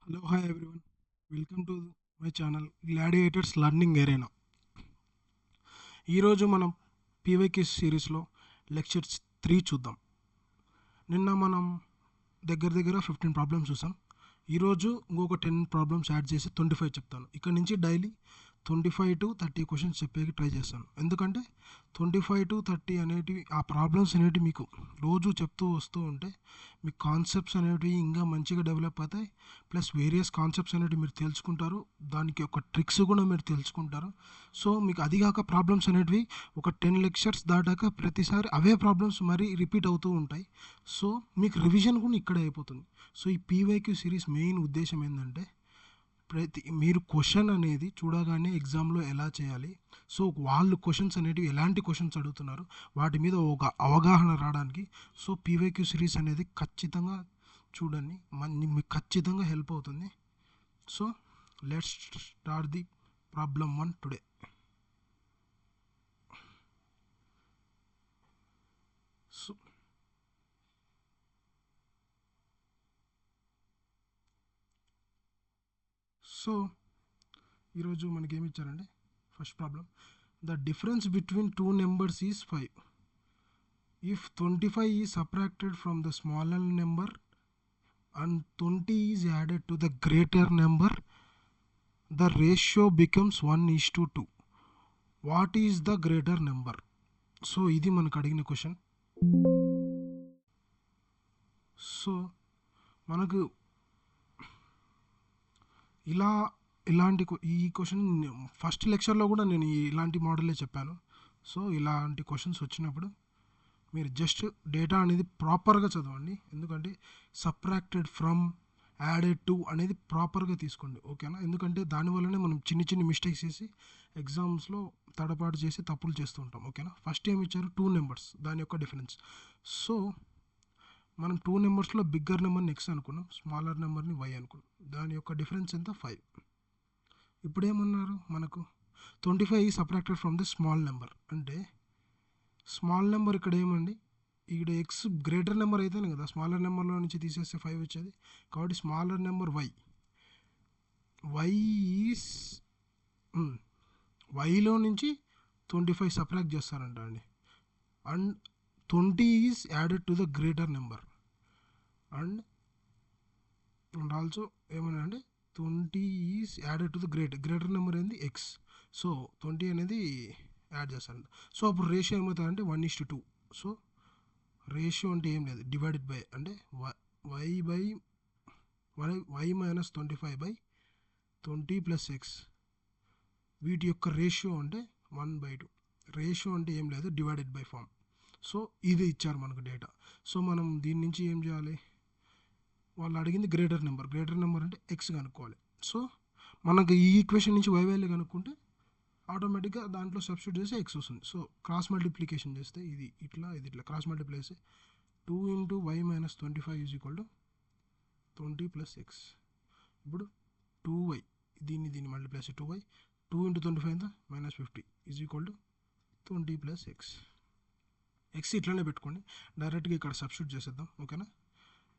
Hello, hi everyone. Welcome to my channel gladiators learning arena. ఈరోజు మనం PYQ సిరీస్లో lectures 3 చూద్దాం. నిన్న మనం దగ్గర 15 ప్రాబ్లమ్స్ చూసాం. ఈరోజు ఇంకొక 10 ప్రాబ్లమ్స్ యాడ్ చేసి 25 చెప్తాను. ఇక్కడ నుంచి డైలీ 25 to 30 క్వశ్చన్స్ చెప్పేకి ట్రై చేస్తాను. ఎందుకంటే 25 to 30 అనేటివి ఆ ప్రాబ్లమ్స్ అనేటివి మీకు రోజు చెప్తూ వస్తూ ఉంటే మీ కాన్సెప్ట్స్ అనేటివి ఇంకా మంచిగా డెవలప్ అవుతాయి. ప్లస్ వేరియస్ కాన్సెప్ట్స్ అనేటివి మీరు తెలుసుకుంటారు. దానికి ఒక ట్రిక్స్ కూడా మీరు తెలుసుకుంటారు. సో మీకు అది కాక ప్రాబ్లమ్స్ అనేటివి ఒక 10 లెక్చర్స్ దాటాక ప్రతిసారి అవే ప్రాబ్లమ్స్ మరీ రిపీట్ అవుతూ ఉంటాయి. సో మీకు రివిజన్ కూడా ఇక్కడే అయిపోతుంది. సో ఈ పీవైక్యూ సిరీస్ మెయిన్ ఉద్దేశం ఏంటంటే మీరు క్వశ్చన్ అనేది చూడగానే ఎగ్జామ్లో ఎలా చేయాలి, సో వాళ్ళు క్వశ్చన్స్ అనేటివి ఎలాంటి క్వశ్చన్స్ అడుగుతున్నారు వాటి మీద ఒక అవగాహన రావడానికి. సో పీవైక్యూ సిరీస్ అనేది ఖచ్చితంగా చూడండి, మీకు ఖచ్చితంగా హెల్ప్ అవుతుంది. So let's start the problem 1 today. So ఈరోజు మనకి ఏమి ఇచ్చారంటే first problem, the difference between two numbers is 5. If 25 is subtracted from the smaller number and 20 is added to the greater number, the ratio becomes 1:2. What is the greater number? So ఇది మనకు అడిగిన question. So మనకు ఈ question first లెక్చర్లో కూడా నేను ఇలాంటి మోడలే చెప్పాను. సో ఇలాంటి క్వశ్చన్స్ వచ్చినప్పుడు మీరు జస్ట్ డేటా అనేది ప్రాపర్గా చదవండి. ఎందుకంటే సబ్ట్రాక్టెడ్ ఫ్రమ్, యాడెడ్ టు అనేది ప్రాపర్గా తీసుకోండి, ఓకేనా? ఎందుకంటే దానివల్లనే మనం చిన్న మిస్టేక్స్ చేసి ఎగ్జామ్స్లో తడపాటు చేసి తప్పులు చేస్తూ ఉంటాం, ఓకేనా? ఫస్ట్ ఏమి ఇచ్చారు, 2 నెంబర్స్, దాని యొక్క డిఫరెన్స్. సో మనం 2 నెంబర్స్లో బిగ్గర్ నెంబర్ని ఎక్స్ అనుకున్నాం, స్మాలర్ నెంబర్ని వై అనుకున్నాం. దాని యొక్క డిఫరెన్స్ ఎంత, 5. ఇప్పుడు ఏమన్నారు మనకు, 25 subtracted from the small number అంటే స్మాల్ నెంబర్ ఇక్కడ ఏమండి, ఇక్కడ ఎక్స్ గ్రేటర్ నెంబర్ అయితేనే కదా స్మాలర్ నెంబర్లో నుంచి తీసేస్తే 5 వచ్చేది. కాబట్టి స్మాలర్ నెంబర్ వైలో నుంచి 25 సబ్ట్రాక్ట్ చేస్తారంట అండి. And 20 is added to the greater number and also ఏమన్నా అంటే 20 is added to the greater number ఏంది, ఎక్స్. సో 20 అనేది యాడ్ చేస్తారంట. సో అప్పుడు రేషియో ఏమవుతుందంటే 1:2. సో రేషియో అంటే ఏం లేదు, డివైడెడ్ బై అంటే వై మైనస్ 25/20 ప్లస్ ఎక్స్. వీటి యొక్క రేషియో అంటే 1/2. రేషియో అంటే ఏం లేదు, డివైడెడ్ బై ఫామ్. సో ఇది ఇచ్చారు మనకు డేటా. సో మనం దీని నుంచి ఏం చేయాలి, వాళ్ళు అడిగింది గ్రేటర్ నెంబర్ అంటే ఎక్స్ కనుక్కోవాలి. సో మనకు ఈ ఈక్వేషన్ నుంచి వై వాల్యూ కనుక్కుంటే ఆటోమేటిక్గా దాంట్లో సబ్స్టిట్యూట్ చేస్తే ఎక్స్ వస్తుంది. సో క్రాస్ మల్టిప్లికేషన్ చేస్తే ఇది ఇట్లా క్రాస్ మల్టిప్లై చేస్తే 2 × y - 25 = 20 + x. ఇప్పుడు 2y దీన్ని మల్టిప్లై చేస్తే 2y, 2 × 25 ఎంత, -50 = 20 + x. ఎక్స్ ఇట్లానే పెట్టుకోండి, డైరెక్ట్గా ఇక్కడ సబ్స్టిట్యూట్ చేసేద్దాం, ఓకేనా?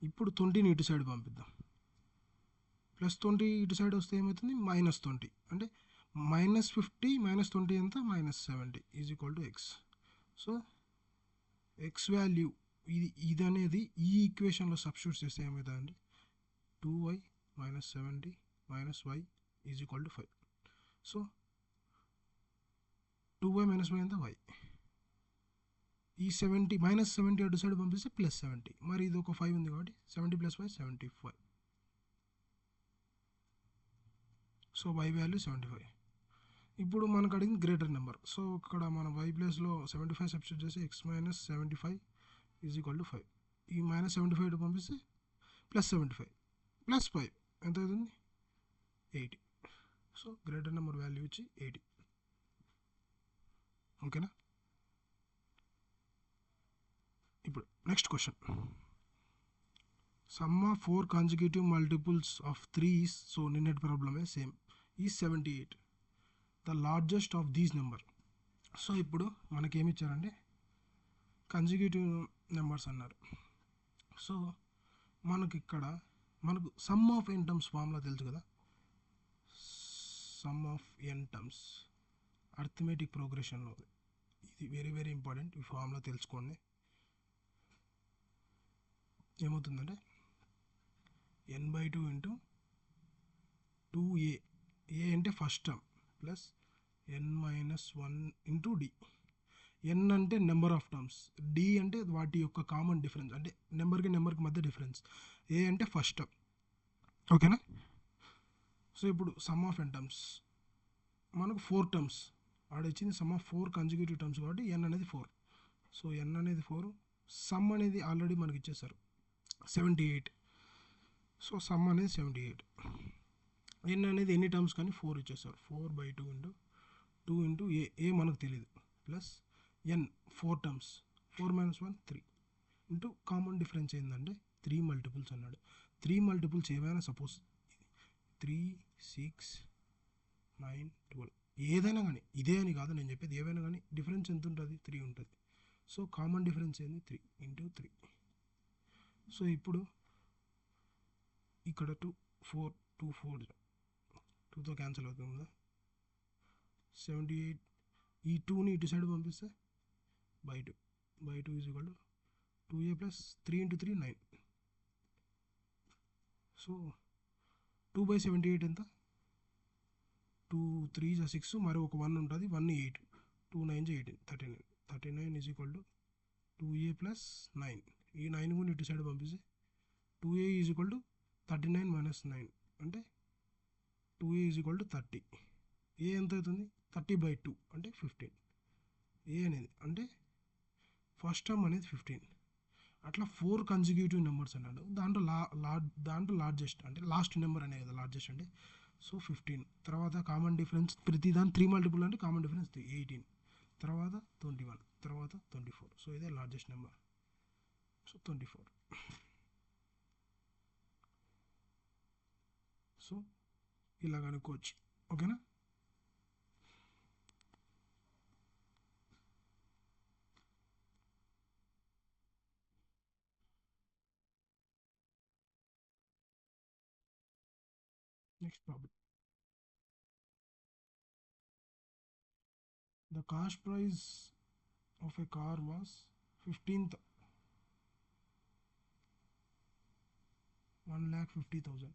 ఇప్పుడు 20ని ఇటు సైడ్ పంపిద్దాం. +20 ఇటు సైడ్ వస్తే ఏమవుతుంది, -20 అంటే -50 - 20 ఎంత, -70 = x. సో ఎక్స్ వాల్యూ ఇది అనేది ఈ ఈక్వేషన్లో సబ్స్టిట్యూట్ చేస్తే ఏమవుతుందండి, 2y - 70 - y = 5. So 2y - y ఎంత, y. ఈ -70 అటు సైడ్ పంపిస్తే +70, మరి ఇది ఒక 5 ఉంది కాబట్టి 70 + 5 75. So y value 75. ఇప్పుడు మనకు అడిగింది గ్రేటర్ నెంబర్. సో ఇక్కడ మనం y ప్లేస్లో 75 సబ్స్టిట్యూట్ చేసి x - 75 = 5. ఈ -75 ఇటు పంపిస్తే +75 + 5 ఎంత అవుతుంది, 80. సో గ్రేటర్ నెంబర్ వాల్యూ వచ్చి 80, ఓకేనా? ఇప్పుడు next question, some of 4 consecutive multiples of 3 is, so నిన్నటి ప్రాబ్లమే same, is 78. The largest of these number. So ఇప్పుడు మనకేమి ఇచ్చారంటే కాన్సిక్యూటివ్ నెంబర్స్ అన్నారు. సో మనకి ఇక్కడ మనకు sum of N terms formula తెలుసు కదా, sum of N terms arithmetic ప్రోగ్రెషన్లో ఇది వెరీ వెరీ ఇంపార్టెంట్. ఈ ఫార్ములా తెలుసుకోండి. ఏమవుతుందంటే n/2 ఇంటూ 2a, ఏ అంటే first term, plus n-1 into D. N అంటే నెంబర్ ఆఫ్ టర్మ్స్, డి అంటే వాటి యొక్క కామన్ డిఫరెన్స్, అంటే నెంబర్కి మధ్య డిఫరెన్స్, ఏ అంటే ఫస్ట్ టర్మ్. ఓకేనా? సో ఇప్పుడు సమ్ ఆఫ్ ఎన్ టర్మ్స్ మనకు 4 టర్మ్స్ ఆడ ఇచ్చింది, సమ్ ఆఫ్ 4 కన్సిక్యూటివ్ టర్మ్స్ కాబట్టి ఎన్ అనేది 4. సో ఎన్ అనేది 4, సమ్ అనేది ఆల్రెడీ మనకి ఇచ్చేసారు 78. సో సమ్ అనేది 78. ఎన్ అనేది ఎన్ని టర్మ్స్ కానీ 4 ఇచ్చేసారు. 4/2 ఇంటూ 2 ఇంటూ ఏ మనకు తెలియదు, ప్లస్ ఎన్ 4 టర్మ్స్, 4 - 1 3 ఇంటూ కామన్ డిఫరెన్స్ ఏంటంటే 3 మల్టిపుల్స్ అన్నాడు. 3 మల్టిపుల్స్ ఏవైనా, సపోజ్ 3, 6, 9, 12 ఏదైనా కానీ, ఇదే అని కాదు నేను చెప్పేది, ఏవైనా కానీ డిఫరెన్స్ ఎంత ఉంటుంది? 3 ఉంటుంది. సో కామన్ డిఫరెన్స్ ఏంది? 3 ఇంటూ 3. సో ఇప్పుడు ఇక్కడ 2 4 2 4 2తో క్యాన్సిల్ అవుతుంది కదా, 78. ఈ 2ని ఇటు సైడ్ పంపిస్తే /2 is equal to 2a plus 3 into 3 9. So 2/78 ఎంత? 2 3 6, మరి ఒక 1 ఉంటుంది, 1 8, 2 9 18, 39. 39 is equal to 2a plus 9. ఈ 9 కూడా ఇటు సైడ్ పంపిస్తే 2a is equal to 39 minus 9 అంటే 2a ఈజ్ ఈక్వల్ టు 30. ఏ ఎంత అవుతుంది? 30/2 అంటే 15. ఏ అనేది అంటే ఫస్ట్ టర్మ్ అనేది 15. అట్లా 4 కన్సిక్యూటివ్ నెంబర్స్ అన్నాడు. దాంట్లో లార్జెస్ట్ అంటే లాస్ట్ నెంబర్ అనే కదా లార్జెస్ట్ అంటే. సో 15. తర్వాత కామన్ డిఫరెన్స్ ప్రతి దాని 3 మల్టిపుల్ అంటే కామన్ డిఫరెన్స్ 18. తర్వాత 21, తర్వాత 24. సో ఇదే లార్జెస్ట్ నెంబర్. సో 24. సో ఇలా కనుక్కోవచ్చు. ఓకేనా? Next problem. The cost price of a car was 15th 1,50,000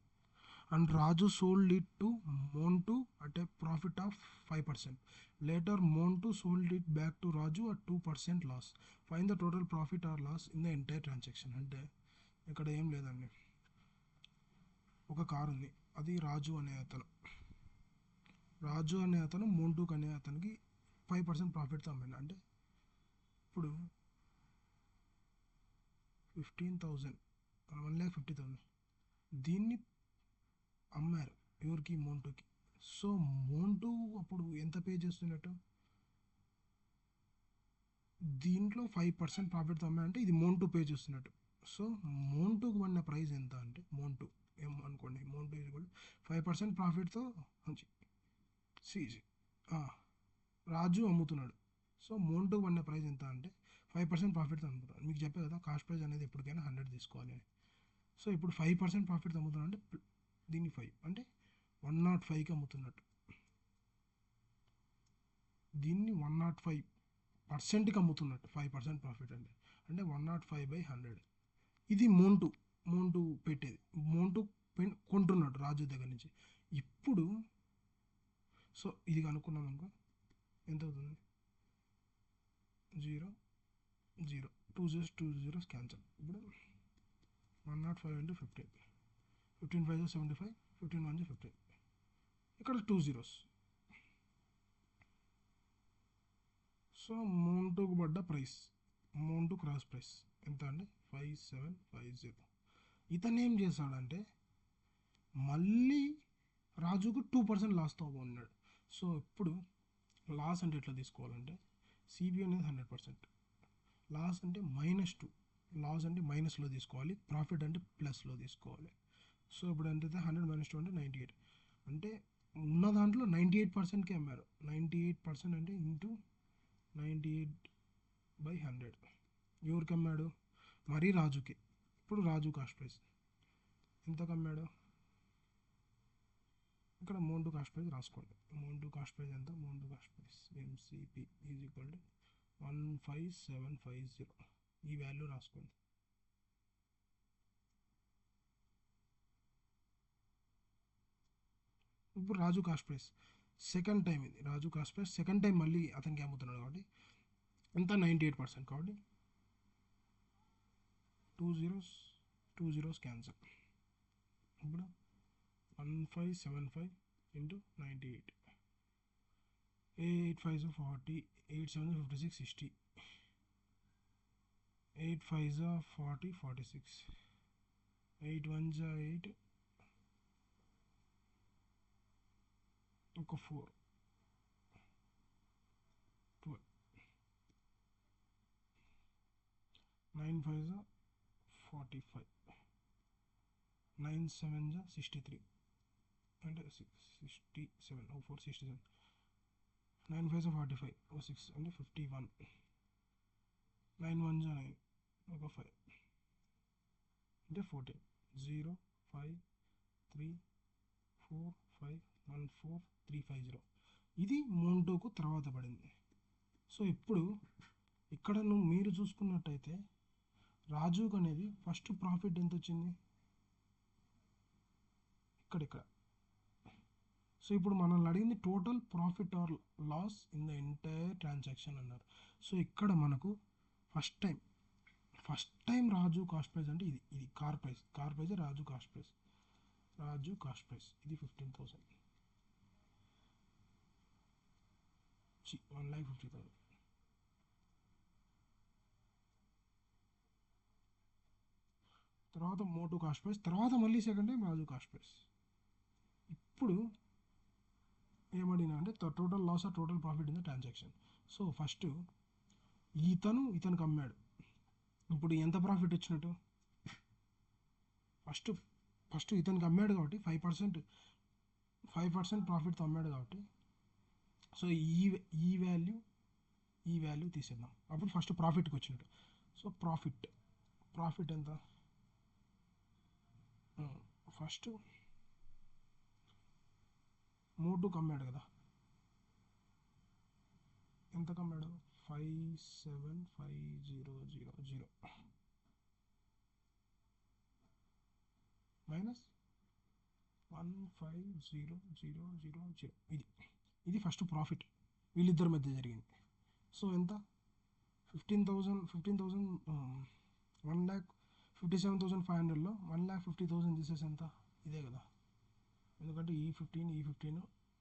and Raju sold it to Montu at a profit of 5%. Later Montu sold it back to Raju at 2% loss. Find the total profit or loss in the entire transaction. అంటే ఇక్కడ ఏం లేదండి, ఒక car ఉంది, అది రాజు అనే అతను మోంటూక్ అనే అతనికి 5% ప్రాఫిట్తో అమ్మాడు. అంటే ఇప్పుడు 15,000 1,50,000 దీన్ని అమ్మారు ఎవరికి? మోంటూకి. సో మోంటూ అప్పుడు ఎంత పే చేస్తున్నట్టు? దీంట్లో 5% ప్రాఫిట్తో అమ్మారంటే ఇది మోంటూ పే చేస్తున్నట్టు. సో మోంటూకి పడిన ప్రైస్ ఎంత అంటే, మోంటూ ఏం అనుకోండి, మోంటూ ఇది కూడా 5% ప్రాఫిట్తో రాజు అమ్ముతున్నాడు. సో మోంటూ పడిన ప్రైస్ ఎంత అంటే 5% ప్రాఫిట్తో అమ్ముతున్నాడు. మీకు చెప్పే కదా కాస్ట్ ప్రైస్ అనేది ఎప్పటికైనా 100 తీసుకోవాలి అని. సో ఇప్పుడు 5% ప్రాఫిట్తో అమ్ముతున్నాడు అంటే దీన్ని 5 అంటే 105కి అమ్ముతున్నట్టు. దీన్ని 105%కి అమ్ముతున్నట్టు. 5% ప్రాఫిట్ అంటే 105/100. ఇది మోంటూ పెట్టేది. మోంటూ కొంటున్నాడు రాజు దగ్గర నుంచి. ఇప్పుడు సో ఇది కనుక్కున్నాం అనుకో ఎంత అవుతుంది? 0 0 2 zeros 2 zeros క్యాన్సల్. ఇప్పుడు 105 into 15, 15 5 75, 15 1 15. ఇక్కడ 2 zeros. సో మోంటూకు పడ్డ ప్రైస్, మోంటూ క్రాస్ ప్రైస్ ఎంత అంటే 5750. ఇతను ఏం చేశాడంటే మళ్ళీ రాజుకు 2% లాస్తో ఉన్నాడు. సో ఇప్పుడు లాస్ అంటే ఎట్లా తీసుకోవాలంటే సిబి అనేది 100%, లాస్ అంటే -2, లాస్ అంటే మైనస్లో తీసుకోవాలి, ప్రాఫిట్ అంటే ప్లస్లో తీసుకోవాలి. సో ఇప్పుడు ఎంత అయితే 100 - 2 అంటే 98. అంటే ఉన్న దాంట్లో 98%కే అమ్మారు. 98% అంటే ఇంటూ 98/100 ఎవరికి అమ్మాడు? మరి రాజుకి. ఇప్పుడు రాజు కాస్ట్ ప్రైస్ ఎంతకు అమ్మాడు? ఇక్కడ మోన్ టు కాస్ట్ ప్రైస్ రాసుకోండి. మోన్ టు కాస్ట్ ప్రైస్ ఎంత? మోన్ టు cost price MCP is equal to 15750. ఈ వాల్యూ రాసుకోండి. ఇప్పుడు Raju cost price second time, ఇది Raju cost price second time మళ్ళీ అతనికి అమ్ముతున్నాడు కాబట్టి ఎంత? 98%. కాబట్టి 2 zeros క్యాన్సల్. ఇప్పుడు 1575 into 98, 8 5s 40, 8 7s 56 60, 8 5s 40 46, 8 1s 8, ఒక 4 12, 9 5s 45, 9 7s 63 అంటే 67, 4 67, 9 5s 45, 6 అంటే 51, 9 1s 9, ఒక 5 అంటే 14, 0 5 3 4 5 1 4 3 5 0. ఇది మోంటోకు తర్వాత పడింది. సో ఇప్పుడు ఇక్కడ మీరు చూసుకున్నట్టయితే రాజుకు అనేది ఫస్ట్ ప్రాఫిట్ ఎంత వచ్చింది? ఇక్కడ. సో ఇప్పుడు మనల్ని అడిగింది total profit or loss in the entire transaction అన్నారు. సో ఇక్కడ మనకు first time Raju cost price అంటే ఇది car price Raju cost price ఇది 15,000, 1,50,000. తర్వాత మోటో కాస్ట్ ప్రైస్, తర్వాత మళ్ళీ second time Raju cost price. ఇప్పుడు ఏమడినా అంటే total loss or total profit in the transaction. So first ఇతనికి అమ్మాడు. ఇప్పుడు ఎంత ప్రాఫిట్ వచ్చినట్టు? ఫస్ట్ ఇతనికి అమ్మాడు కాబట్టి 5% ప్రాఫిట్తో అమ్మాడు కాబట్టి సో ఈ వాల్యూ తీసేద్దాం. అప్పుడు ఫస్ట్ ప్రాఫిట్కి వచ్చినట్టు. సో ప్రాఫిట్ ఎంత? ఫస్ట్ మోటుకు అమ్మాడు కదా, ఎంత కమ్మాడు? 57500 మైనస్ 15000. ఇది ఫస్ట్ ప్రాఫిట్ వీళ్ళిద్దరి మధ్య జరిగింది. సో ఎంత? 1,57,500లో 1,50,000 తీసేసి ఎంత? ఇదే కదా, ఎందుకంటే ఈ 15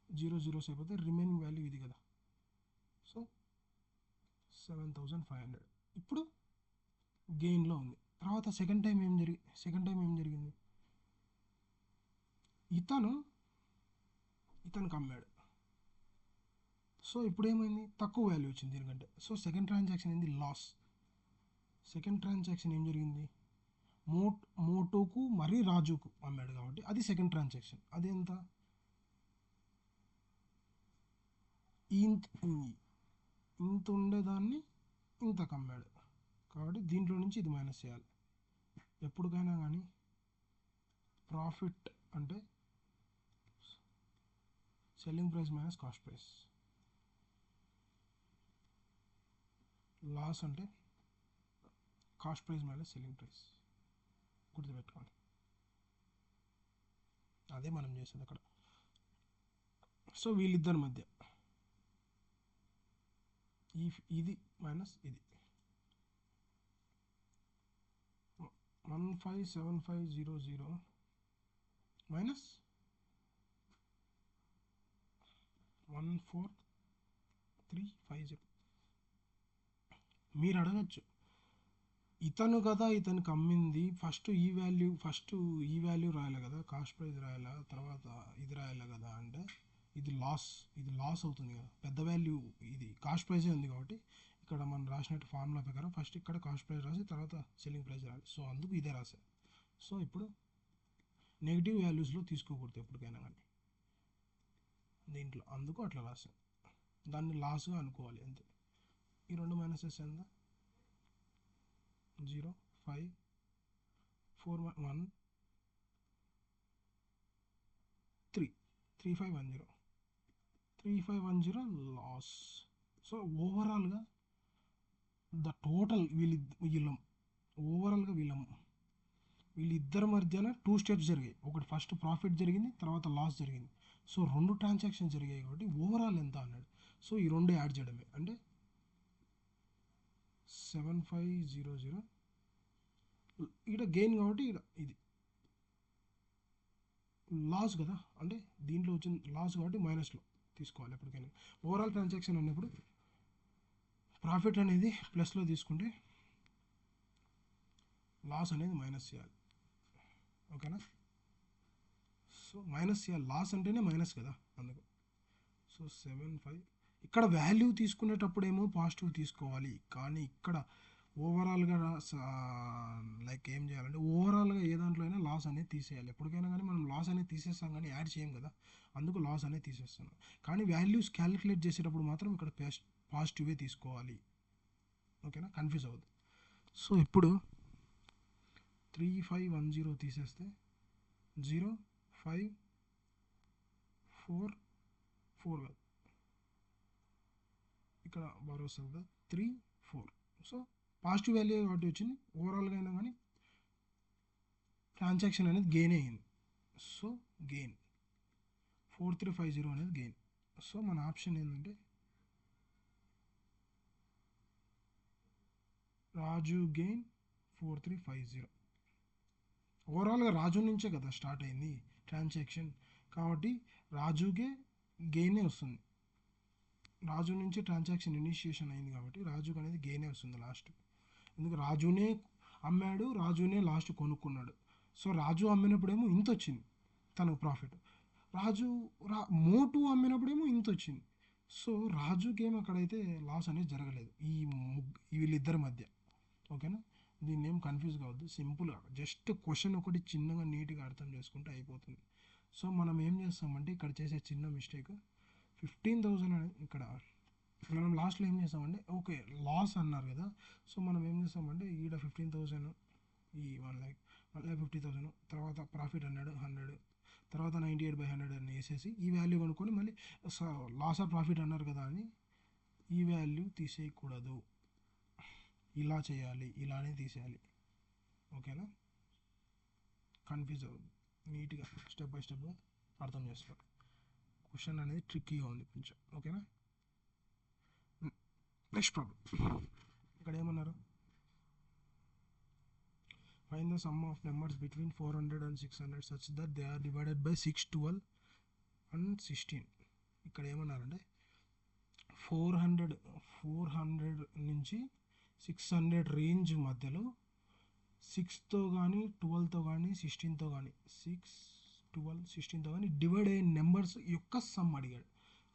0 zeros అయిపోతే రిమైనింగ్ వాల్యూ ఇది కదా. సో 7,500 ఇప్పుడు గెయిన్లో ఉంది. తర్వాత సెకండ్ టైం ఏం జరిగింది? ఇతనికి అమ్మాడు. సో ఇప్పుడు ఏమైంది? తక్కువ వాల్యూ వచ్చింది దీనికంటే. సో సెకండ్ ట్రాన్సాక్షన్ ఏంది? లాస్. సెకండ్ ట్రాన్సాక్షన్ ఏం జరిగింది? మోటోకు మరి రాజుకు అమ్మాడు కాబట్టి అది సెకండ్ ట్రాన్సాక్షన్. అది ఎంత? ఇంత ఉండేదాన్ని ఇంతకు అమ్మాడు కాబట్టి దీంట్లో నుంచి ఇది మైనస్ చేయాలి. ఎప్పటికైనా కానీ ప్రాఫిట్ అంటే selling price minus cost price, loss అంటే cost price minus selling price. గుర్తుపెట్టుకోండి, అదే మనం చేసేది అక్కడ. సో వీళ్ళిద్దరి మధ్య ఇది మైనస్ ఇది 157,500 మైనస్ 14350. మీరు అడగచ్చు, ఇతను కదా ఇతనికి అమ్మింది, ఫస్ట్ ఈ వాల్యూ రాయాలి కదా, కాస్ట్ ప్రైస్ రాయాలా, తర్వాత ఇది రాయాలి కదా అంటే ఇది లాస్ అవుతుంది కదా. పెద్ద వాల్యూ ఇది కాస్ట్ ప్రైజే ఉంది కాబట్టి ఇక్కడ మనం రాసినట్టు ఫార్ములా ప్రకారం ఫస్ట్ ఇక్కడ కాస్ట్ ప్రైస్ రాసి తర్వాత సెల్లింగ్ ప్రైస్ రాయాలి. సో అందుకు ఇదే రాశారు. సో ఇప్పుడు నెగిటివ్ వాల్యూస్లో తీసుకోకూడదు ఎప్పటికైనా కానీ దీంట్లో, అందుకు అట్లా రాశాను. దాన్ని లాస్గా అనుకోవాలి అంతే. ఈ రెండు మైనసెస్ ఎంత? 0 5 4 1 3510 లాస్. సో ఓవరాల్గా ద టోటల్ వీళ్ళిద్దరి మధ్యన 2 స్టెప్స్ జరిగాయి. ఒకటి ఫస్ట్ ప్రాఫిట్ జరిగింది, తర్వాత లాస్ జరిగింది. సో 2 ట్రాన్సాక్షన్స్ జరిగాయి కాబట్టి ఓవరాల్ ఎంత అన్నాడు. సో ఈ రెండు యాడ్ చేయడమే అంటే 7500 ఇక్కడ గెయిన్ కాబట్టి ఇక్కడ ఇది లాస్ కదా, అంటే దీంట్లో వచ్చిన లాస్ కాబట్టి మైనస్లో తీసుకోవాలి ఎప్పటికైనా. ఓవరాల్ ట్రాన్సాక్షన్ అన్నప్పుడు ప్రాఫిట్ అనేది ప్లస్లో తీసుకుంటే లాస్ అనేది మైనస్ చేయాలి. ఓకేనా? సో మైనస్ చేయాలి, లాస్ అంటేనే మైనస్ కదా అందుకు. సో 75 ఇక్కడ వాల్యూ తీసుకునేటప్పుడేమో పాజిటివ్ తీసుకోవాలి, కానీ ఇక్కడ ఓవరాల్గా లైక్ ఏం చేయాలంటే ఓవరాల్గా ఏ దాంట్లో అయినా లాస్ అనేది తీసేయాలి. ఎప్పటికైనా కానీ మనం లాస్ అనేది తీసేస్తాం కానీ యాడ్ చేయం కదా, అందుకు లాస్ అనేది తీసేస్తాను. కానీ వాల్యూస్ క్యాలిక్యులేట్ చేసేటప్పుడు మాత్రం ఇక్కడ పాజిటివే తీసుకోవాలి. ఓకేనా? కన్ఫ్యూజ్ అవ్వదు. సో ఇప్పుడు 3510 తీసేస్తే 0544 కాదు, ఇక్కడ బాగా వస్తుంది కదా 34. సో పాజిటివ్ వాల్యూ కాబట్టి వచ్చింది. ఓవరాల్గా అయినా కానీ ట్రాన్సాక్షన్ అనేది గెయిన్ అయ్యింది. సో గెయిన్ 4350 అనేది గెయిన్. సో మన ఆప్షన్ ఏంటంటే రాజు గెయిన్ 4350. ఓవరాల్గా రాజు నుంచే కదా స్టార్ట్ అయింది ట్రాన్సాక్షన్, కాబట్టి రాజుకే గెయినే వస్తుంది. రాజు నుంచి ట్రాన్సాక్షన్ ఇనిషియేషన్ అయింది కాబట్టి రాజుకి అనేది గెయినే వస్తుంది లాస్ట్. ఎందుకు రాజునే అమ్మాడు, రాజునే లాస్ట్ కొనుక్కున్నాడు. సో రాజు అమ్మినప్పుడేమో ఇంత వచ్చింది తనకు ప్రాఫిట్, మోటు అమ్మినప్పుడేమో ఇంత వచ్చింది. సో రాజుకి ఏమో అక్కడైతే లాస్ అనేది జరగలేదు వీళ్ళిద్దరి మధ్య. ఓకేనా? దీన్ని ఏం కన్ఫ్యూజ్ కావద్దు, సింపుల్గా జస్ట్ క్వశ్చన్ ఒకటి చిన్నగా నీట్గా అర్థం చేసుకుంటే అయిపోతుంది. సో మనం ఏం చేస్తామంటే ఇక్కడ చేసే చిన్న మిస్టేక్ 15,000 అని ఇక్కడ మనం లాస్ట్లో ఏం చేస్తామంటే ఓకే లాస్ అన్నారు కదా, సో మనం ఏం చేస్తామంటే ఈడ 15,000 ఈ 1,50,000 తర్వాత ప్రాఫిట్ 100 తర్వాత 98/100 అని వేసేసి ఈ వాల్యూ కనుక్కొని మళ్ళీ లాస్ ఆర్ ప్రాఫిట్ అన్నారు కదా అని ఈ వాల్యూ తీసేయకూడదు, ఇలా చేయాలి, ఇలానే తీసేయాలి. ఓకేనా? కన్ఫ్యూజ్ అవ్వదు, నీట్గా స్టెప్ బై స్టెప్గా అర్థం చేసుకోవాలి. క్వశ్చన్ అనేది ట్రిక్కీగా ఉంది కొంచెం. ఓకేనా? నెక్స్ట్ ప్రాబ్లం ఇక్కడ ఏమన్నారు, find the sum of numbers between 400 and 600 such that they are divided by 6, 12 and 16. ఇక్కడ ఏమన్నారంటే 400 నుంచి 600 రేంజ్ మధ్యలో 6తో కానీ 12తో కానీ 16తో కానీ 6, 12, 16తో కానీ డివైడ్ అయ్యే నెంబర్స్ యొక్క సమ్ అడిగాడు.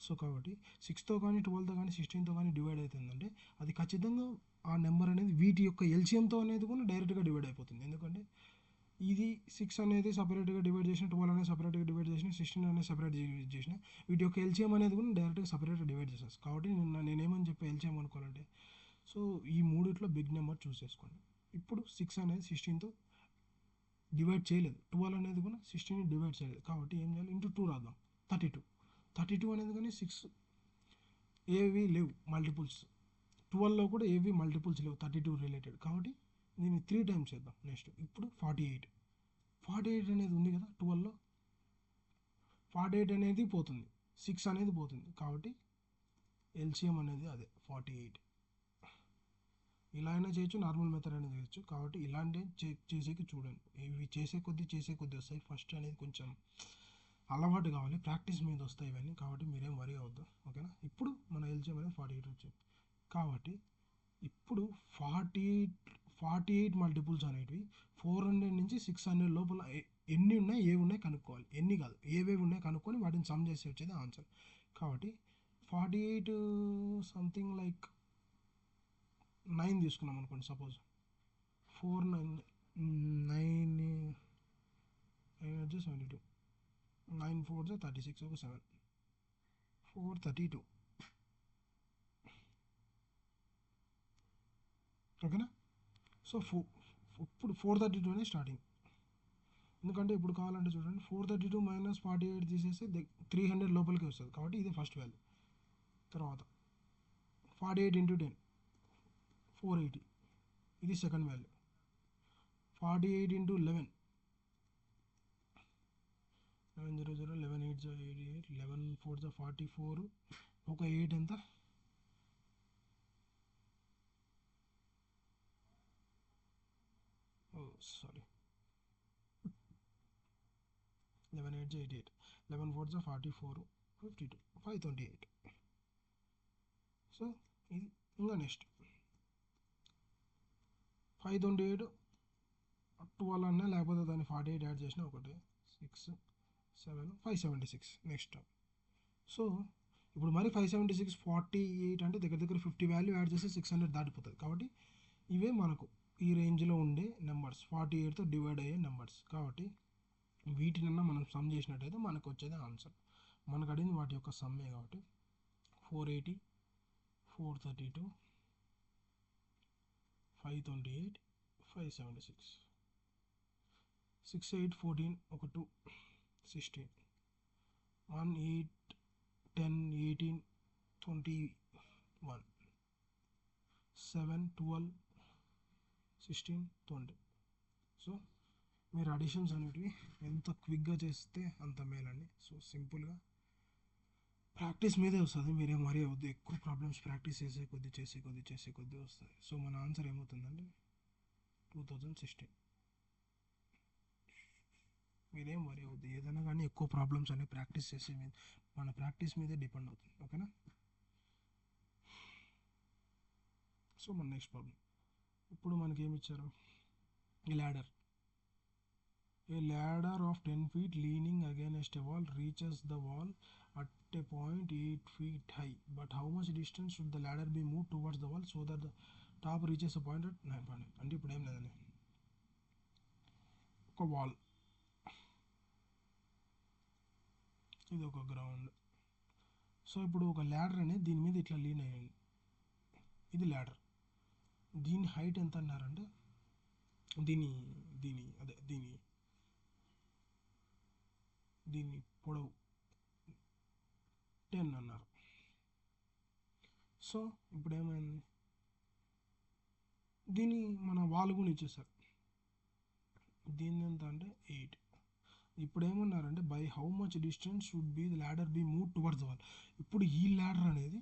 సో కాబట్టి 6తో కానీ 12తో కానీ 16తో కానీ డివైడ్ అవుతుందంటే అది ఖచ్చితంగా ఆ నెంబర్ అనేది వీటి యొక్క ఎల్సిఎంతో అనేది కూడా డైరెక్ట్గా డివైడ్ అయిపోతుంది. ఎందుకంటే ఇది 6 అనేది సపరేట్గా డివైడ్ చేసిన, 12 అనేది సపరేట్గా డివైడ్ చేసిన, 16 అనేది సపరేట్ చేసిన, వీటి యొక్క ఎల్సిఎం అనేది కూడా డైరెక్ట్గా సపరేట్గా డివైడ్ చేసేస్తాను. కాబట్టి నేనేమని చెప్పి ఎల్సిఎం అనుకోవాలంటే సో ఈ మూడిట్లో బిగ్ నెంబర్ చూస్ చేసుకోండి. ఇప్పుడు 6 అనేది 16తో డివైడ్ చేయలేదు, 12 అనేది కూడా 16ని డివైడ్ చేయలేదు, కాబట్టి ఏం చేయాలి, ఇంటూ 2 రాద్దాం. 32 అనేది కానీ 6 ఏవి లేవు మల్టిపుల్స్, 12లో కూడా ఏవి మల్టిపుల్స్ లేవు 32 రిలేటెడ్, కాబట్టి దీన్ని 3 టైమ్స్ చేద్దాం. నెక్స్ట్ ఇప్పుడు 48 అనేది ఉంది కదా 12లో, 48 అనేది పోతుంది, 6 అనేది పోతుంది, కాబట్టి ఎల్సిఎం అనేది అదే 48. ఇలా అయినా చేయొచ్చు, నార్మల్ మెథడ్ అయినా చేయొచ్చు, కాబట్టి ఇలాంటి చేసేకి చూడండి. ఇవి చేసే కొద్దీ వస్తాయి. ఫస్ట్ అనేది కొంచెం అలవాటు కావాలి, ప్రాక్టీస్ మీద వస్తాయి ఇవన్నీ, కాబట్టి మీరేం వరీ అవ్వద్దు. ఓకేనా? ఇప్పుడు మన ఎల్సిఎం అనేది 48 వచ్చింది, కాబట్టి ఇప్పుడు 48 మల్టిపుల్స్ అనేటివి 400 నుంచి 600 లోపల ఎన్ని ఉన్నాయి, ఏవి ఉన్నాయి కనుక్కోవాలి. ఎన్ని కాదు, ఏవేవి ఉన్నాయి కనుక్కొని వాటిని సమ్ చేసి వచ్చేది ఆన్సర్. కాబట్టి 48 సంథింగ్ లైక్ 9 తీసుకున్నాం అనుకోండి. సపోజ్ 4 9 వచ్చి 72, 9 4 36, ఒక 7, 432. ఓకేనా? సో ఇప్పుడు 432 అనేది స్టార్టింగ్. ఎందుకంటే ఇప్పుడు కావాలంటే చూడండి 432 మైనస్ 48 తీసేస్తే 300 లోపలికి వస్తుంది కాబట్టి ఇది ఫస్ట్ వాల్యూ. తర్వాత 48 ఇంటూ 10 480 ఇది సెకండ్ వాల్యూ. 48 ఇంటూ 11 1100 11 8 88 11 4 44 ఒక 8 ఎంత సారీ 11 8 88 11 4 44 52 528. సో ఇది ఇంకా నెక్స్ట్ 528 12 అన్నా లేకపోతే దాన్ని 48 యాడ్ చేసిన ఒకటి 6 7 576 నెక్స్ట్. సో ఇప్పుడు మరి 576 48 అంటే దగ్గర దగ్గర 50 వాల్యూ యాడ్ చేస్తే 600 దాటిపోతుంది. కాబట్టి ఇవే మనకు ఈ రేంజ్లో ఉండే నెంబర్స్ 48తో డివైడ్ అయ్యే నెంబర్స్. కాబట్టి వీటినన్నా మనం సమ్ చేసినట్టయితే మనకు వచ్చేది ఆన్సర్. మనకు అడిగింది వాటి యొక్క సమ్మే కాబట్టి 480 432 528 576 6 8 14 ఒక 2 16 1 8 10 18 21 7 12 16 20. సో మీరు అడిషన్స్ అనేటివి ఎంత క్విక్గా చేస్తే అంత మేలండి. సో సింపుల్గా ప్రాక్టీస్ మీదే వస్తుంది. మీరేం మరీ వద్దు, ఎక్కువ ప్రాబ్లమ్స్ ప్రాక్టీస్ చేసే కొద్దీ వస్తుంది. సో మన ఆన్సర్ ఏమవుతుందండి 2016. మీరేం వరీ అవుద్ది, ఏదైనా కానీ ఎక్కువ ప్రాబ్లమ్స్ అనేవి ప్రాక్టీస్ చేసే మన ప్రాక్టీస్ మీదే డిపెండ్ అవుతుంది. ఓకేనా. సో మన నెక్స్ట్ ప్రాబ్లం ఇప్పుడు మనకి ఏమి ఇచ్చారు, ladder. A ladder of 10 feet leaning against a wall reaches the wall at a point 8 feet high. But how much distance should the ladder be moved towards the wall so that the top reaches a point at 9 point? అంటే ఇప్పుడు ఏం లేదండి, ఒక wall, ఇది ఒక ground. So ఇప్పుడు ఒక ladder అనేది దీని మీద ఇట్లా లీన్ అయ్యింది, ఇది ల్యాడర్. దీని హైట్ ఎంత అన్నారంటే దీని పొడవు 10 అన్నారు. సో ఇప్పుడు ఏమైంది, దీని మన వాల్ కూడా ఇచ్చేసారు, దీని ఎంత అంటే 8. ఇప్పుడు ఏమన్నారంటే by how much distance should be the ladder be move towards the wall. ఇప్పుడు ఈ ల్యాడర్ అనేది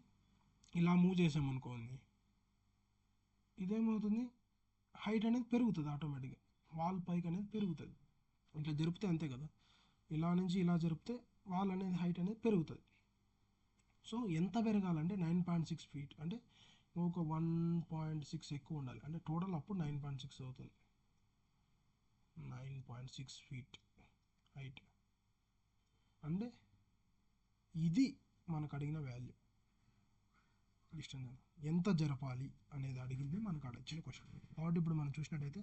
ఇలా మూవ్ చేసామనుకోండి, ఇదేమవుతుంది, హైట్ అనేది పెరుగుతుంది ఆటోమేటిక్గా, వాల్ పైకి అనేది పెరుగుతుంది. ఇట్లా జరిపితే అంతే కదా, ఇలా నుంచి ఇలా జరిపితే వాల్ అనేది హైట్ అనేది పెరుగుతుంది. సో ఎంత పెరగాలంటే 9.6 feet, అంటే ఒక 1.6 ఎక్కువ ఉండాలి, అంటే టోటల్ అప్పుడు 9.6 అవుతుంది. 9.6 feet హైట్ అంటే ఇది మనకు అడిగిన వాల్యూ. డిస్టెన్స్ ఎంత జరపాలి అనేది అడిగింది మనకు అడిగిన క్వశ్చన్. కాబట్టి ఇప్పుడు మనం చూసినట్టయితే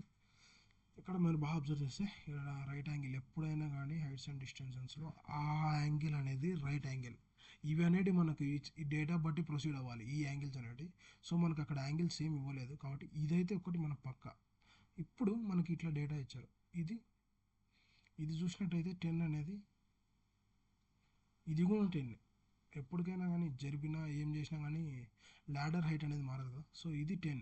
ఇక్కడ మీరు బాగా అబ్జర్వ్ చేస్తే ఇక్కడ రైట్ యాంగిల్, ఎప్పుడైనా కానీ హైట్స్ అండ్ డిస్టెన్సెస్లో ఆ యాంగిల్ అనేది రైట్ యాంగిల్. ఇవి అనేవి మనకు ఈ డేటా బట్టి ప్రొసీడ్ అవ్వాలి, ఈ యాంగిల్స్ అనేవి. సో మనకు అక్కడ యాంగిల్స్ ఏమి ఇవ్వలేదు కాబట్టి ఇదైతే ఒకటి మన పక్క. ఇప్పుడు మనకి ఇట్లా డేటా ఇచ్చారు, ఇది చూసినట్టయితే 10 అనేది, ఇది కూడా 10. ఎప్పటికైనా కానీ జరిపినా ఏం చేసినా కానీ ల్యాడర్ హైట్ అనేది మారదు కదా. సో ఇది 10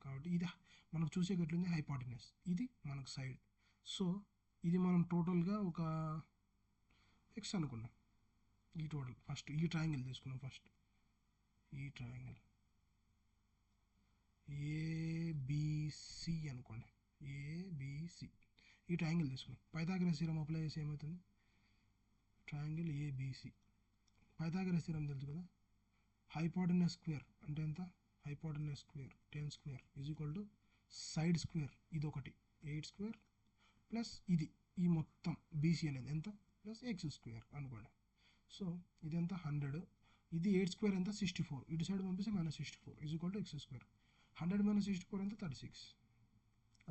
కాబట్టి ఇది మనకు చూసేటట్లుంది హైపాటినస్, ఇది మనకు సైడ్. సో ఇది మనం టోటల్గా ఒక ఎక్స్ అనుకున్నాం. ఈ టోటల్ ఫస్ట్ ఈ ట్రయాంగిల్ తీసుకున్నాం, ఫస్ట్ ఈ ట్రయాంగిల్ ఏబిసి అనుకోండి, ఏబిసి ఈ ట్రయాంగిల్ తీసుకున్నాం. పైథాగరస్ థీరం అప్లై చేసి ఏమవుతుంది, ట్రయాంగిల్ ఏబిసి. పైథాగరస్ థీరం తెలుసు కదా, హైపాటినస్ స్క్వేర్ అంటే ఎంత, hypotenuse square 10 square is equal to side square, ఇది ఒకటి 8 స్క్వేర్ ప్లస్ ఇది ఈ మొత్తం బీసీ అనేది ఎంత ప్లస్ ఎక్స్ స్క్వేర్ అనుకోండి. సో ఇది ఎంత 100, ఇది 8 స్క్వేర్ ఎంత 64, ఇటు సైడ్ పంపిస్తే -64 is equal to x square. 100 - 64 ఎంత 36,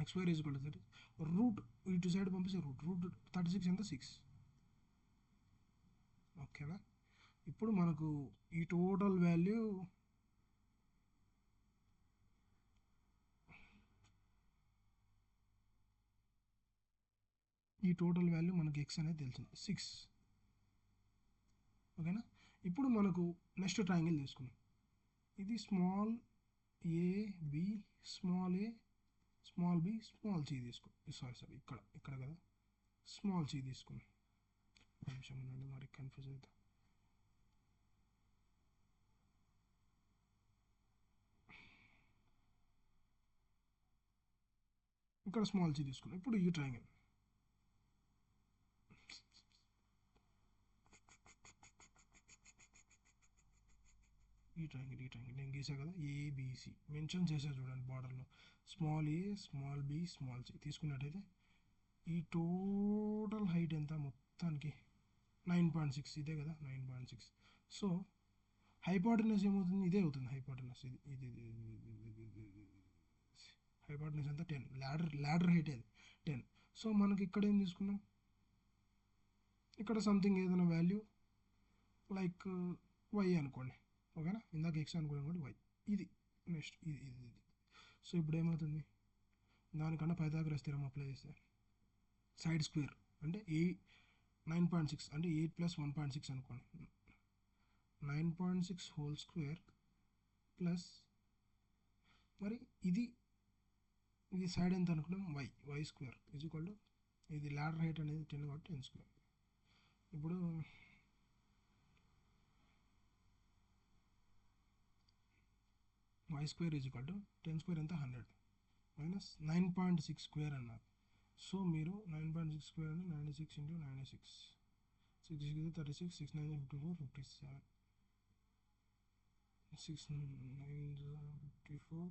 x square is equal to 30. Root ఇటు సైడ్ పంపిస్తే రూట్ 36 ఎంత 6. ఓకేనా. ఇప్పుడు మనకు ఈ టోటల్ వాల్యూ ఈ టోటల్ వాల్యూ మనకి ఎక్స్ అనేది తెలిసింది 6. ఓకేనా. ఇప్పుడు మనకు నెక్స్ట్ ట్రయాంగిల్ తీసుకున్నాం. ఇది small A B, small A, small B, small C తీసుకో. సారీ ఇక్కడ కదా స్మాల్ సి తీసుకున్నాం. నిమిషం ఉండండి, మరి కన్ఫ్యూజ్ అవుతా. ఇక్కడ స్మాల్ సి తీసుకున్నాం. ఇప్పుడు ఈ ట్రయాంగిల్ నేను గీసా కదా, ఏబిసి మెన్షన్ చేసా చూడండి బార్డర్లో. Small A, small B, small C తీసుకున్నట్టయితే ఈ టోటల్ హైట్ ఎంత మొత్తానికి 9.6, ఇదే కదా 9.6. సో హైపాటనస్ ఏమవుతుంది, ఇదే అవుతుంది హైపాటనస్. ఇది హైపాటనస్ ఎంత 10, ల్యాడర్ హైట్ అది 10. సో మనకి ఇక్కడ ఏం తీసుకున్నాం, ఇక్కడ సంథింగ్ ఏదైనా వాల్యూ లైక్ వై అనుకోండి. ఓకేనా, ఇందాక ఎక్స్ అనుకోండి కూడా వై. ఇది నెక్స్ట్ ఇది. సో ఇప్పుడు ఏమవుతుంది, దానికన్నా పైథాగరస్ థియరం అప్లై చేస్తే సైడ్ స్క్వేర్ అంటే 9.6 అంటే 8 + 1.6 అనుకోండి. 9.6 హోల్ స్క్వేర్ ప్లస్ మరి ఇది సైడ్ ఎంత అనుకున్నాం, Y square is equal to, ఇది ల్యాడర్ హైట్ అనేది 10 కాబట్టి 10 స్క్వేర్. ఇప్పుడు Y square is equal to 10 square ఎంత 100 మైనస్ 9.6 స్క్వేర్ అన్నారు. సో మీరు 9.6 స్క్వేర్ అంటే 96 × 96, 6 × 36, 6 9 54, 57, 6 9 54,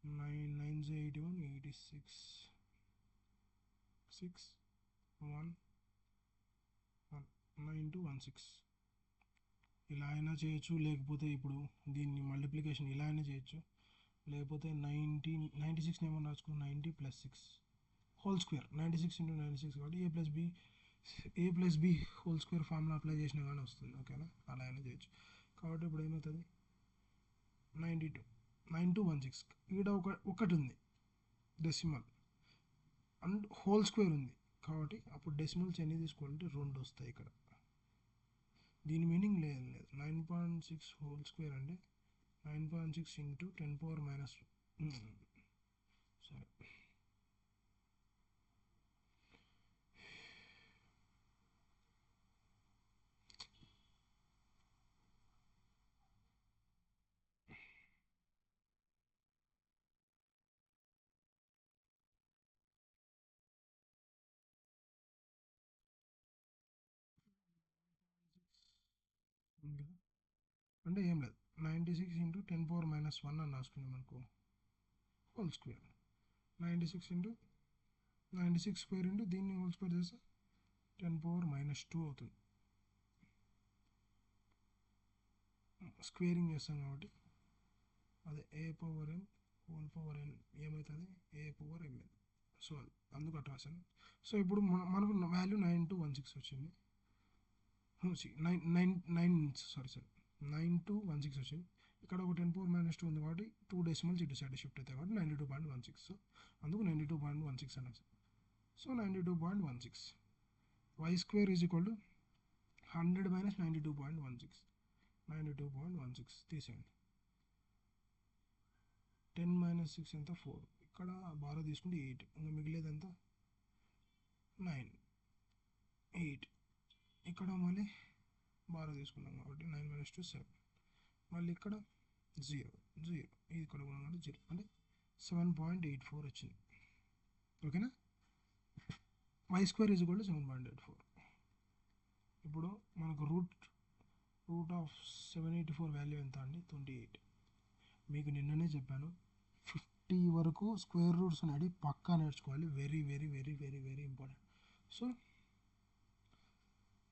9 9 81, 86, 6 1 1 9216. ఇలా అయినా చేయొచ్చు, లేకపోతే ఇప్పుడు దీన్ని మల్టిప్లికేషన్ ఇలా అయినా చేయొచ్చు, లేకపోతే 96 ఏమన్నా రాసుకుని 90 + 6 హోల్ స్క్వేర్ 96 × 96 కాబట్టి A plus B whole square formula apply చేసినా కానీ వస్తుంది. ఓకేనా, అలా అయినా చేయొచ్చు. కాబట్టి ఇప్పుడు ఏమవుతుంది 9216 ఇక్కడ ఒకటి ఉంది డెసిమల్ అండ్ హోల్ స్క్వేర్ ఉంది కాబట్టి అప్పుడు డెసిమల్స్ ఎన్ని తీసుకోవాలంటే 2 వస్తాయి ఇక్కడ. దీని మీనింగ్ లేదు 9.6 హోల్ స్క్వేర్ అంటే 9.6 × 10⁻⁻⁻. సరే, అంటే ఏం లేదు 96 × 10⁻⁻1 అని రాసుకున్నాం అనుకో హోల్ స్క్వేర్. 96 స్క్వేర్ ఇంటూ దీన్ని హోల్ స్క్వేర్ చేస్తే 10⁻⁻2 అవుతుంది. స్క్వేరింగ్ చేస్తాం కాబట్టి అదే a⁻n హోల్ పవర్ n ఏమవుతుంది a⁻mn. సో అందుకు అట్లా రాశాను. సో ఇప్పుడు మనకు వాల్యూ 9216 వచ్చింది. 9216 వచ్చింది. ఇక్కడ ఒక 10⁻⁻2 ఉంది కాబట్టి 2 డెసిమల్స్ ఇటు సైడ్ షిఫ్ట్ అవుతాయి కాబట్టి 92.16. సో అందుకు 92.16 అని వస్తుంది. So 92.16 Y square is equal to 100 - 92.16. 92.16 తీసేయండి. 10 - 6 ఎంత 4. ఇక్కడ బాగా తీసుకుంటే 8, ఇంకా మిగిలేదు ఎంత 9 8. ఇక్కడ మళ్ళీ బాగా తీసుకున్నాం కాబట్టి 9 - 2 7. మళ్ళీ ఇక్కడ 0 0, ఇది ఇక్కడ కూడా 0 అంటే 7.84 వచ్చింది. ఓకేనా, Y square is equal to 7.84. ఇప్పుడు మనకు రూట్ ఆఫ్ 784 వాల్యూ ఎంత అండి 28. మీకు నిన్ననే చెప్పాను 50 వరకు స్క్వేర్ రూట్స్ అనేది పక్కా నేర్చుకోవాలి, very very very very very important. So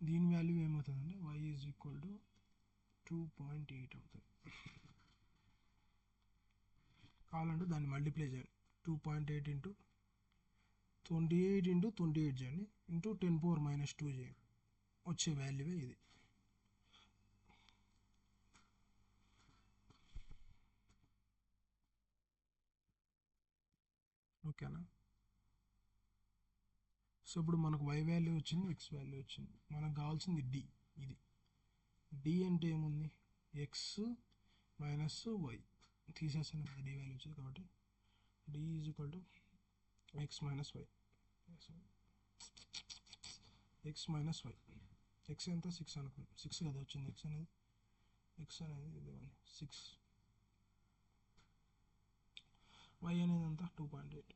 దీని వాల్యూ ఏమవుతుందంటే y ఈజ్ ఈక్వల్ టు 2.8 అవుతుంది. కావాలంటే దాన్ని మల్టిప్లై చేయండి. 2.8 × 28 × 28 చేయండి ఇంటూ 10⁻⁻2 చేయండి, వచ్చే వాల్యూవే ఇది. ఓకేనా, సో ఇప్పుడు మనకు y వాల్యూ వచ్చింది, x వాల్యూ వచ్చింది. మనకు కావాల్సింది d. ఇది d అంటే ఏముంది, x మైనస్ y తీసేసాను కదా, d వాల్యూ వచ్చింది కాబట్టి d is equal to x minus y. x minus y, x ఎంత 6 అనుకోండి, 6 కదా వచ్చింది x అనేది ఇది 6, y అనేది ఎంత 2.8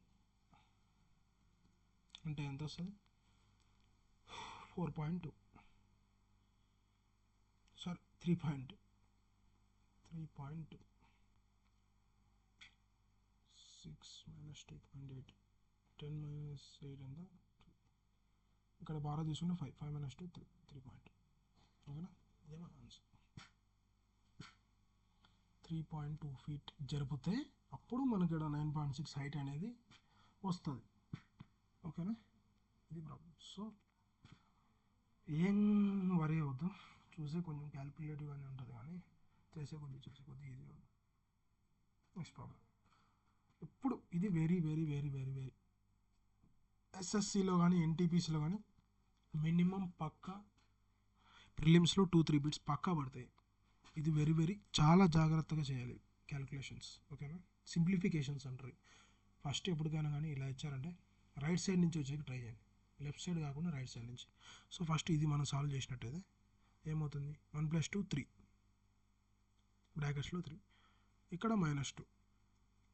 అంటే ఎంత వస్తుంది 4.2, సారీ 3.2, 6 మైనస్ 2.8, 10 మైనస్ 8 ఎంత, ఇక్కడ బాగా తీసుకుంటే 5 మైనస్ 2 3.2, ఓకేనా. ఇదే మన ఆన్సర్. 3.2 ఫీట్ జరిపితే అప్పుడు మనకి ఇక్కడ 9.6 హైట్ అనేది వస్తుంది, ఓకేనా. ఇది ప్రాబ్లం. సో ఏం వరీ అవుతాం, చూసే కొంచెం క్యాల్కులేటివ్ అని ఉంటుంది కానీ చేసే కొద్ది ఈజీ ఉంటుంది. Next problem. ఇప్పుడు ఇది very very very very very ఎస్ఎస్సిలో కానీ ఎన్టీపీసీలో కానీ మినిమం పక్కా ప్రిలిమ్స్లో 2-3 బిట్స్ పక్కా పడతాయి. ఇది వెరీ వెరీ చాలా జాగ్రత్తగా చేయాలి క్యాలిక్యులేషన్స్, ఓకేనా. సింప్లిఫికేషన్స్ అంటారు. ఫస్ట్ ఎప్పటికైనా కానీ ఇలా ఇచ్చారంటే రైట్ సైడ్ నుంచి వచ్చేకి ట్రై చేయండి, లెఫ్ట్ సైడ్ కాకుండా రైట్ సైడ్ నుంచి. సో ఫస్ట్ ఇది మనం సాల్వ్ చేసినట్టయితే ఏమవుతుంది, 1 + 2 3 బ్రాకెట్స్లో 3, ఇక్కడ -2,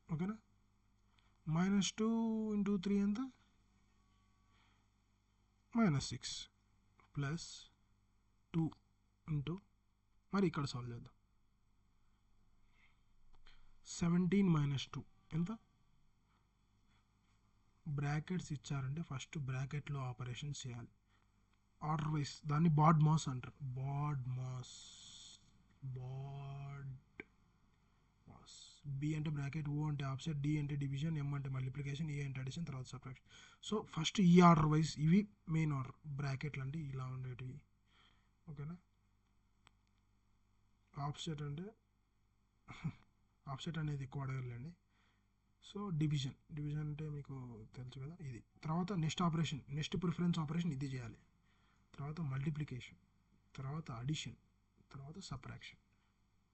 ఓకేనా. -2 × 3 ఎంత, -6 ప్లస్ 2 ఇంటూ, మరి ఇక్కడ సాల్వ్ చేద్దాం, 17 - 2 ఎంత, బ్రాకెట్స్ ఇచ్చారంటే ఫస్ట్ బ్రాకెట్లో ఆపరేషన్స్ చేయాలి ఆర్డర్ వైజ్. దాన్ని బాడ్ మాస్ అంటారు, బాడ్ మాస్. బి అంటే బ్రాకెట్, ఓ అంటే ఆఫ్సెట్, డి అంటే డివిజన్, ఎం అంటే మల్టిప్లికేషన్, ఏ అంటే అడిషన్, తర్వాత సబ్ట్రాక్షన్. సో ఫస్ట్ ఈ ఆర్డర్ వైజ్, ఇవి మెయిన్ ఆర్డర్. బ్రాకెట్లు అంటే ఇలా ఉండేటివి, ఓకేనా. ఆఫ్సెట్ అనేది ఎక్కువ అడగలేండి. సో డివిజన్ అంటే మీకు తెలుసు కదా ఇది. తర్వాత next operation, next preference operation ఇది చేయాలి. తర్వాత మల్టిప్లికేషన్, తర్వాత అడిషన్, తర్వాత సబ్ట్రాక్షన్.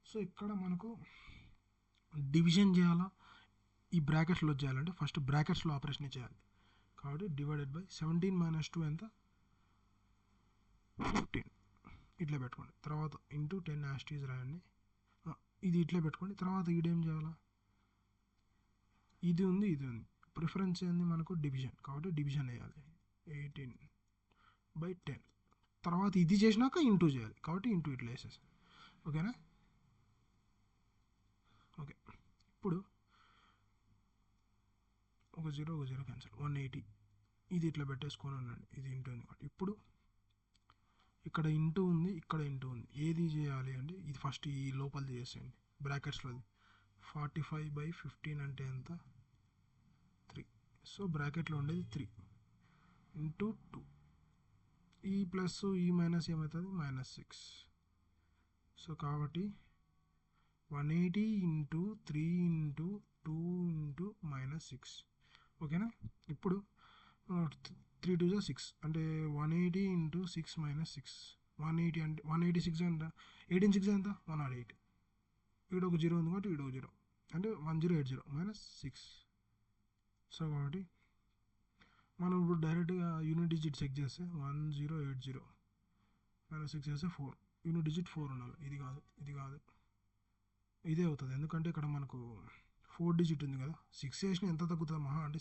సో ఇక్కడ మనకు డివిజన్ చేయాలా, ఈ బ్రాకెట్స్లో చేయాలంటే ఫస్ట్ బ్రాకెట్స్లో ఆపరేషన్ చేయాలి. కాబట్టి డివైడెడ్ బై 17 - 2 ఎంత, 15 ఇట్లా పెట్టుకోండి. తర్వాత ఇంటూ 10 యాస్టీస్ రాయండి, ఇది ఇట్లా పెట్టుకోండి. తర్వాత ఈడేం చేయాలా, ఇది ఉంది. ప్రిఫరెన్స్ ఏంది మనకు, డివిజన్, కాబట్టి డివిజన్ వేయాలి 18/10. తర్వాత ఇది చేసినాక ఇంటూ చేయాలి, కాబట్టి ఇంటూ ఇట్లా వేసేసి, ఓకేనా. ఓకే, ఇప్పుడు ఒక జీరో క్యాన్సల్, 180 ఇది ఇట్లా పెట్టేసుకొని ఉండండి, ఇది ఇంటూ ఉంది కాబట్టి. ఇప్పుడు ఇక్కడ ఇంటూ ఉంది, ఇక్కడ ఇంటూ ఉంది, ఏది చేయాలి అంటే ఇది ఫస్ట్ ఈ లోపలిది చేసేయండి బ్రాకెట్స్లోది. 45/15 అంటే ఎంత, 3. సో బ్రాకెట్లో ఉండేది 3 ఇంటూ 2, ఈ ప్లస్ ఈ మైనస్ ఏమవుతుంది, -6. సో కాబట్టి 180 ఇంటూ 3 ఇంటూ 2 ఇంటూ -6, ఓకేనా. ఇప్పుడు 3 2 = 6 అంటే 180 ఇంటూ 6 - 6, 180 అంటే 186 ఎంత, 18 6 ఎంత, 108. ఇక్కడ ఒక 0 ఉంది కాబట్టి ఇక్కడ ఒక 0 అంటే 1080 -6. సో కాబట్టి మనం ఇప్పుడు డైరెక్ట్గా యూనిట్ డిజిట్ చెక్ చేస్తే 1080 -6 చేస్తే 4, యూనిట్ డిజిట్ 4 ఉండాలి. ఇది కాదు ఇదే అవుతుంది, ఎందుకంటే ఇక్కడ మనకు 4 డిజిట్ ఉంది కదా. 6 చేసిన ఎంత తగ్గుతుంది, మహా అంటే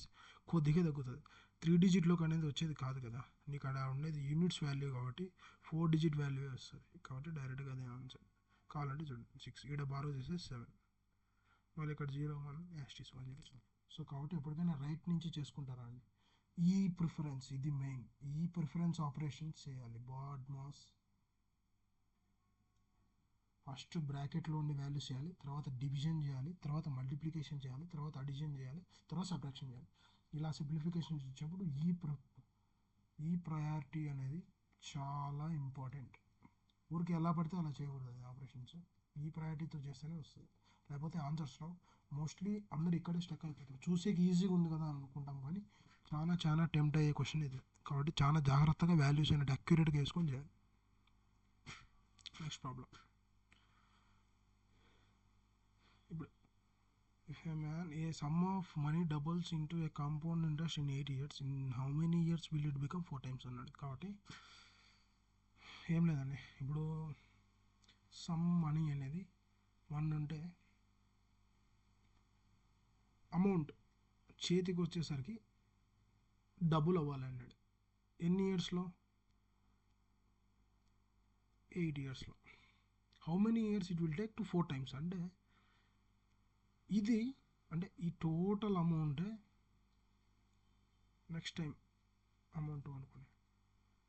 కొద్దిగా తగ్గుతుంది. 3 డిజిట్లోకి అనేది వచ్చేది కాదు కదా, నీకు అక్కడ ఉండేది యూనిట్స్ వాల్యూ కాబట్టి 4 డిజిట్ వాల్యూ వస్తుంది. కాబట్టి డైరెక్ట్గా అదే ఆన్సర్. కావాలంటే చూడండి 6, ఇక్కడ బారో చేస్తే 7, మళ్ళీ ఇక్కడ 0 1 యాస్టీస్ 1 0. సో కాబట్టి ఎప్పటికైనా రైట్ నుంచి చేసుకుంటారా అండి, ఈ ప్రిఫరెన్స్ ఇది మెయిన్. ఈ ప్రిఫరెన్స్ ఆపరేషన్స్ చేయాలి, బాడ్ మాస్. ఫస్ట్ బ్రాకెట్లో ఉండే వాల్యూస్ చేయాలి, తర్వాత డివిజన్ చేయాలి, తర్వాత మల్టిప్లికేషన్ చేయాలి, తర్వాత అడిషన్ చేయాలి, తర్వాత సబ్ట్రాక్షన్ చేయాలి. ఇలా సింప్లిఫికేషన్ ఇచ్చినప్పుడు ఈ ప్రయారిటీ అనేది చాలా ఇంపార్టెంట్. ఊరికి ఎలా పడితే అలా చేయకూడదు అది ఆపరేషన్స్. ఈ ప్రయారిటీతో చేస్తేనే వస్తుంది, లేకపోతే ఆన్సర్స్లో మోస్ట్లీ అందరు ఇక్కడే స్టక్ అయిపోతారు. చూసేకి ఈజీగా ఉంది కదా అనుకుంటాం కానీ చాలా టెంప్ట్ అయ్యే క్వశ్చన్ ఇది, కాబట్టి చాలా జాగ్రత్తగా వాల్యూస్ అనేది అక్యురేట్గా వేసుకొని చేయాలి. Next problem. ఇప్పుడు if a man a sum of money doubles into a compound interest in 8 years, in how many years will it become 4 times అన్నాడు. కాబట్టి ఏం లేదండి, ఇప్పుడు సమ్ మనీ అనేది 1 ఉంటే అమౌంట్ చేతికి వచ్చేసరికి డబుల్ అవ్వాలి అన్నాడు. ఎన్ని ఇయర్స్లో? 8 ఇయర్స్లో. How many years it will take to 4 times అంటే ఇది అంటే ఈ టోటల్ అమౌంటే నెక్స్ట్ టైం అమౌంట్ అనుకుని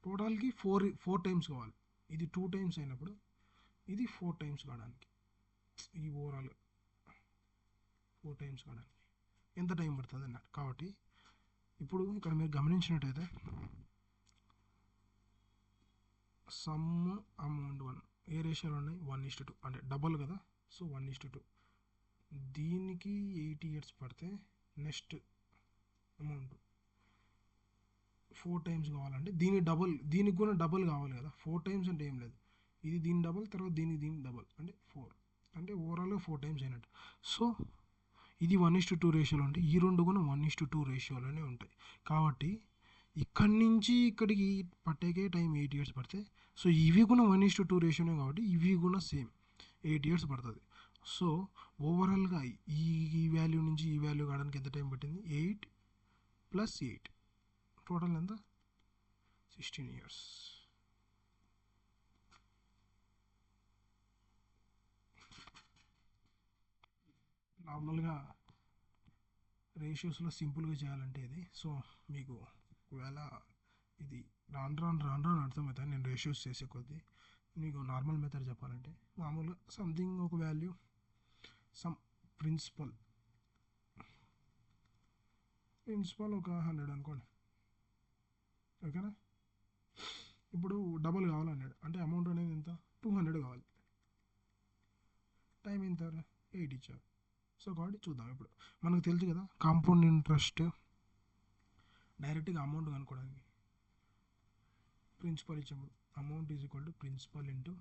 టోటల్కి 4 టైమ్స్ కావాలి. ఇది 2 టైమ్స్ అయినప్పుడు ఇది 4 టైమ్స్ కావడానికి, ఈ ఓవరాల్ 4 టైమ్స్ కావడానికి ఎంత టైం పడుతుంది అన్నారు. కాబట్టి ఇప్పుడు ఇక్కడ మీరు గమనించినట్టయితే సమ్ అమౌంట్ 1 ఏ రేషియోలో ఉన్నాయి? 1:2 అంటే డబల్ కదా, సో 1:2. దీనికి 8 ఇయర్స్ పడితే నెక్స్ట్ అమౌంట్ 4 టైమ్స్ కావాలంటే దీనికి కూడా డబల్ కావాలి కదా. 4 టైమ్స్ అంటే ఏం లేదు, ఇది దీని డబల్, తర్వాత దీని డబల్ అంటే 4, అంటే ఓవరాల్గా 4 టైమ్స్ అయినట్టు. సో ఇది 1:2 రేషియోలో ఉంటాయి, ఈ రెండు కూడా 1:2 రేషియోలోనే ఉంటాయి. కాబట్టి ఇక్కడి నుంచి ఇక్కడికి పట్టేకే టైం 8 ఇయర్స్ పడితే, సో ఇవి కూడా 1:2 రేషియోనే కాబట్టి ఇవి కూడా సేమ్ 8 ఇయర్స్ పడుతుంది. సో ఓవరాల్గా ఈ వాల్యూ నుంచి ఈ వాల్యూ కావడానికి ఎంత టైం పట్టింది? 8 + 8 టోటల్ ఎంత? 16 ఇయర్స్. నార్మల్గా రేషియోస్లో సింపుల్గా చేయాలంటే ఇది, సో మీకు ఒకవేళ ఇది రాను అర్థమవుతుంది నేను రేషియోస్ చేసే కొద్దీ. మీకు నార్మల్ మెథడ్ చెప్పాలంటే మామూలుగా సంథింగ్ ఒక వాల్యూ, సమ్ ప్రిన్సిపల్ ఒక 100 అనుకోండి, ఓకేనా. ఇప్పుడు డబల్ కావాలన్నాడు అంటే అమౌంట్ అనేది ఎంత? 200 కావాలి. టైం ఎంత? 8 ఇచ్చారు. సో కాబట్టి చూద్దాం. ఇప్పుడు మనకు తెలుసు కదా కాంపౌండ్ ఇంట్రెస్ట్ డైరెక్ట్గా అమౌంట్ కనుక్కోవడానికి ప్రిన్సిపల్ ఇచ్చాము. Amount is equal to principal into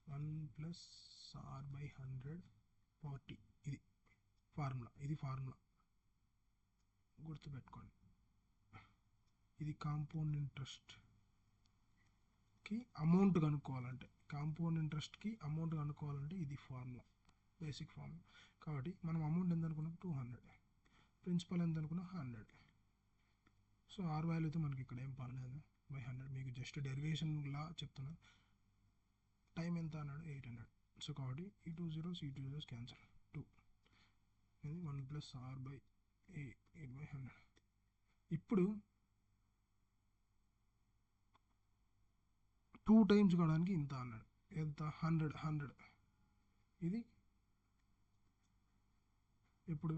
1 + R/100 power T. ఇది ఫార్ములా గుర్తుపెట్టుకోండి. ఇది కాంపౌండ్ ఇంట్రెస్ట్కి అమౌంట్ కనుక్కోవాలంటే ఇది ఫార్ములా, బేసిక్ ఫార్ములా. కాబట్టి మనం అమౌంట్ ఎంత అనుకున్నాం? 200. ప్రిన్సిపల్ ఎంత అనుకున్నాం? 100. సో ఆర్ వాల్యూతో మనకి ఇక్కడ ఏం పర్లేదు, 100. మీకు జస్ట్ డెరివేషన్లా చెప్తున్నా. టైం ఎంత అన్నాడు? 800. సో కాబట్టి ఈ 2 zeros క్యాన్సల్. 2 ఇది 1 + R/8/100. ఇప్పుడు 2 టైమ్స్ కావడానికి ఇంత అన్నాడు. ఎంత? 100. ఇది ఇప్పుడు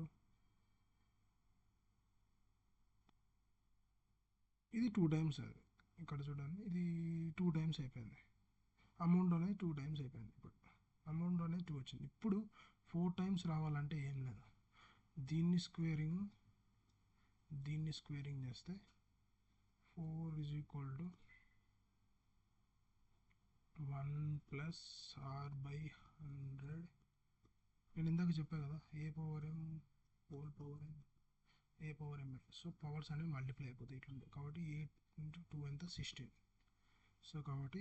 ఇది 2 టైమ్స్. ఇక్కడ చూడండి, ఇది 2 టైమ్స్ అయిపోయింది. అమౌంట్ అనేది 2 టైమ్స్ అయిపోయింది. ఇప్పుడు అమౌంట్ అనేది 2 వచ్చింది. ఇప్పుడు 4 టైమ్స్ రావాలంటే ఏం లేదు, దీన్ని స్క్వేరింగ్ చేస్తే 4 = 1 + R/100. నేను ఇందాక చెప్పాను కదా a⁴m. సో పవర్స్ అనేవి మల్టిప్లై అయిపోతాయి ఇట్లా. కాబట్టి 8 × 2 ఎంత? 16. సో కాబట్టి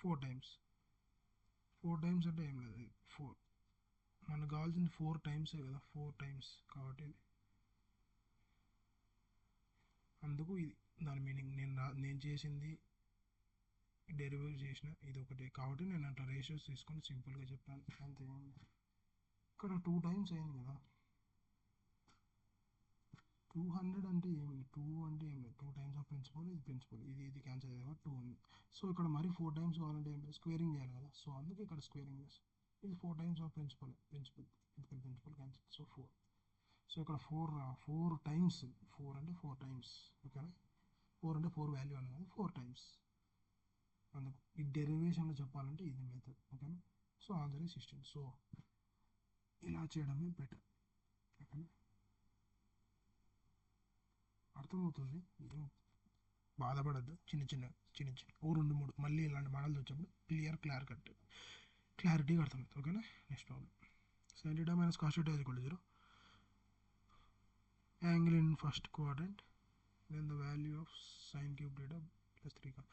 4 టైమ్స్ అంటే ఏం లేదు, 4. మనకు కావాల్సింది 4 టైమ్సే కదా, 4 టైమ్స్. కాబట్టి అందుకు ఇది దాని మీనింగ్. నేను చేసింది డెరివేట్ చేసిన ఇది ఒకటే, కాబట్టి నేను అట్లా రేషియోస్ తీసుకొని సింపుల్గా చెప్పాను అంతే. ఇక్కడ 2 టైమ్స్ అయింది కదా, 200 అంటే ఏమి? 2 అంటే ఏమి లేదు, 2 టైమ్స్ ఆఫ్ ప్రిన్సిపల్. ఇది క్యాన్సల్ అయ్యేది కాబట్టి 2 ఉంది. సో ఇక్కడ మరి 4 టైమ్స్ కావాలంటే ఏం లేదు, స్క్వేరింగ్ చేయాలి కదా. సో అందుకే ఇక్కడ స్క్వేరింగ్ చేసి ఇది 4 times of principal cancel. So 4. So ఇక్కడ 4 టైమ్స్, 4 అంటే 4 టైమ్స్, ఓకేనా. 4 అంటే 4 వాల్యూ అనేది 4 టైమ్స్. అందుకు ఈ డెరివేషన్లో చెప్పాలంటే ఇది మెథడ్, ఓకేనా. So answer 16. సో ఇలా చేయడమే బెటర్, ఓకేనా. అర్థమవుతుంది, ఏం బాధపడద్దు. చిన్న చిన్న ఓ 2-3 మళ్ళీ ఇలాంటి మోడల్స్ వచ్చినప్పుడు క్లారిటీగా అర్థమవుతుంది. ఓకేనా. Next problem. sin theta minus cos theta is equal to 0. Angle in first quadrant, then the value of sin cube theta plus 3 cos.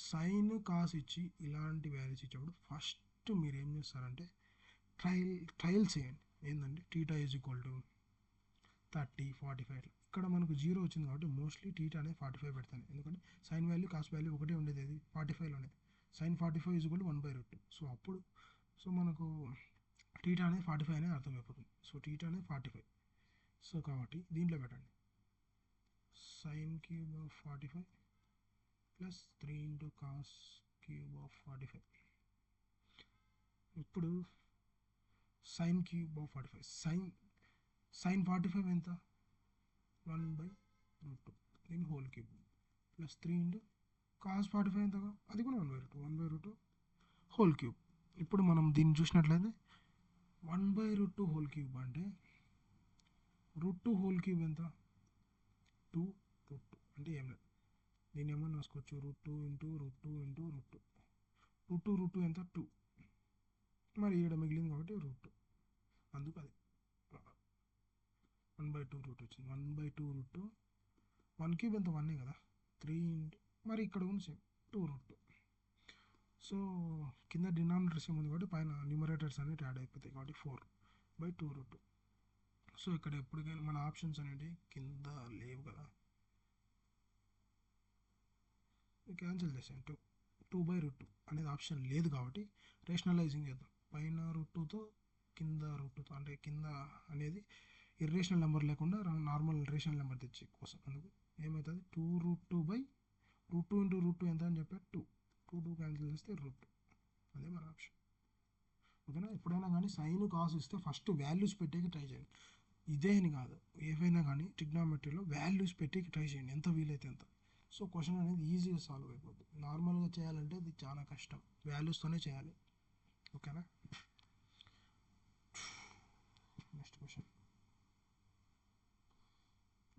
Sine cos ఇచ్చి ఇలాంటి వాల్యూస్ ఇచ్చినప్పుడు ఫస్ట్ మీరు ఏం చేస్తారంటే ట్రయల్స్ చేయండి. ఏంటంటే టీటా ఈజ్ ఈక్వల్ టు 30, 45. ఇక్కడ మనకు 0 వచ్చింది కాబట్టి మోస్ట్లీ టీటా అనేది 45 పెడతాను. ఎందుకంటే సైన్ వాల్యూ కాస్ వాల్యూ ఒకటే ఉండేది, అది 45లోనే. sin 45 is equal to 1/√2. So మనకు టీటా అనేది 45 అనేది అర్థమైపోతుంది. సో టీటా అనేది 45. సో కాబట్టి దీంట్లో పెట్టండి sin cube of 45 plus 3 into cos cube of 45. ఇప్పుడు sin cube of 45, sin 45 ఎంత 1/√2, దీని whole cube plus 3 into cos 45 ఎంతగా, అది కూడా 1/√2 హోల్ క్యూబ్. ఇప్పుడు మనం దీన్ని చూసినట్లయితే 1/√2 హోల్ క్యూబ్ అంటే √2 హోల్ క్యూబ్ ఎంత 2√2 అంటే ఏం లేదు, దీన్ని ఏమన్నా రాసుకోవచ్చు √2 into √2 into √2 ఎంత 2, మరి ఈడ మిగిలింది కాబట్టి √2, అందుకు అది 1/2 వచ్చింది. 1/2 1 క్యూబ్ ఎంత 1 కదా, 3 into మరి ఇక్కడ ఉంది సేమ్ 2√2. సో కింద డినామినేటర్ సేమ్ ఉంది కాబట్టి పైన న్యూమరేటర్స్ అనేవి యాడ్ అయిపోతాయి కాబట్టి 4/2√2. సో ఇక్కడ ఎప్పటికైనా మన ఆప్షన్స్ అనేవి కింద లేవు కదా, క్యాన్సిల్ చేసాను. 2/√2 అనేది ఆప్షన్ లేదు కాబట్టి రేషనలైజింగ్ చేద్దాం. పైన √2తో కింద √2తో, అంటే కింద అనేది ఇర్రేషనల్ నెంబర్ లేకుండా నార్మల్ రేషనల్ నెంబర్ తెచ్చి కోసం. అందుకు ఏమవుతుంది 2√2/√2 into √2 ఎంత అని చెప్పారు 2 క్యాన్సిల్ చేస్తే √2, అదే మన ఆప్షన్. ఓకేనా. ఎప్పుడైనా కానీ సైన్ కాస్ ఇస్తే ఫస్ట్ వాల్యూస్ పెట్టేకి ట్రై చేయండి. ఇదే అని కాదు, ఏవైనా కానీ ట్రిగ్నామెట్రీలో వాల్యూస్ పెట్టేకి ట్రై చేయండి ఎంత వీలైతే అంత. సో క్వశ్చన్ అనేది ఈజీగా సాల్వ్ అయిపోతుంది. నార్మల్గా చేయాలంటే అది చాలా కష్టం, వాల్యూస్తోనే చేయాలి. ఓకేనా. Next question.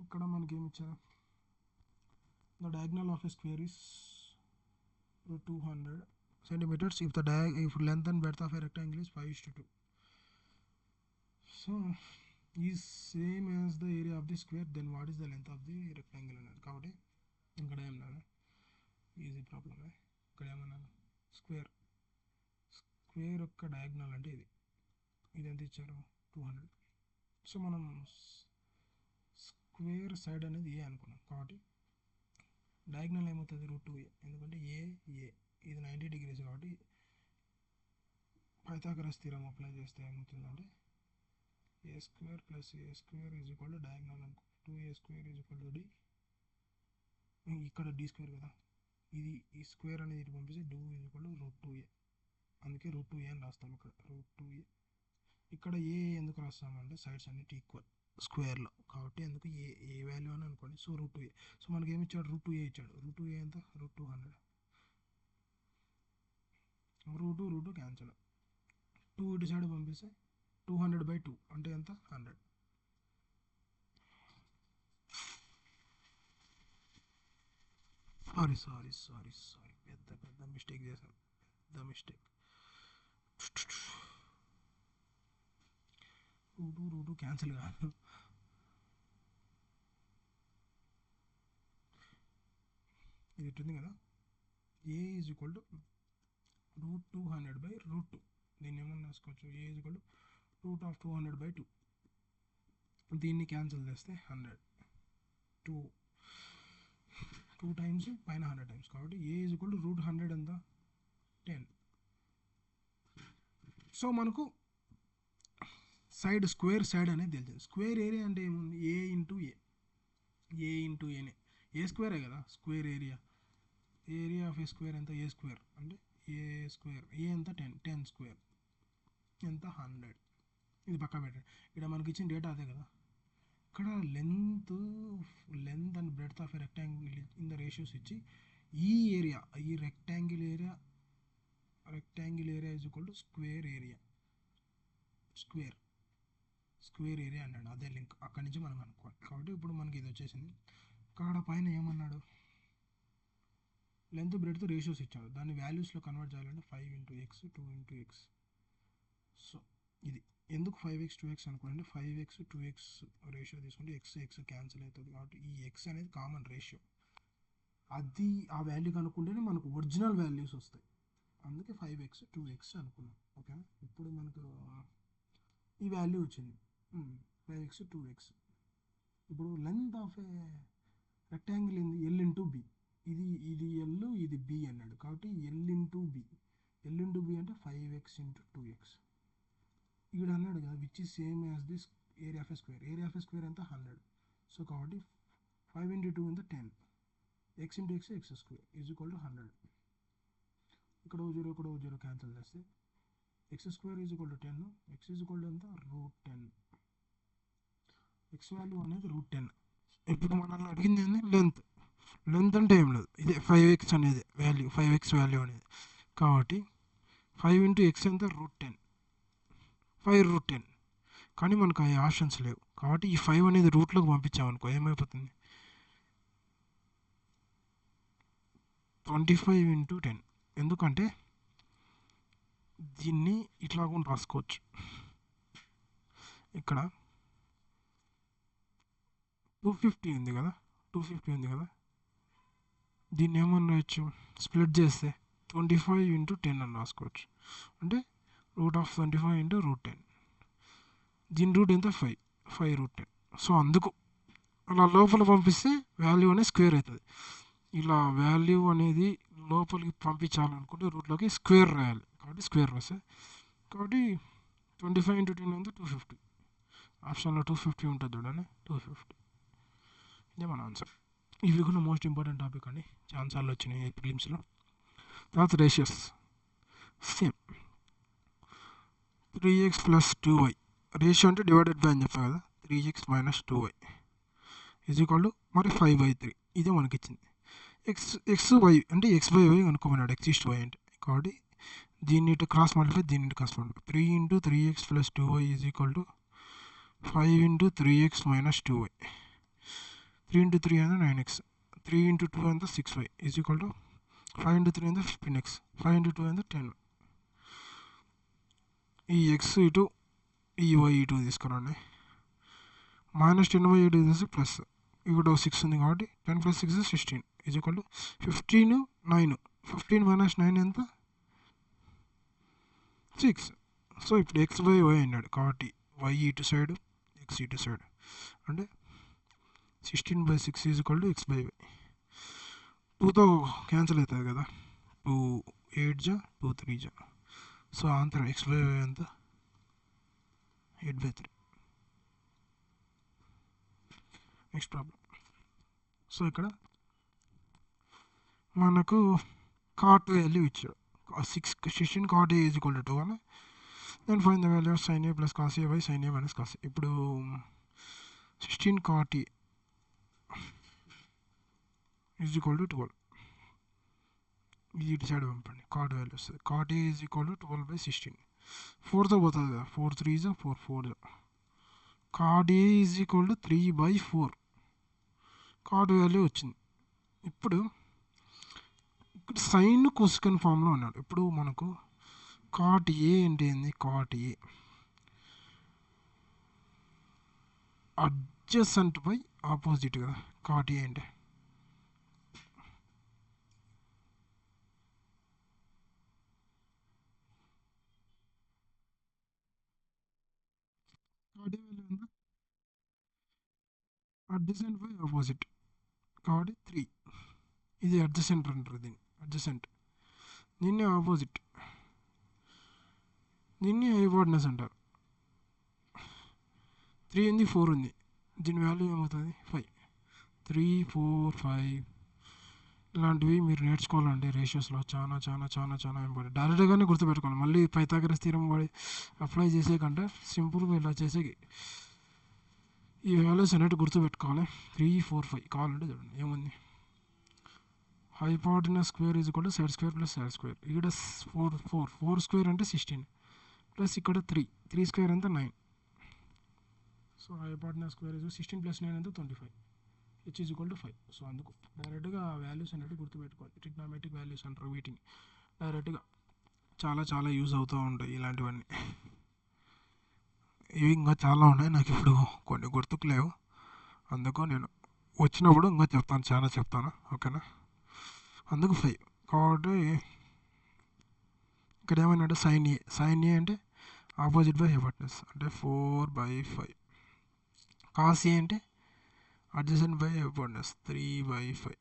ఇక్కడ మనకి ఏమి ఇచ్చారు, the diagonal of a square is 200 centimeters if length and breadth of a rectangle is 5:2. So is same as the area of the square, then what is the length of the rectangle అన్నారు. కాబట్టి ఇక్కడ ఏమన్నా easy problem. ఇక్కడ ఏమన్నా square యొక్క diagonal అంటే ఇది ఎంత ఇచ్చారు 200. సో మనం స్క్వేర్ సైడ్ అనేది ఏ అనుకున్నాం కాబట్టి డయాగ్నల్ ఏమవుతుంది √2a, ఎందుకంటే ఏ ఇది 90 degrees కాబట్టి పైథాగరస్ థీరం అప్లై చేస్తే ఏమవుతుందంటే a² + a² is equal to diagonal అనుకో 2a² is equal to d. ఇక్కడ d² కదా, ఇది ఈ స్క్వేర్ అనేది ఇటు పంపిస్తే d is equal to √2a, అందుకే √2a అని రాస్తాం ఇక్కడ √2a. ఇక్కడ ఏ ఎందుకు రాస్తామంటే సైడ్స్ అన్నిటి ఈక్వల్ స్క్వేర్లో కాబట్టి అందుకు ఏ వాల్యూ అని అనుకోండి. So √2a. సో మనకి ఏమి ఇచ్చాడు √2a ఇచ్చాడు. √2a ఎంత √200. √2 క్యాన్సిల్, 2 ఇటు సైడ్ పంపిస్తే 200/2 అంటే ఎంత 100. సారీ పెద్ద మిస్టేక్ చేశాను, పెద్ద మిస్టేక్. √2 క్యాన్సిల్ కాదు, ఇది ఇట్టుంది కదా, ఏ ఈజ్ ఈక్వల్ టు √200/√2. దీన్ని ఏమన్నా రాసుకోవచ్చు ఏ ఈజ్ ఈక్వల్ టు √200/2. దీన్ని క్యాన్సిల్ చేస్తే 100, 2 టైమ్స్ పైన 100 టైమ్స్ కాబట్టి ఏ ఈజ్ ఈక్వల్ టు √100 ఎంత 10. సో మనకు స్క్వేర్ సైడ్ అనేది తెలిసింది. స్క్వేర్ ఏరియా అంటే ఏముంది ఏ ఇంటూ ఏనే, ఏ స్క్వేరే కదా square area of A square ఎంత a² అంటే ఏ ఎంత 10 స్క్వేర్ ఎంత 100. ఇది పక్క పెట్టండి. ఇక్కడ మనకి ఇచ్చిన డేటా అదే కదా. ఇక్కడ length and breadth of a rectangle in the ratios ఇచ్చి ఈ rectangle area is equal to square area అన్నాడు. అదే లింక్ అక్కడి నుంచి మనం అనుకోవాలి. కాబట్టి ఇప్పుడు మనకి ఇది వచ్చేసింది కాడ పైన ఏమన్నాడు, లెంత్ బ్రెడ్త్ రేషియోస్ ఇచ్చాడు, దాన్ని వాల్యూస్లో కన్వర్ట్ చేయాలంటే 5 into X 2 into X. So ఇది ఎందుకు 5x 2x అనుకోండి, 5x 2x రేషియో తీసుకుంటే ఎక్స్ ఎక్స్ క్యాన్సిల్ అవుతుంది కాబట్టి ఈ ఎక్స్ అనేది కామన్ రేషియో, అది ఆ వాల్యూ కనుక్కుంటేనే మనకు ఒరిజినల్ వాల్యూస్ వస్తాయి, అందుకే 5x 2x అనుకున్నాం. ఓకేనా, ఇప్పుడు మనకు ఈ వాల్యూ వచ్చింది 5x 2x. ఇప్పుడు లెంత్ ఆఫ్ ఏ రెక్టాంగిల్ ఏంది, ఎల్ ఇంటూ బి, ఇది ఎల్ ఇది బి అన్నాడు కాబట్టి ఎల్ ఇంటూ బి అంటే 5x ఇంటూ 2x. ఇక్కడ అన్నాడు కదా which is same as this area of a square ఎంత 100. సో కాబట్టి 5 ఇంటూ 2 ఎంత 10, X into X X square is equal to 100. ఇక్కడ 0 క్యాన్సిల్ చేస్తే X square is equal to 10, X is equal to ఎంత √10, X value అనేది √10. ఇప్పుడు మనల్ని అడిగింది ఏంది లెంత్ అంటే ఏం లేదు, ఇదే 5x అనేది వాల్యూ, 5x వాల్యూ అనేది కాబట్టి 5 ఇంటూ ఎక్స్ ఎంత √10, 5√10. కానీ మనకు ఆ ఆప్షన్స్ లేవు కాబట్టి ఈ 5 అనేది రూట్లోకి పంపించామనుకో ఏమైపోతుంది 25 ఇంటూ 10. ఎందుకంటే దీన్ని ఇట్లా కూడా రాసుకోవచ్చు, ఇక్కడ 250 ఉంది కదా, 250 ఉంది కదా, దీన్ని ఏమన్నా రాయొచ్చు స్ప్లిట్ చేస్తే 25 ఇంటూ 10 అని రాసుకోవచ్చు, అంటే √25 ఇంటూ √10. దీని రూట్ ఎంత 5√10. సో అందుకు అలా లోపల పంపిస్తే వాల్యూ అనేది స్క్వేర్ అవుతుంది. ఇలా వాల్యూ అనేది లోపలికి పంపించాలనుకుంటే రూట్లోకి స్క్వేర్ రాయాలి కాబట్టి స్క్వేర్ వస్తాయి. కాబట్టి 25 ఇంటూ 10 ఎంత 250. ఆప్షన్లో 250 ఉంటుంది చూడండి, 250. ఇదే మన ఆన్సర్. ఇవి కూడా మోస్ట్ ఇంపార్టెంట్ టాపిక్ అండి, ఛాన్సార్లు వచ్చినాయి ప్రిలిమ్స్లో. తర్వాత ratios same 3x plus 2y, ratio అంటే డివైడెడ్ బై అని చెప్పాను కదా, 3x minus 2y is equal to మరి 5/3. ఇదే మనకి ఇచ్చింది. ఎక్స్ వై అంటే x/y అనుకోమన్నాడు, x/y అంటే కాబట్టి దీన్ని ఇటు క్రాస్ మల్టిప్లై, దీన్ని ఇటు cross multiply, 3 into 3x plus 2y is equal to 5 into 3x minus 2y. 3 into 3 అంటే 9x, 3 ఇంటూ 2 అంటే 6y is equal to 5 into 3 అంటే 15x, 5 ఇంటూ 2 అంటే 10. ఈ ఎక్స్ ఇటు ఈ వై ఇటు తీసుకురండి, మైనస్ 10y ఇటు తీసి ప్లస్, ఇక్కడ 6 ఉంది కాబట్టి 10 + 6 = 16 ఈజ్ ఈక్వల్ టు 15 9, 15 మైనస్ 9 ఎంత 6. సో ఇప్పుడు x/y అన్నాడు కాబట్టి y ఇటు సైడ్ x ఇటు సైడ్ అంటే 16/6 ఈజ్ ఈక్వల్ టు x/y. 2తో క్యాన్సిల్ అవుతుంది కదా, 2 8 జా 2 3 జా. సో ఆన్సర్ x/y ఎంత 8/3. Next problem. సో ఇక్కడ మనకు కాట్ వాల్యూ ఇచ్చాడు 16 cot A is equal to 2 అని, then find the value of sin A plus cos A by sin A minus cos A. ఇప్పుడు 16 cot A is equal to 12, ఇది ఇటు side పంపండి, cot value వస్తుంది. cot A is equal to 12/16, 4తో పోతుంది కదా, 4 3 4 4. cot A is equal to 3/4, cot value వచ్చింది. ఇప్పుడు ఇక్కడ సైన్ కొసికెన్ ఫామ్లో ఉన్నాడు. ఇప్పుడు మనకు కాట్ ఏ అంటే ఏంది, cot A adjacent by opposite కదా, కాట్ ఏ అంటే కాట్ ఏ వాల్యూ ఎంత అడ్జసెంట్ బై ఆపోజిట్ కాబట్టి 3. ఇది అడ్జసెంట్ అంటారు, దీన్ని అడ్జసెంట్, దీన్ని ఆపోజిట్, దీన్ని హైపోటెనస్ అంటారు. 3 ఉంది 4 ఉంది, దీని వాల్యూ ఏమవుతుంది 5. 3 4 5 ఇలాంటివి మీరు నేర్చుకోవాలండి రేషియోస్లో, చాలా చాలా చాలా చాలా ఇంపార్టెంట్. డైరెక్ట్గానే గుర్తుపెట్టుకోవాలి, మళ్ళీ పైథాగరస్ థీరం వాడి అప్లై చేసే కంటే సింపుల్గా ఇలా చేసే ఈ వాల్యూస్ అనేవి గుర్తుపెట్టుకోవాలి. 3 4 5 కావాలంటే చూడండి ఏముంది, hypotenuse square is equal to side square plus side square. ఇక్కడ 4 స్క్వేర్ అంటే 16 ప్లస్ ఇక్కడ 3 స్క్వేర్ అంతా 9. సో హైపోటెనస్ స్క్వేర్ ఈజ్ 16 + 9 అంటే 25 H is equal to 5. So అందుకు డైరెక్ట్గా వాల్యూస్ అనేవి గుర్తుపెట్టుకోవాలి. ట్రిగ్నోమెట్రిక్ వాల్యూస్ అంటారు వీటిని. డైరెక్ట్గా చాలా చాలా యూజ్ అవుతూ ఉంటాయి ఇలాంటివన్నీ. ఇవి ఇంకా చాలా ఉన్నాయి, నాకు ఇప్పుడు కొన్ని గుర్తుకు లేవు. అందుకు నేను వచ్చినప్పుడు ఇంకా చెప్తాను, చాలా చెప్తాను. ఓకేనా? అందుకు 5. కాబట్టి ఇక్కడ ఏమన్నాడు, సైన్ ఏ అంటే ఆపోజిట్ బై హైపోటెనస్ అంటే 4/5. కాస్ ఏ అంటే అడ్జసెంట్ బై హైపోటెనస్ 3/5.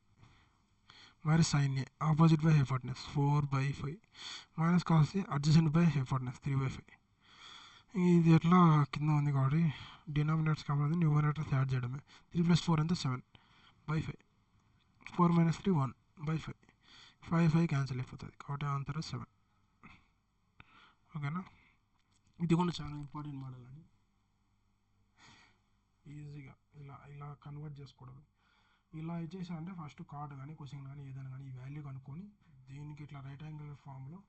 మరి sine A opposite by hypotenuse 4/5 minus cos A adjacent by hypotenuse 3/5. ఇది ఎట్లా కింద ఉంది కాబట్టి డినామినేటర్స్ కాబట్టి న్యూమరేటర్స్ యాడ్ చేయడమే. 3 + 4 ఎంత 7/5. 4 - 3 1/5. 5 క్యాన్సిల్ అయిపోతుంది కాబట్టి ఆన్సర్ 7. ఓకేనా? ఇది కూడా చాలా ఇంపార్టెంట్ మోడల్ అండి. ఈజీగా ఇలా కన్వర్ట్ చేసుకోవడం. ఇలా ఇచ్చేసా అంటే ఫస్ట్ కార్డ్ కానీ క్వశ్చన్ కానీ ఏదైనా కానీ ఈ వాల్యూ కనుక్కొని దీనికి ఇట్లా రైట్ యాంగిల్ ఫామ్లో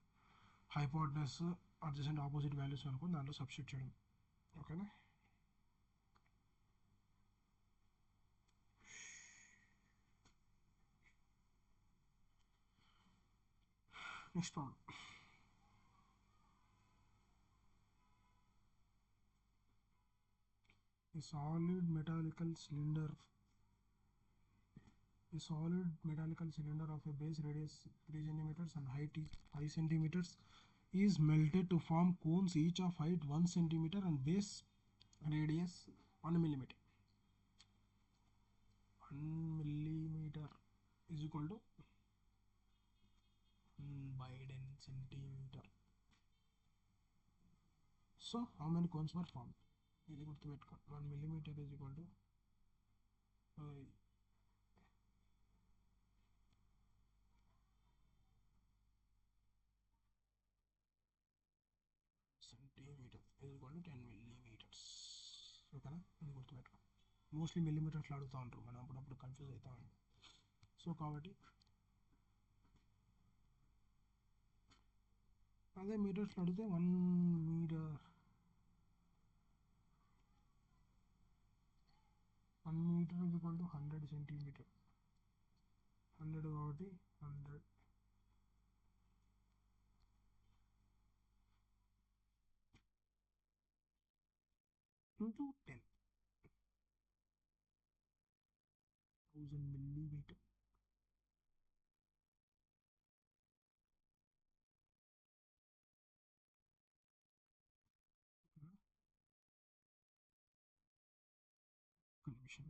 హైపోటెనస్ అడ్జసెంట్ ఆపోజిట్ వాల్యూస్ అనుకుని దాంట్లో సబ్స్టిట్యూట్ చేయడం. ఓకేనా? Next problem. A solid metallical cylinder of a base radius 3 centimeters and height is 5 centimeters is melted to form cones each of height 1 centimeter and base radius 1 millimeter. 1 millimeter is equal to 1/10 centimeter. So how many cones were formed? ఇది గుర్తుపెట్టుకోండి. 1 millimeter is equal to centimeter is equal to 10 millimeters. ఓకేనా? ఇది గుర్తుపెట్టుకోండి. Mostly మిల్లీమీటర్స్లో అడుగుతూ ఉంటారు, మనం అప్పుడప్పుడు confuse అవుతూ ఉంటాం. సో కాబట్టి అదే మీటర్స్లో అడిగితే 1 metre 1 metre is equal to 100 centimetre. 100 కాబట్టి 100 into 10,000 millimeter. నిమిషం.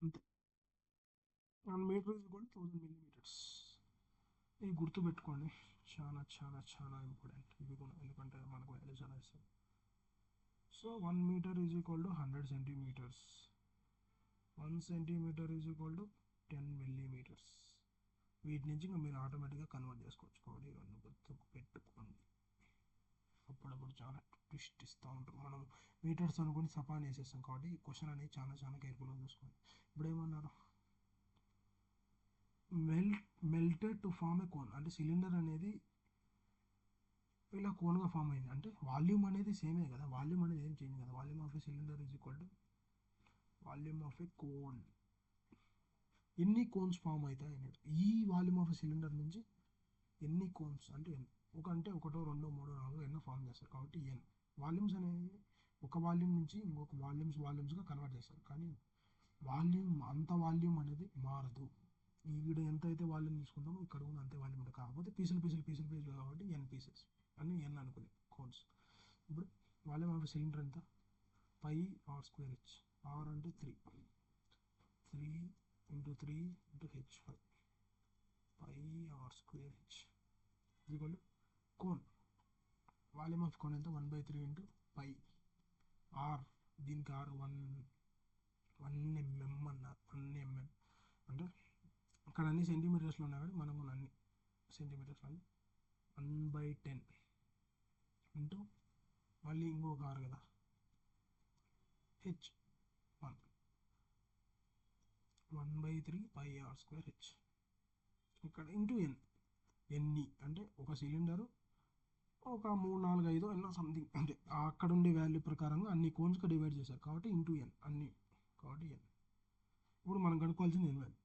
అంతే. 1 metre is equal to 1000 millimeters. ఇది గుర్తుపెట్టుకోండి, చాలా చాలా చాలా ఇంపార్టెంట్ ఇది కూడా, ఎందుకంటే మనకు వాల్యూస్ అలా ఇస్తారు. So 1 metre is equal to 100 centimetres. 1 centimetre is equal to 10 millimeters. వీటి నుంచి ఇంకా మీరు ఆటోమేటిక్గా కన్వర్ట్ చేసుకోవచ్చు. కాబట్టి రెండు గుర్తుకు పెట్టుకోండి. అప్పుడప్పుడు చాలా ట్విస్ట్ ఇస్తూ ఉంటారు, మనం మీటర్స్ అనుకుని సపాన్ వేసేస్తాం. కాబట్టి ఈ క్వశ్చన్ అనేది చాలా చాలా కేర్ఫుల్గా చూసుకోండి. ఇప్పుడు ఏమన్నారు, melted to form a cone అంటే సిలిండర్ అనేది ఇలా కోన్గా ఫామ్ అయింది అంటే వాల్యూమ్ అనేది సేమే కదా, వాల్యూమ్ అనేది ఏం చేంజ్ కదా. Volume of A cylinder is equal to volume of A cone. ఎన్ని కోన్స్ ఫామ్ అవుతాయి అన్నాడు. ఈ వాల్యూమ్ ఆఫ్ ఏ సిలిండర్ నుంచి ఎన్ని కోన్స్ అంటే ఎన్, అంటే 1 2 3 4 ఎన్నో ఫామ్ చేస్తారు. కాబట్టి ఎన్ వాల్యూమ్స్ అనేవి ఒక వాల్యూమ్ నుంచి ఇంకొక వాల్యూమ్స్గా కన్వర్ట్ చేస్తారు. కానీ వాల్యూమ్ అంత వాల్యూమ్ అనేది మారదు. ఈవిడ ఎంత అయితే వాల్యూమ్ తీసుకుంటామో ఇక్కడ కూడా అంతే వాల్యూమ్ ఉంటుంది. కాకపోతే పీసులు కాబట్టి ఎన్ పీసెస్ అని ఎన్ అనుకునే కోన్స్. ఇప్పుడు వాల్యూమ్ ఆఫ్ సిలిండర్ ఎంత, πr²h. ఆర్ అంటే 3 × 3 × h 5 πr²h equal to cone. Volume of cone ఎంత 1/3 × π. ఆర్ దీనికి ఆర్ 1 mm అన్నారు. 1 mm అంటే అక్కడ అన్ని సెంటీమీటర్స్లో ఉన్నాయి కాబట్టి మనం కూడా అన్ని సెంటీమీటర్స్ అని 1/10 ఇంటూ మళ్ళీ ఇంకొక ఆరు కదా హెచ్ 1/3 πr²h ఇక్కడ ఇంటూ ఎన్ని అంటే ఒక సిలిండరు ఒక 3, 4, 5 ఎన్నో సంథింగ్ అంటే అక్కడ ఉండే వాల్యూ ప్రకారంగా అన్ని కోన్స్గా డివైడ్ చేశారు కాబట్టి ఇంటూ ఎన్ అన్ని కాబట్టి ఎన్. ఇప్పుడు మనం కనుక్కోవాల్సింది ఎన్ వాల్యూ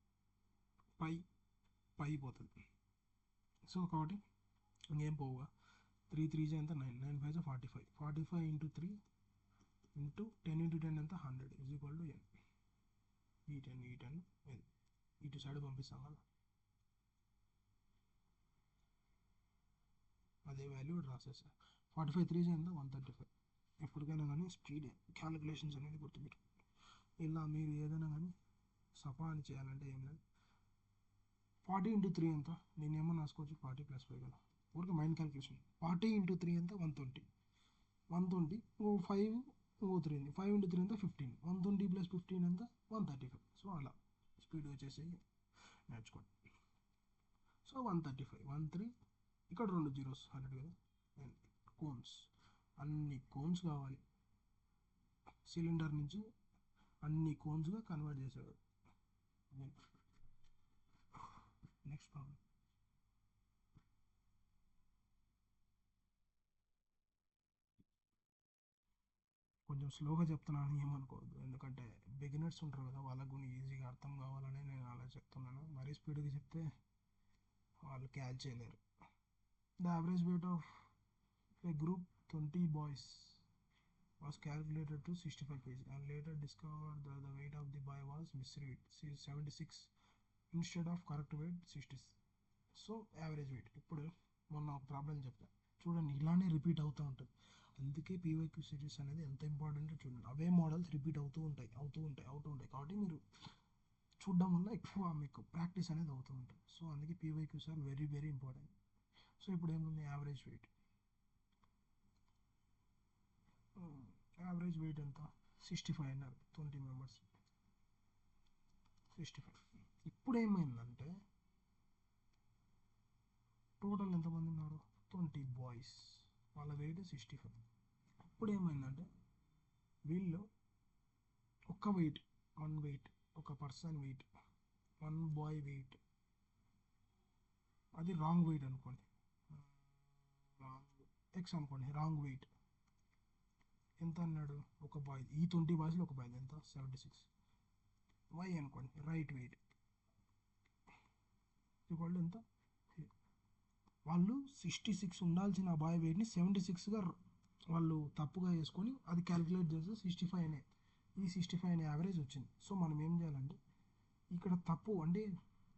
పై పోతుంది. సో కాబట్టి ఇంకేం పోవుగా 3 3 ఎంత 9 9 5 45 45 ఇంటూ 3 ఇంటూ 10 ఇంటూ 10 ఎంత 100 ఈజ్ ఈక్వల్ టు ఎన్. ఈ 10 ఇటు సైడ్ పంపిస్తాం కదా, అదే వాల్యూ రాసేసా. 45 3 ఎంత 135. ఎప్పటికైనా కానీ స్పీడ్ క్యాలిక్యులేషన్స్ అనేది గుర్తుపెట్టు. ఇలా మీరు ఏదైనా కానీ సఫా అని చేయాలంటే ఏం లేదు. 40 ఇంటూ 3 ఎంత, నేను ఏమన్నా రాసుకోవచ్చు 40 + 5 కదా, ఊరికి మైండ్ క్యాలిక్యులేషన్. 40 ఇంటూ 3 ఎంత 120 120 ఇంకో 5 ఇంకో 3 ఉంది 5 ఇంటూ 3 ఎంత 15 120 + 15 ఎంత 135. సో అలా స్పీడ్ వచ్చేసి నేర్చుకోండి. సో 135 13 ఇక్కడ 2 జీరోస్ 100 కదా. కోన్స్ అన్ని కోన్స్ కావాలి, సిలిండర్ నుంచి అన్ని కోన్స్గా కన్వర్ట్ చేశాడు. Next problem. కొంచెం స్లోగా చెప్తున్నాను ఏమనుకోవద్దు, ఎందుకంటే బిగినర్స్ ఉంటారు కదా, వాళ్ళకు కూడా ఈజీగా అర్థం కావాలని నేను అలా చెప్తున్నాను. మరీ స్పీడ్గా చెప్తే వాళ్ళు క్యాచ్ చేయలేరు. The average weight of A group 20 boys was calculated to 65 kg and later discovered that the weight of the boy was misread 76 instead of correct weight 60. So average wait. ఇప్పుడు మొన్న ఒక ప్రాబ్లం చెప్తా చూడండి, ఇలానే repeat అవుతూ ఉంటుంది. అందుకే PYQ series అనేది ఎంత ఇంపార్టెంట్ చూడండి. అవే మోడల్స్ రిపీట్ అవుతూ ఉంటాయి కాబట్టి మీరు చూడడం వల్ల ఎక్కువ మీకు ప్రాక్టీస్ అనేది అవుతూ ఉంటుంది. సో అందుకే PYQs are very very important. So ఇప్పుడు ఏముంది, యావరేజ్ వెయిట్ ఎంత 65 అన్నారు 20 మెంబర్స్ 65. ఇప్పుడు ఏమైందంటే టోటల్ ఎంతమంది ఉన్నారు 20 బాయ్స్, వాళ్ళ వెయిట్ 65. ఇప్పుడు ఏమైందంటే వీళ్ళు ఒక వెయిట్ ఒక పర్సన్ వెయిట్ 1 బాయ్ వెయిట్ అది రాంగ్ వెయిట్ అనుకోండి, ఎక్స్ అనుకోండి, రాంగ్ వెయిట్ ఎంత అన్నాడు ఒక బాయ్, ఈ 20 బాయ్స్లో ఒక బాయ్ ఎంత 76. వై అనుకోండి రైట్ వెయిట్ వాళ్ళు ఎంత, వాళ్ళు 66 ఉండాల్సిన ఆ బాయ్ వెయిట్ని 76గా వాళ్ళు తప్పుగా వేసుకొని అది క్యాలిక్యులేట్ చేస్తే 65 అనే ఈ 65 అనే యావరేజ్ వచ్చింది. సో మనం ఏం చేయాలంటే ఇక్కడ తప్పు అంటే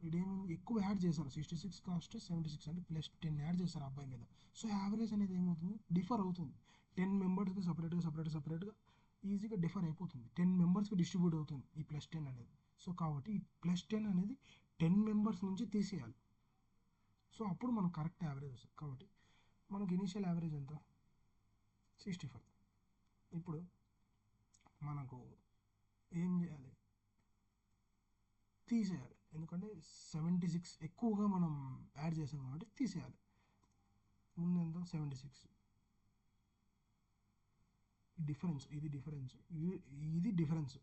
ఇదేమైంది ఎక్కువ యాడ్ చేశారు, 66 కాస్ట్ 76 అంటే +10 యాడ్ చేశారు అబ్బాయి మీద. సో యావరేజ్ అనేది ఏమవుతుంది డిఫర్ అవుతుంది, 10 మెంబర్స్కి సపరేట్గా ఈజీగా డిఫర్ అయిపోతుంది, 10 మెంబర్స్కి డిస్ట్రిబ్యూట్ అవుతుంది ఈ +10 అనేది. సో కాబట్టి ఈ +10 అనేది 10 మెంబర్స్ నుంచి తీసేయాలి. సో అప్పుడు మనకు కరెక్ట్ యావరేజ్ వస్తుంది. కాబట్టి మనకు ఇనీషియల్ యావరేజ్ ఎంత 65. ఇప్పుడు మనకు ఏం చేయాలి, తీసేయాలి, ఎందుకంటే 76 ఎక్కువగా మనం యాడ్ చేసాం కాబట్టి తీసేయాలి. ముందు ఎంత 76, ఇది డిఫరెన్స్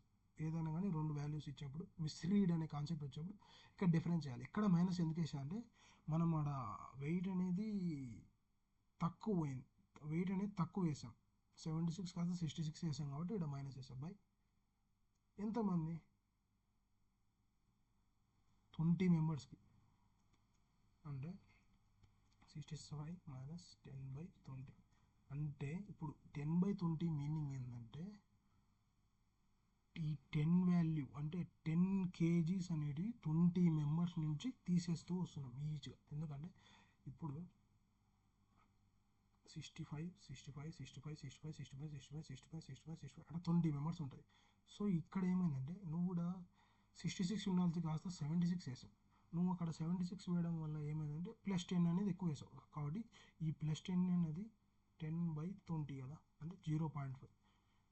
ఏదైనా కానీ రెండు వాల్యూస్ ఇచ్చినప్పుడు మిస్రీడ్ అనే కాన్సెప్ట్ వచ్చినప్పుడు ఇక్కడ డిఫరెన్స్ చేయాలి. ఎక్కడ మైనస్ ఎందుకు వేసామంటే మనం ఆడ వెయిట్ అనేది తక్కువ వేసాం, 76 కాస్త 66 వేసాం కాబట్టి ఇక్కడ మైనస్ వేసాం బై ఎంతమంది 20 మెంబర్స్కి, అంటే 65 మైనస్ 10/20. అంటే ఇప్పుడు 10/20 మీనింగ్ ఏంటంటే ఈ 10 వాల్యూ అంటే 10 kgs అనేది 20 మెంబర్స్ నుంచి తీసేస్తూ వస్తున్నాం ఈజీగా. ఎందుకంటే ఇప్పుడు 65 అక్కడ 20 మెంబర్స్ ఉంటుంది. సో ఇక్కడ ఏమైందంటే నువ్వు కూడా 66 ఉండాల్సి కాస్త 76 వేసావు, నువ్వు అక్కడ 76 వేయడం వల్ల ఏమైందంటే +10 అనేది ఎక్కువ వేసావు. కాబట్టి ఈ +10 అనేది 10/20 కదా, అంటే 0.5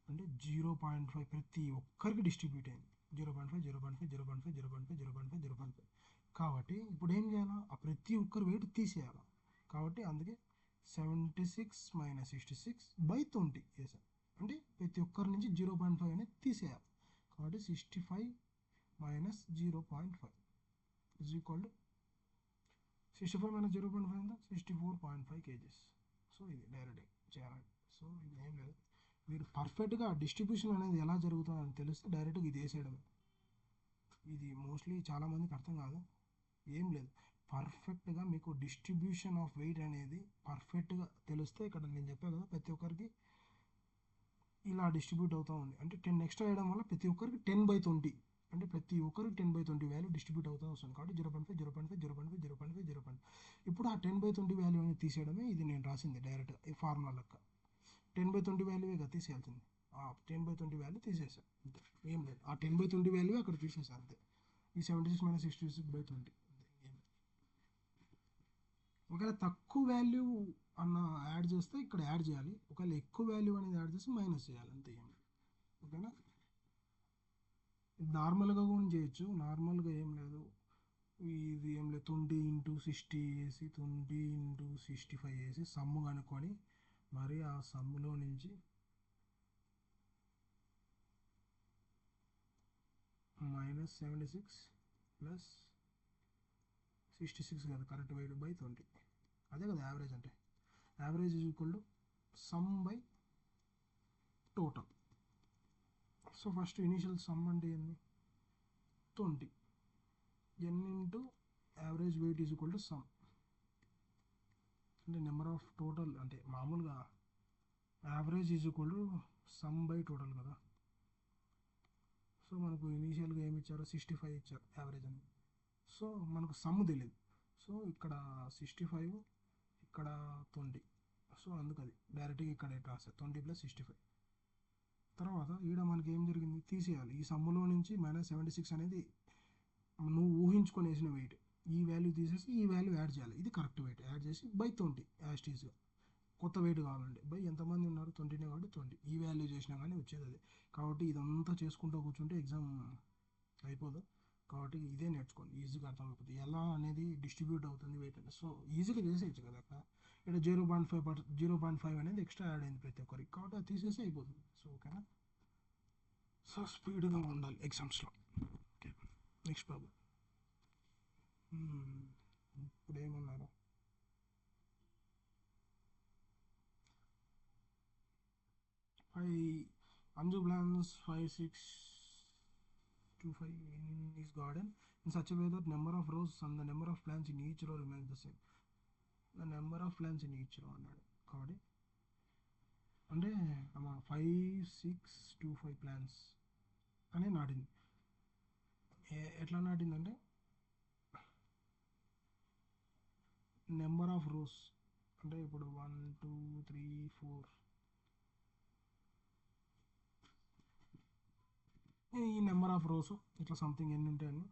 అంటే 0.5 ప్రతి ఒక్కరికి డిస్ట్రిబ్యూట్ అయింది 0.5. కాబట్టి ఇప్పుడు ఏం చేయాలా, ఆ ప్రతి ఒక్కరు వెయిట్ తీసేయాలి. కాబట్టి అందుకే 76 - 66/20 వేసాను, అంటే ప్రతి ఒక్కరి నుంచి 0.5 అనేది తీసేయాలి. కాబట్టి 65 - 0.5 ఈజ్ ఈక్వల్ టు 65 - 0.5 ఎంత 64.5 kgs. సో ఇది డైరెక్ట్ చేయాలండి. సో ఇది ఏం లేదు, మీరు పర్ఫెక్ట్గా డిస్ట్రిబ్యూషన్ అనేది ఎలా జరుగుతుందని తెలిస్తే డైరెక్ట్గా ఇది వేసేయడమే. ఇది మోస్ట్లీ చాలామందికి అర్థం కాదు. ఏం లేదు, పర్ఫెక్ట్గా మీకు డిస్ట్రిబ్యూషన్ ఆఫ్ వెయిట్ అనేది పర్ఫెక్ట్గా తెలిస్తే ఇక్కడ నేను చెప్పాను కదా ప్రతి ఒక్కరికి ఇలా డిస్ట్రిబ్యూట్ అవుతూ ఉంది. అంటే 10 ఎక్స్ట్రా వేయడం వల్ల ప్రతి ఒక్కరికి 10/20 అంటే ప్రతి ఒక్కరికి 10/20 వాల్యూ డిస్ట్రిబ్యూట్ అవుతూ వస్తుంది. కాబట్టి 0.5 0.5 0.5 0.5 0.5. ఇప్పుడు ఆ 10/20 వాల్యూ అనేది తీసేయడమే ఇది నేను రాసింది డైరెక్ట్గా ఈ ఫార్ములా లెక్క. 10/20 వాల్యూగా తీసేయాల్సింది. ఆ 10/20 వాల్యూ తీసేసాను అంతే, ఏం లేదు. ఆ 10/20 వాల్యూ అక్కడ తీసేసాను అంతే. ఈ 76 - 66/20 ఒకవేళ తక్కువ వాల్యూ అన్న యాడ్ చేస్తే ఇక్కడ యాడ్ చేయాలి, ఒకవేళ ఎక్కువ వాల్యూ అనేది యాడ్ చేస్తే మైనస్ చేయాలి అంతే. ఏం ఓకేనా, నార్మల్గా కూడా చేయొచ్చు. నార్మల్గా ఏం లేదు, ఇది ఏం లేదు 20 × 60 వేసి 20 × 65 వేసి సమ్ము కనుక్కొని మరి ఆ సమ్ములో నుంచి -76 + 66 కదా కరెక్ట్ వెయిట్ బై 20, అదే కదా యావరేజ్ అంటే. Average equal to sum by total. So first initial some అంటే ఏంది 20, n into average wait is equal to some అంటే నెంబర్ ఆఫ్ టోటల్ అంటే మామూలుగా average is equal to sum by total కదా. So మనకు ఇనీషియల్గా ఏమి ఇచ్చారు 65 ఇచ్చారు యావరేజ్ అని. సో మనకు సమ్ తెలియదు, సో ఇక్కడ 65 ఇక్కడ 20, సో అందుకది డైరెక్ట్గా ఇక్కడ రాస్తారు 20 + 65. తర్వాత ఈడ మనకి ఏం జరిగింది తీసేయాలి, ఈ సమ్ములో నుంచి -76 అనేది నువ్వు ఊహించుకొని వేసిన వెయిట్, ఈ వాల్యూ తీసేసి ఈ వాల్యూ యాడ్ చేయాలి, ఇది కరెక్ట్ వెయిట్ యాడ్ చేసి బై 20 యాస్టీస్గా కొత్త వెయిట్ కావాలండి. బై ఎంతమంది ఉన్నారు 20నే కాబట్టి 20 ఈ వాల్యూ చేసినా కానీ వచ్చేది అది. కాబట్టి ఇదంతా చేసుకుంటూ కూర్చుంటే ఎగ్జామ్ అయిపోదు. కాబట్టి ఇదే నేర్చుకోండి, ఈజీగా అర్థమైపోతుంది ఎలా అనేది డిస్ట్రిబ్యూట్ అవుతుంది వెయిట్ అనేది. సో ఈజీగా చేసేయచ్చు కదా అక్కడ. ఇక్కడ 0.5 అనేది ఎక్స్ట్రా యాడ్ అయింది ప్రతి ఒక్కరికి, కాబట్టి అది తీసేసి అయిపోతుంది. సో ఓకేనా, సో స్పీడ్గా ఉండాలి ఎగ్జామ్స్లో. Okay, next problem. ఇప్పుడు ఏమన్నారు Anju plants 5,6,2,5 in his garden in such a way that number of rows and the number of plants in each row remains the same. The number of plants in each row అన్నాడు. కాబట్టి అంటే 5,6,2,5 plants అని నాటింది. ఎట్లా నాటిందంటే number of rose అంటే ఇప్పుడు 1 2 3 4 ఈ number of rose ఇట్లా something ఎన్ని ఉంటాయని.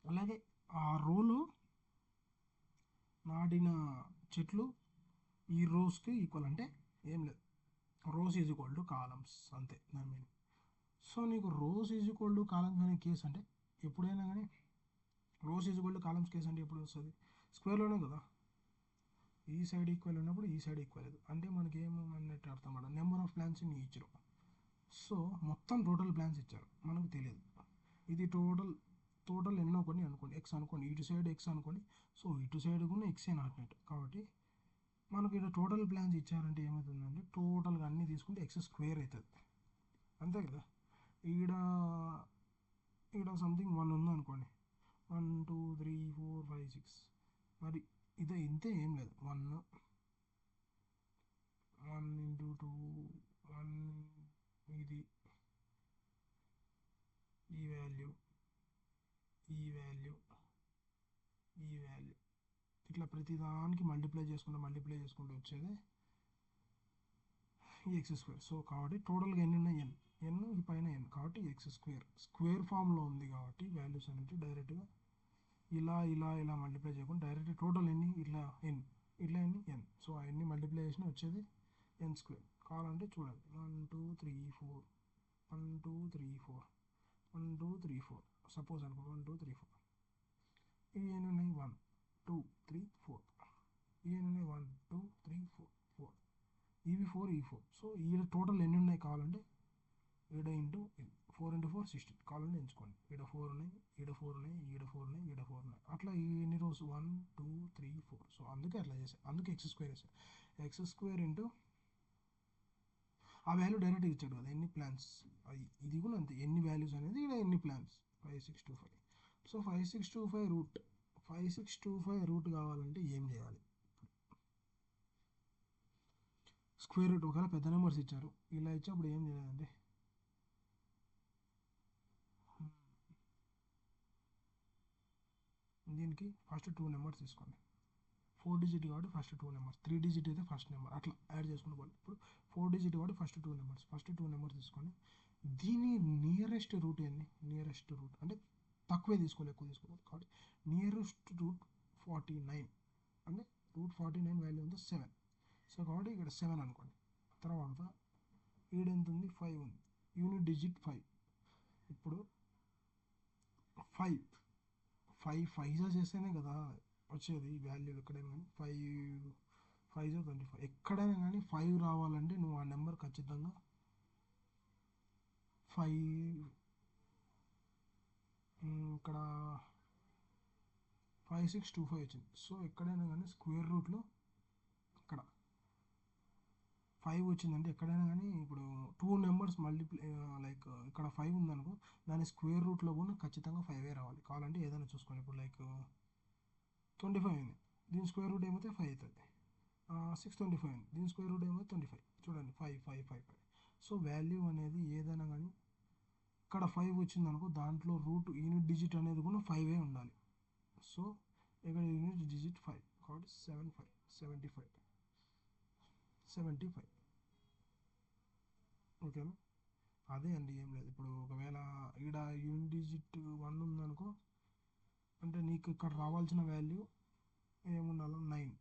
అలాగే ఆ రోలో నాటిన చెట్లు ఈ రోస్కి ఈక్వల్ అంటే ఏం లేదు, rows is equal to columns అంతే దాని మీనింగ్. సో నీకు rows is equal to columns అనే కేసు అంటే ఎప్పుడైనా కానీ rows is equal to columns case అంటే ఎప్పుడు వస్తుంది స్క్వేర్లోనే కదా. ఈ సైడ్ ఈక్వల్ ఉన్నప్పుడు ఈ సైడ్ ఈక్వల్ లేదు అంటే మనకి ఏమన్నట్టు అర్థం అన్నమాట, number of plans in each row. So మొత్తం టోటల్ ప్లాన్స్ ఇచ్చారు మనకు తెలియదు, ఇది టోటల్ ఎన్నో కొన్ని అనుకోండి, ఎక్స్ అనుకోండి, ఇటు సైడ్ ఎక్స్ అనుకోండి. సో ఇటు సైడ్ కూడా ఎక్సే నాటినట్టు. కాబట్టి మనకి ఇక్కడ టోటల్ ప్లాన్స్ ఇచ్చారంటే ఏమవుతుందంటే టోటల్గా అన్నీ తీసుకుంటే x² అవుతుంది అంతే కదా. ఈడ సంథింగ్ 1 ఉంది అనుకోండి, 1 2 3 4 5 6 మరి ఇదే ఇంతే ఏం లేదు. 1 × 2 1 ఇది ఈ వాల్యూ ఈ వాల్యూ ఈ వాల్యూ ఇట్లా ప్రతిదానికి మల్టిప్లై చేసుకుంటూ వచ్చేది ఈ x². సో కాబట్టి టోటల్గా ఎన్ని ఉన్నాయి ఎన్ ఈ పైన ఎన్ కాబట్టి x² స్క్వేర్ ఫామ్లో ఉంది కాబట్టి వాల్యూస్ అనేది డైరెక్ట్గా ఇలా మల్టిప్లై చేయకుండా డైరెక్ట్ టోటల్ ఎన్ని ఇట్లా ఎన్ని ఎన్. సో అవన్నీ మల్టిప్లై చేసిన వచ్చేది n². కావాలంటే చూడండి 1 2 3 4 1 2 3 4 1 2 3 4 సపోజ్ అనుకో 1 2 3 4 ఇవి ఎన్ని ఉన్నాయి 1 2 3 4 ఇవి ఎన్ని ఉన్నాయి 1 2 3 4 4 ఇవి 4 ఈ 4. సో ఈ టోటల్ ఎన్ని ఉన్నాయి కావాలంటే ఈడ ఇంటూ 4 into 4 16 కావాలంటే ఎంచుకోండి. ఈడ 4 ఉన్నాయి, ఈడ 4 ఉన్నాయి, ఈడ 4 ఉన్నాయి, ఈడ 4 ఉన్నాయి. అట్లా ఎన్ని రోస్ 1 2 3 4. సో అందుకే అట్లా చేశాను, అందుకే x స్క్వేర్ వేసాను. ఎక్స్ స్క్వేర్ ఇంటూ ఆ వాల్యూ డైరెక్ట్ ఇచ్చాడు కదా ఎన్ని ప్లాన్స్, ఇది కూడా అంతే ఎన్ని వాల్యూస్ అనేది ఇక్కడ ఎన్ని ప్లాన్స్ 5625. సో 5625 రూట్ 5625 రూట్ కావాలంటే ఏం చేయాలి? స్క్వేర్ రూట్ ఒకవేళ పెద్ద నెంబర్స్ ఇచ్చారు ఇలా ఇచ్చినప్పుడు ఏం చేయాలంటే దీనికి ఫస్ట్ 2 నెంబర్స్ తీసుకోండి. 4 డిజిట్ కాబట్టి ఫస్ట్ 2 నెంబర్స్, 3 డిజిట్ అయితే ఫస్ట్ నెంబర్, అట్లా యాడ్ చేసుకుని పోండి. ఇప్పుడు 4 డిజిట్ కాబట్టి ఫస్ట్ 2 నెంబర్స్, ఫస్ట్ 2 నెంబర్స్ తీసుకొని దీని నియరెస్ట్ రూట్ ఏంది? నియరెస్ట్ రూట్ అంటే తక్కువే తీసుకోవాలి, ఎక్కువ తీసుకోవాలి కాబట్టి నియరెస్ట్ రూట్ 49 అంటే రూట్ 49 వాల్యూ ఉంది 7. సో కాబట్టి ఇక్కడ 7 అనుకోండి. తర్వాత ఈడెంత ఉంది? 5 ఉంది, యూనిట్ డిజిట్ 5. ఇప్పుడు 5 5 చేస్తేనే కదా వచ్చేది వాల్యూ ఎక్కడైనా కానీ. 5 25 ఎక్కడైనా కానీ 5 రావాలంటే నువ్వు ఆ నెంబర్ ఖచ్చితంగా 5 ఇక్కడ 5625 వచ్చింది. సో ఎక్కడైనా కానీ స్క్వేర్ రూట్లో ఇక్కడ 5 వచ్చిందంటే ఎక్కడైనా కానీ ఇప్పుడు 2 నెంబర్స్ మల్టిప్లై లైక్ ఇక్కడ 5 ఉందనుకో దాని స్క్వేర్ రూట్లో కూడా ఖచ్చితంగా 5 రావాలి. కావాలంటే ఏదైనా చూసుకోండి. ఇప్పుడు లైక్ 25 ఉంది, దీని స్క్వేర్ రూట్ ఏమైతే 5 అవుతుంది. 625 ఉంది, దీని స్క్వేర్ రూట్ ఏమైతే 25. చూడండి 5 5 5 5. సో వాల్యూ అనేది ఏదైనా కానీ ఇక్కడ 5 వచ్చిందనుకో దాంట్లో రూట్ యూనిట్ డిజిట్ అనేది కూడా 5 ఉండాలి. సో ఇక్కడ యూనిట్ డిజిట్ 5 కాబట్టి 75 ఓకేనా. అదే అండి, ఏం లేదు. ఇప్పుడు ఒకవేళ ఇక్కడ యూనిట్ డిజిట్ 1 ఉందనుకో అంటే నీకు ఇక్కడ రావాల్సిన వాల్యూ ఏముండాలి? 9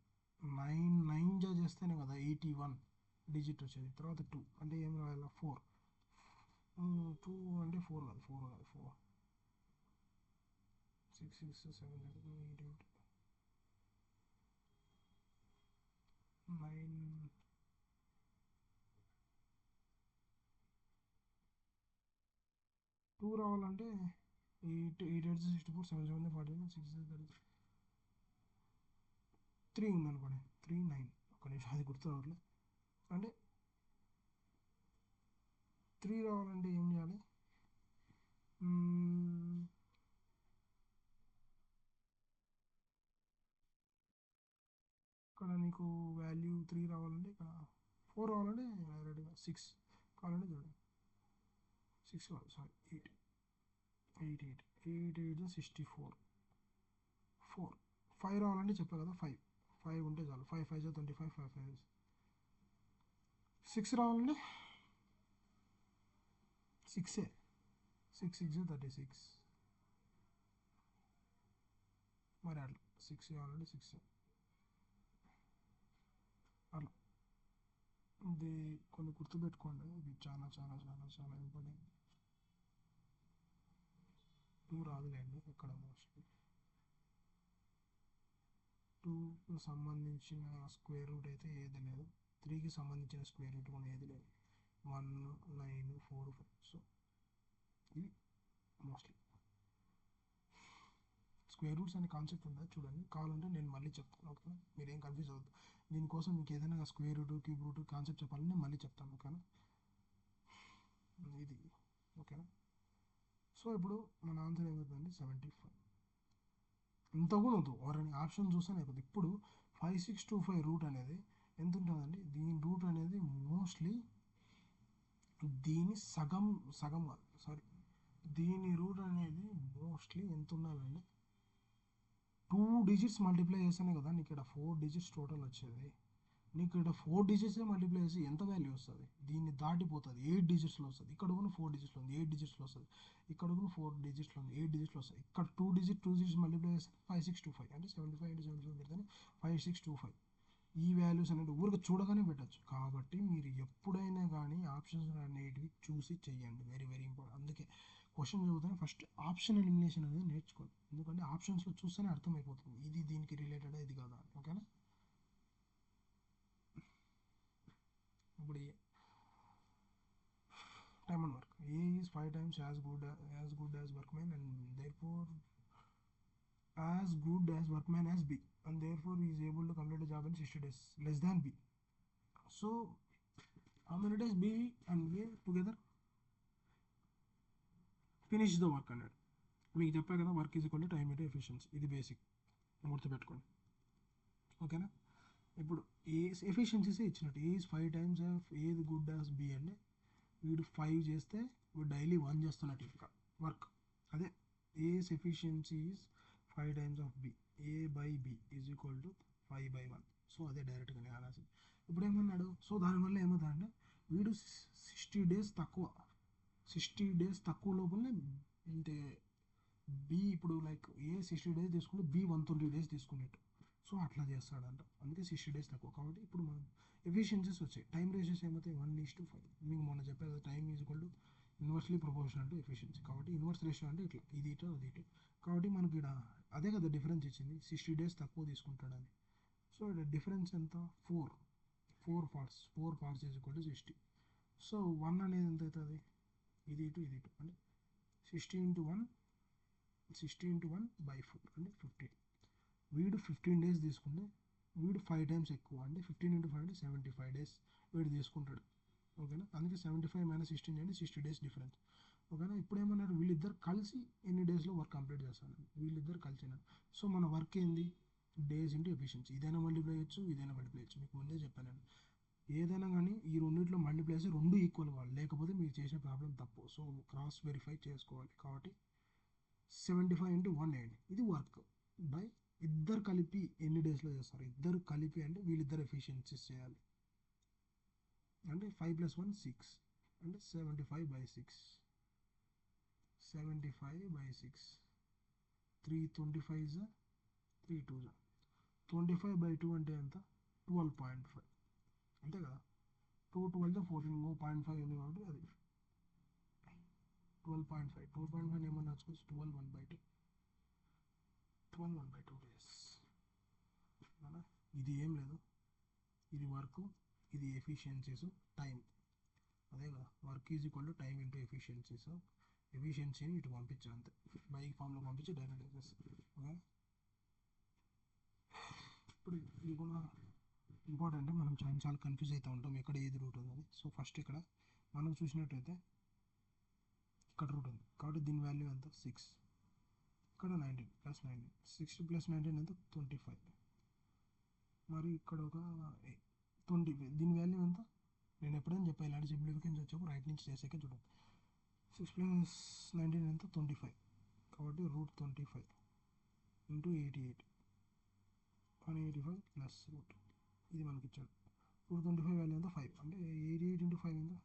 చేస్తేనే కదా 81 డిజిట్ వచ్చేది. తర్వాత 2 అంటే ఏం రాయాలి? 4 2 అంటే 4 కాదు 4 6 6 7 8 9 2 రావాలంటే 8 8 64 7 7 49 6 3 ఉందనుకోండి 3 9 ఒక నిమిషం అది గుర్తు రావట్లేదు. అంటే 3 రావాలంటే ఏం చేయాలి? ఇక్కడ నీకు వాల్యూ 3 రావాలంటే ఇక్కడ 4 రావాలంటే డైరెక్ట్గా 6 కావాలంటే చూడండి 6 కావాలి సారీ 8 64 4 5 రావాలంటే చెప్పా కదా 5 ఉంటే చాలు. 5 5 25 5 5 6 రావాలంటే 6 6 36 మరి అట్లా 6 కావాలంటే 6 అట్లా. ఇది కొన్ని గుర్తుపెట్టుకోండి, ఇది చాలా చాలా చాలా చాలా ఇంపార్టెంట్. 2 రాదులేండి ఇక్కడ మోస్ట్లీ 2కి సంబంధించిన స్క్వేర్ రూట్ అయితే ఏది లేదు, 3కి సంబంధించిన స్క్వేర్ రూట్ కూడా ఏది లేదు. 1 9 4 5. సో ఇది మోస్ట్లీ స్క్వేర్ రూట్స్ అనే కాన్సెప్ట్ ఉంటుంది చూడండి. కావాలంటే నేను మళ్ళీ చెప్తాను, ఓకేనా. మీరేం కన్ఫ్యూజ్ అవ్వద్దు. దీనికోసం మీకు ఏదైనా square root cube root concept చెప్పాలని నేను మళ్ళీ చెప్తాను, ఓకేనా. ఇది ఓకేనా. సో ఇప్పుడు మన ఆన్సర్ ఏమవుతుందండి? 75. ఇంత కూడా వద్దు, ఎవరైనా ఆప్షన్ చూస్తేనే అయిపోతుంది. ఇప్పుడు 5625 రూట్ అనేది ఎంత ఉంటుందండి? దీని రూట్ అనేది మోస్ట్లీ దీని సగం కాదు సారీ, దీని రూట్ అనేది మోస్ట్లీ ఎంత ఉండాలండి? 2 డిజిట్స్ మల్టిప్లై చేస్తేనే కదా నీకు ఇక్కడ 4 డిజిట్స్ టోటల్ వచ్చేది. నీకు ఇక్కడ 4 డిజిట్సే మల్టిప్లై చేసి ఎంత వాల్యూ వస్తుంది? దీన్ని దాటిపోతుంది, 8 డిజిట్స్లో వస్తుంది. ఇక్కడ కూడా 4 డిజిట్స్లో ఉంది, 8 డిజిట్స్లో వస్తుంది. ఇక్కడ కూడా 4 డిజిట్స్లో ఉంది, 8 డిజిట్స్లో వస్తుంది. ఇక్కడ 2 డిజిట్స్ మల్టిప్లై చేస్తే 5625 అంటే 75 into 75 పెడితేనే 5625. ఈ వాల్యూస్ అనేది ఊరికి చూడగానే పెట్టచ్చు. కాబట్టి మీరు ఎప్పుడైనా కానీ ఆప్షన్స్ అనేటివి చూసి చెయ్యండి, వెరీ వెరీ ఇంపార్టెంట్. అందుకే క్వశ్చన్ చదువుతానే ఫస్ట్ ఆప్షన్ ఎలిమినేషన్ అనేది నేర్చుకోండి, ఎందుకంటే ఆప్షన్స్లో చూస్తేనే అర్థమైపోతుంది ఇది దీనికి రిలేటెడ్ ఇది కాదా అని, ఓకేనా. ఇప్పుడు time and work A is 5 times as good as workman and therefore as good as workman as B, and therefore he is able to complete the job in 60 days less than B. So how many days B and A together finish the work అన్నాడు. మీకు చెప్పా కదా work is equal to time into efficiency, ఇది basic గుర్తుపెట్టుకోండి. ఓకేనా? ఇప్పుడు ఏ ఎఫిషియన్సీసే ఇచ్చినట్టు ఏ is 5 times of ఏది గుడ్ యాజ్ బి అంటే వీడు 5 చేస్తే వీడు డైలీ 1 చేస్తున్నట్టు ఇంకా వర్క్. అదే A's efficiency is 5 times of B, A by B is equal to 5/1. So అదే డైరెక్ట్గా నేను రాసింది. ఇప్పుడు ఏమన్నాడు, సో దానివల్ల ఏమవుతుందంటే వీడు 60 days తక్కువ 60 days తక్కువ లోపలనే అంటే బి ఇప్పుడు లైక్ ఏ 60 days తీసుకుంటే బి 120 days తీసుకున్నట్టు. సో అట్లా చేస్తాడంట, అందుకే 60 days తక్కువ. కాబట్టి ఇప్పుడు మనం ఎఫిషియన్సీస్ వచ్చాయి. టైం రేషియోస్ ఏమవుతాయి 1:5. మీకు మొన్న చెప్పారు కదా time is equal to inversely proportional to efficiency. కాబట్టి ఇన్వర్స్ రేషియో అంటే ఇట్లా ఇది ఇటు అది ఇటు. కాబట్టి మనకి ఇక్కడ అదే కదా డిఫరెన్స్ ఇచ్చింది 60 days తక్కువ తీసుకుంటాడని. సో ఇక్కడ డిఫరెన్స్ ఎంత 4 parts is equal to 60. So 1 అనేది ఎంత అవుతుంది, ఇది ఇటు ఇది ఇటు అంటే 60 into 1 60/1/4 అంటే 15. వీడు 15 days తీసుకుంటే వీడు 5 times ఎక్కువ అంటే 15 into 5 అంటే 75 days వీడు తీసుకుంటాడు. ఓకేనా? అందుకే 75 - 16 అంటే 60 days డిఫరెన్స్. ఓకేనా? ఇప్పుడు ఏమన్నారు వీళ్ళిద్దరు కలిసి ఎన్ని డేస్లో వర్క్ కంప్లీట్ చేస్తారు, వీళ్ళిద్దరు కలిసి అన్నారు. సో మన వర్క్ ఏంది డేస్ ఇంటూ ఎఫిషియన్సీ. ఇదైనా మల్టిప్లై చేయొచ్చు, ఇదైనా మల్టిప్లై చేయొచ్చు. మీకు ముందే చెప్పాను ఏదైనా కానీ ఈ రెండింటిలో మల్టిప్లై చేసి 2 ఈక్వల్ కావాలి, లేకపోతే మీరు చేసిన ప్రాబ్లం తప్పు. సో క్రాస్ వెరిఫై చేసుకోవాలి. కాబట్టి 75 into 1 వేయండి, ఇది వర్క్ బై ఇద్దరు కలిపి ఎన్ని డేస్లో చేస్తారు, ఇద్దరు కలిపి అంటే వీళ్ళిద్దరు ఎఫిషియన్సీస్ చేయాలి. అంటే 5 + 1 6 అంటే 75/6 325 3 2 25/2 అంటే ఎంత 12.5 అంతే కదా. 2 12 14 0.5 ఉంది కాబట్టి అది 12.5 12.5 ఏమన్నా వచ్చుకోవచ్చు 12 డేస్. ఇది ఏం లేదు, ఇది వర్క్, ఇది ఎఫిషియన్సీస్, టైం. అదే కదా work is equal to time into efficiencies. ఎఫిషియన్సీని ఇటు పంపించాను అంతే, బై ఫామ్లో పంపించి డైరెక్ట్ చేసేస్తాను. ఓకే, ఇప్పుడు ఇది కూడా ఇంపార్టెంట్. మనం చాలా కన్ఫ్యూజ్ అవుతూ ఉంటాం ఎక్కడ ఏది రూట్ ఉందని. సో ఫస్ట్ ఇక్కడ మనం చూసినట్టయితే ఇక్కడ రూట్ ఉంది కాబట్టి దీని వాల్యూ ఎంత 6, ఇక్కడ 19 + 19 60 + 19 ఎంత 25. మరి ఇక్కడ ఒక 20, దీని వాల్యూ ఎంత నేను ఎప్పుడైనా చెప్పాను ఇలాంటి సింప్లిఫికేషన్స్ వచ్చేప్పుడు రైట్ నుంచి చేసాక చూడండి. 6 + 19 ఎంత 25 కాబట్టి √25 × 88 185 ప్లస్ రూట్ ఇది మనకి ఇచ్చాడు. 25 వాల్యూ ఎంత 5 అంటే 88 × 5 ఎంత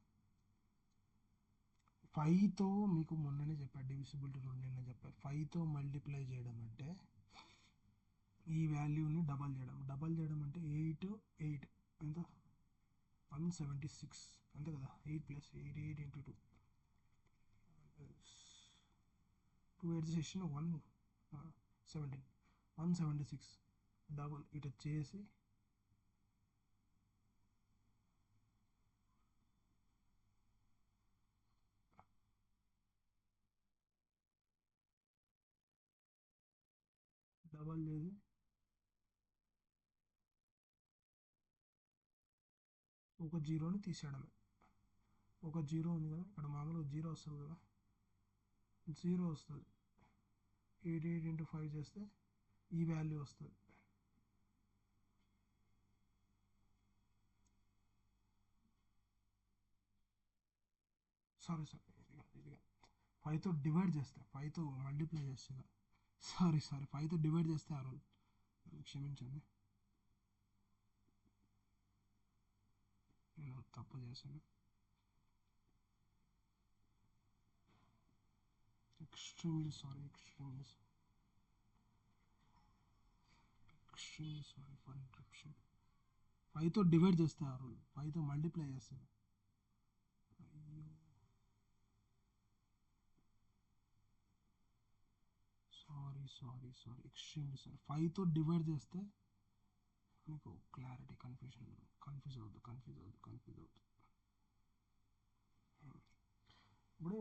5తో మీకు మొన్ననే చెప్పాడు డివిజిబిలిటీ రూల్ నిన్న చెప్పారు. 5తో మల్టిప్లై చేయడం అంటే ఈ వాల్యూని డబల్ చేయడం అంటే 8 ఎంత 176 అంతే కదా. 8 + 88 × 2 8 చేసిన 176 డబల్ ఇటు చేసి డబల్ చేసి ఒక జీరోని తీసేయడమే. ఒక జీరో ఉంది కదా ఇక్కడ మామూలుగా జీరో వస్తుంది కదా, జీరో వస్తుంది. 88 × 5 చేస్తే ఈ వాల్యూ వస్తుంది. సారీ ఇదిగా 5తో డివైడ్ చేస్తే 5తో మల్టిప్లై చేస్తున్నా సారీ 5తో డివైడ్ చేస్తే ఆ రోజు క్షమించండి నేను తప్పు చేశాను. Extremely sorry for interruption. 5తో డివైడ్ చేస్తే ఆ రోజు 5తో మల్టిప్లై చేస్తాను. Sorry extremely sorry. 5తో డివైడ్ చేస్తే మీకు క్లారిటీ కన్ఫ్యూజ్ అవుతుంది. ఇప్పుడు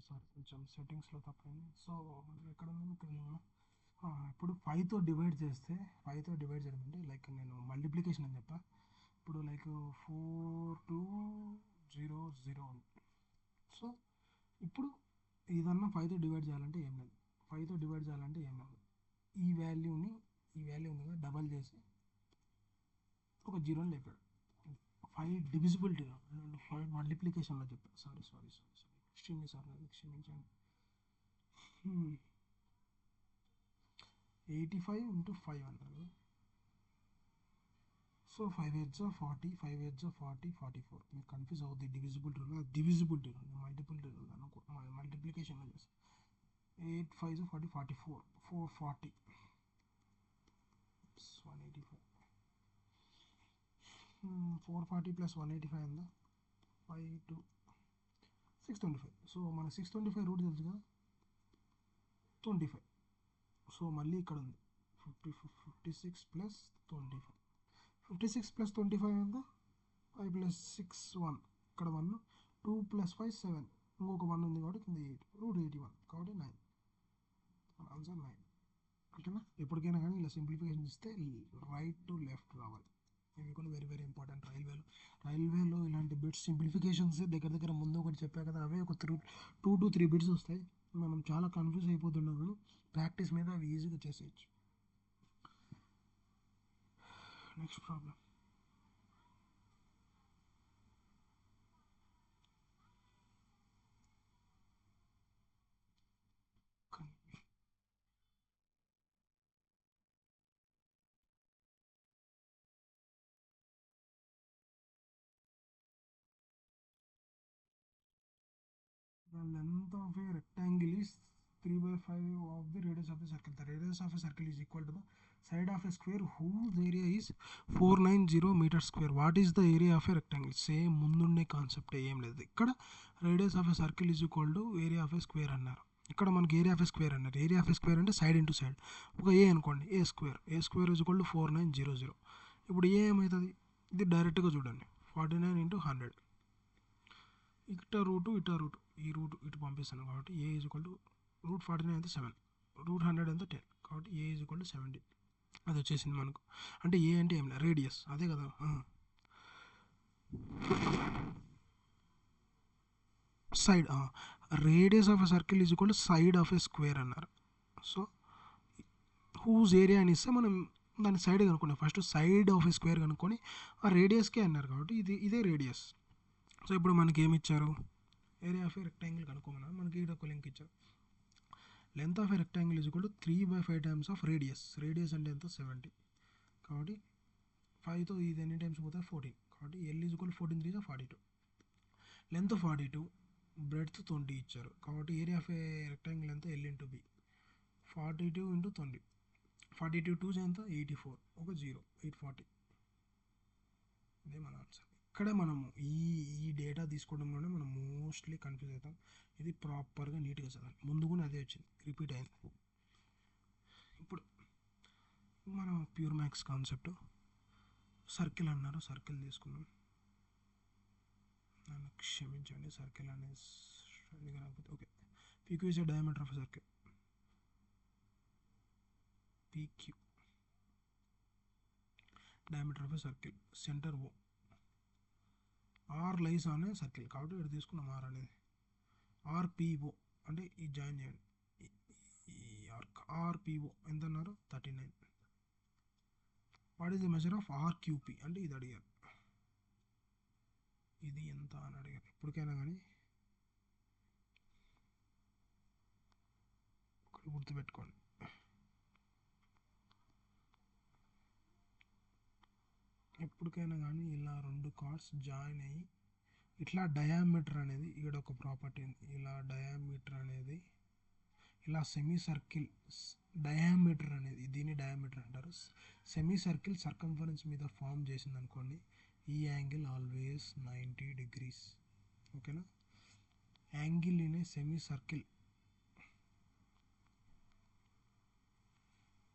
సారీ కొంచెం సెట్టింగ్స్లో తప్పైంది. సో ఎక్కడ ఉన్నాము, ఇక్కడ ఉన్నాము. ఇప్పుడు 5తో డివైడ్ చేస్తే 5తో డివైడ్ చేయడం అంటే లైక్ నేను మల్టిప్లికేషన్ అని చెప్పా. ఇప్పుడు లైక్ 4200 ఉంది. సో ఇప్పుడు ఇదన్నా 5తో డివైడ్ చేయాలంటే ఏం లేదు. 5తో డివైడ్ చేయాలంటే ఏం లేదు. ఈ వాల్యూ ఉంది కదా డబల్ చేసి ఒక జీరోని లేపాడు. 5 డివిజిబిలిటీ 5 మల్టిప్లికేషన్లో చెప్పాను. సారీ క్షమించండి. 85 ఇంటూ 5 అన్నారు. సో 5 8 40, 5 8 40, 44. మీరు కన్ఫ్యూజ్ అవుతుంది. డివిజిబిలిటీ రూల్, మల్టిపుల్ రూల్ అనుకో, మల్టిప్లికేషన్లో చేస్తాం. 8 5 40, 44, 440, 185. 440 ప్లస్ 185 ఉందా? 5 2 625. సో మన 625 రూట్ తెలుసు కదా, 25. సో మళ్ళీ ఇక్కడ ఉంది 56 ప్లస్ 25. 56 ప్లస్ 25 ఉందా? 5 ప్లస్ 6 1, ఇక్కడ 1, 2 ప్లస్ 5 7, ఇంకొక 1 ఉంది కాబట్టి కింద 8, రూట్ 81 కాబట్టి 9. ఆన్సర్ 9. ఓకేనా? ఎప్పటికైనా కానీ ఇలా సింప్లిఫికేషన్ ఇస్తే రైట్ టు లెఫ్ట్ రావాలి. ఇవి కూడా వెరీ వెరీ ఇంపార్టెంట్. రైల్వేలో ఇలాంటి బిట్స్ సింప్లిఫికేషన్స్ దగ్గర ముందు ఒకటి చెప్పా కదా, అవే ఒక 2 to 3 బిట్స్ వస్తాయి. మనం చాలా కన్ఫ్యూజ్ అయిపోతున్నాం, కానీ ప్రాక్టీస్ మీద అవి ఈజీగా చేసేయచ్చు. Next problem. The length of a rectangle is 3/5 of the radius of the circle. The radius of a circle is equal to the side of a square whose area is 490 meters square. What is the area of a rectangle? Same ముందుండే concept ఏం లేదు. ఇక్కడ radius of a circle is equal to area of a square అన్నారు. ఇక్కడ మనకి area of a square అన్నారు. Area of a square అంటే side into side. ఒక ఏ అనుకోండి, ఏ స్క్వేర్ ఈజ్ ఈక్వల్ టు 4900. ఇప్పుడు ఏ ఏమవుతుంది? ఇది డైరెక్ట్గా చూడండి, 49 ఇంటూ 100. ఇట రూటు ఈ రూట్ ఇటు పంపిస్తాను కాబట్టి ఏ ఈజ్ ఈక్వల్ టు రూట్ 49 అయితే 7, రూట్ 100 అయితే 10, కాబట్టి ఏ ఈజ్ ఈక్వల్ టు 70. అది వచ్చేసింది మనకు. అంటే ఏ అంటే ఏం లేదు, రేడియస్, అదే కదా. Side, radius of a circle is equal to side of a square అన్నారు. సో హూజ్ ఏరియా అని ఇస్తే మనం దాని సైడ్ కనుక్కున్నాం. First side of a square కనుక్కొని ఆ రేడియస్కే అన్నారు కాబట్టి ఇదే రేడియస్. సో ఇప్పుడు మనకి ఏమి ఇచ్చారు? ఏరియా ఆఫ్ ఏ రెక్టాంగిల్ కనుక్కోమన్నారు. మనకి ఇక్కడ ఒక లింక్ ఇచ్చారు. Length of a rectangle is equal to 3/5 times of radius. Radius అంటే ఎంత? 70. కాబట్టి 5తో ఇది ఎన్ని టైమ్స్ పోతే 14, కాబట్టి L is equal 14 3 42. Length 42, breadth 20 ఇచ్చారు కాబట్టి ఏరియా ఆఫ్ ఏ రెక్టాంగిల్ ఎంత ఎల్ ఇంటూ బి 42 ఇంటూ 20 42 2 ఎంత 84 ఒక 0 840 ఇదే మన ఆన్సర్. ఇక్కడే మనము ఈ డేటా తీసుకోవడంలోనే మనం మోస్ట్లీ కన్ఫ్యూజ్ అవుతాం. ఇది ప్రాపర్గా నీట్గా చదవాలి. ముందు కూడా అదే వచ్చింది, రిపీట్ అయింది. ఇప్పుడు మనం ప్యూర్ మ్యాథ్స్ కాన్సెప్ట్ సర్కిల్ అన్నారు, సర్కిల్ తీసుకున్నాం. నన్ను క్షమించండి, సర్కిల్ అనేది రాకపోతే okay. PQ is diameter of circle. PQ diameter of circle, centre O, R lies on a circle కాబట్టి ఇక్కడ తీసుకున్నాం ఆర్ అనేది. ఆర్పిఓ అంటే ఈ జాయిన్ చేయండి, ఈ ఆర్పిఓ ఎంత అన్నారు 39. What is the measure of RQP అంటే ఇది అడిగారు, ఇది ఎంత అని అడిగారు. ఇప్పటికైనా కానీ ఒకటి గుర్తుపెట్టుకోండి, ఎప్పటికైనా కానీ ఇలా రెండు కార్డ్స్ జాయిన్ అయ్యి ఇట్లా డయామీటర్ అనేది ఇక్కడ ఒక ప్రాపర్టీ ఉంది. ఇలా డయామీటర్ అనేది ఇలా సెమీ సర్కిల్ డయామీటర్ అనేది దీన్ని డయామీటర్ అంటారు. సెమీ సర్కిల్ సర్కంఫరెన్స్ మీద ఫామ్ చేసింది అనుకోండి, ఈ యాంగిల్ ఆల్వేస్ 90 degrees. ఓకేనా. Angle in a semi circle,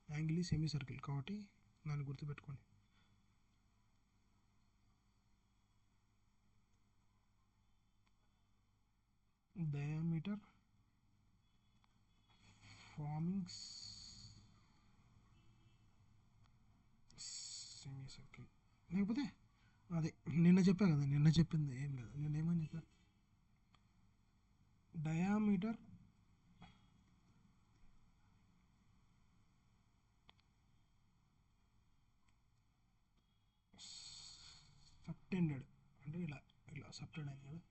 angle ఈ సెమీ సర్కిల్ కాబట్టి దాన్ని గుర్తుపెట్టుకోండి. డయామీటర్ ఫార్మింగ్ సెమీ సర్కిల్, లేకపోతే అదే నిన్న చెప్పా కదా, నిన్న చెప్పింది ఏం లేదు, నేను ఏమని చెప్పాను, డయామీటర్ సబ్టెండెడ్ అంటే ఇలా ఇలా సబ్టెండ్ అయింది కదా,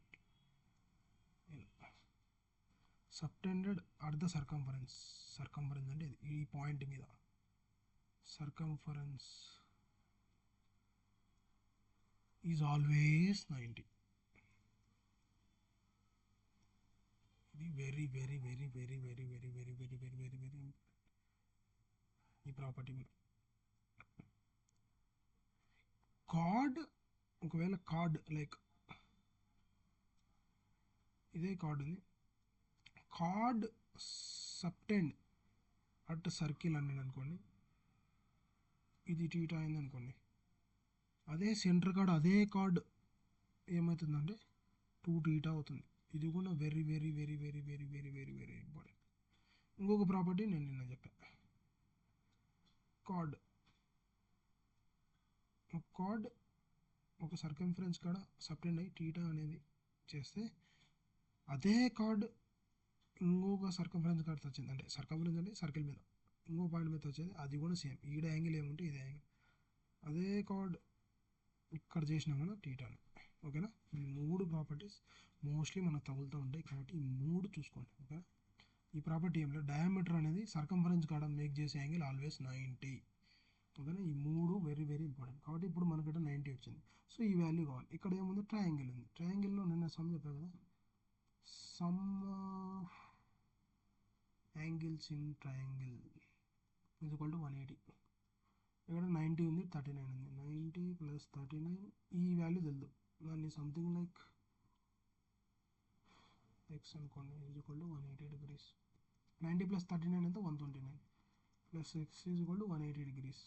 ఇలా subtended at the circumference. Circumference అంటే ఇది ఈ పాయింట్ మీద సర్కంఫరెన్స్ ఈజ్ ఆల్వేస్ 90. ఇది very very very very very very very very very very very ఈ ప్రాపర్టీ మీద. కార్డ్ ఒకవేళ కార్డ్ లైక్ ఇదే కార్డ్ ఉంది, కార్డ్ సబ్టెండ్ అట్ సర్కిల్ అన్నాడు అనుకోండి, ఇది టీటా అయింది అనుకోండి, అదే సెంటర్ కార్డ్ అదే కార్డ్ ఏమవుతుందంటే 2 θ అవుతుంది. ఇది కూడా very very very very very very very very important. ఇంకొక ప్రాపర్టీ నేను నిన్న చెప్పాను, కార్డ్ కార్డ్ ఒక సర్కంఫరెన్స్ కాడ సబ్టెండ్ అయ్యి టీటా అనేది చేస్తే అదే కార్డ్ ఇంకొక సర్కంఫరెన్స్ కాడ వచ్చింది అంటే సర్కంఫరెన్స్ అంటే సర్కిల్ మీద ఇంకో పాయింట్ మీద వచ్చేది, అది కూడా సేమ్ ఈడ యాంగిల్ ఏముంటే ఇదే యాంగిల్, అదే కార్డ్ ఇక్కడ చేసినాం కదా టీటాని. ఓకేనా. ఈ 3 ప్రాపర్టీస్ మోస్ట్లీ మనకు తగులుతూ ఉంటాయి కాబట్టి ఈ 3 చూసుకోండి. ఓకేనా. ఈ ప్రాపర్టీ ఏం లేదు, డయామీటర్ అనేది సర్కంఫరెన్స్ కాడ మేక్ చేసే యాంగిల్ ఆల్వేస్ 90. ఓకేనా. ఈ 3 వెరీ వెరీ ఇంపార్టెంట్ కాబట్టి ఇప్పుడు మనకి 90 వచ్చింది. సో ఈ వాల్యూ కావాలి. ఇక్కడ ఏముంది, ట్రయాంగిల్ ఉంది. ట్రయాంగిల్లో నిన్న సమ్ చెప్పాను కదా, some angles in triangle is equal to 180. ఇక్కడ 90 ఉంది, 39 ఉంది. 90 + 39 ఈ వాల్యూ తెలుదు, దాన్ని సంథింగ్ లైక్ ఎక్స్ అనుకోండి ఈజ్ ఈక్వల్ టు 180 degrees. 90 + 39 ఎంత 129 plus X is equal to 180 degrees.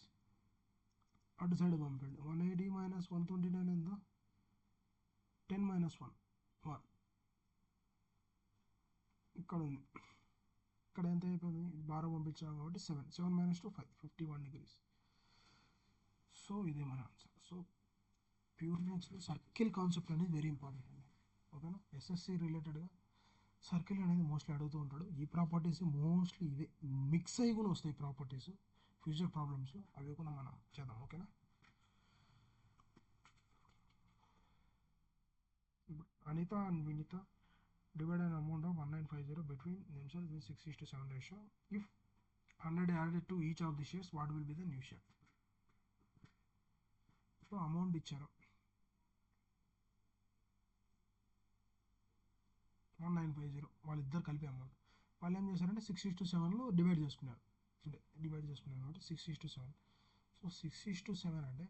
అటు సైడ్ పంపండి, 180 - 129 ఎంత 10 - 1 1 ఇక్కడ ఉంది. ఇక్కడ ఎంత అయిపోయింది, బాగా పంపించాము కాబట్టి 7 7 - 2 5 51 degrees. సో ఇదే మన ఆన్సర్. సో ప్యూర్ మ్యాథ్స్లో సర్కిల్ కాన్సెప్ట్ అనేది వెరీ ఇంపార్టెంట్ అండి. ఓకేనా. ఎస్ఎస్సి రిలేటెడ్గా సర్కిల్ అనేది మోస్ట్లీ అడుగుతూ ఉంటాడు. ఈ ప్రాపర్టీస్ మోస్ట్లీ ఇవే మిక్స్ అయ్యి కూడా వస్తాయి ప్రాపర్టీస్ ఫ్యూచర్ ప్రాబ్లమ్స్లో, అవి కూడా మనం చేద్దాం. ఓకేనా. Anita and Vinita divide an amount of 1950 between themselves in 6:7 ratio. If 100 added to each of the shares, what will be the new share? So amount ఇచ్చారు, 1950 వాళ్ళిద్దరు కలిపి అమౌంట్. వాళ్ళు ఏం చేశారంటే 6:7లో డివైడ్ చేసుకున్నారు, అంటే డివైడ్ చేసుకున్నారు కాబట్టి 6:7. సో 6:7 అంటే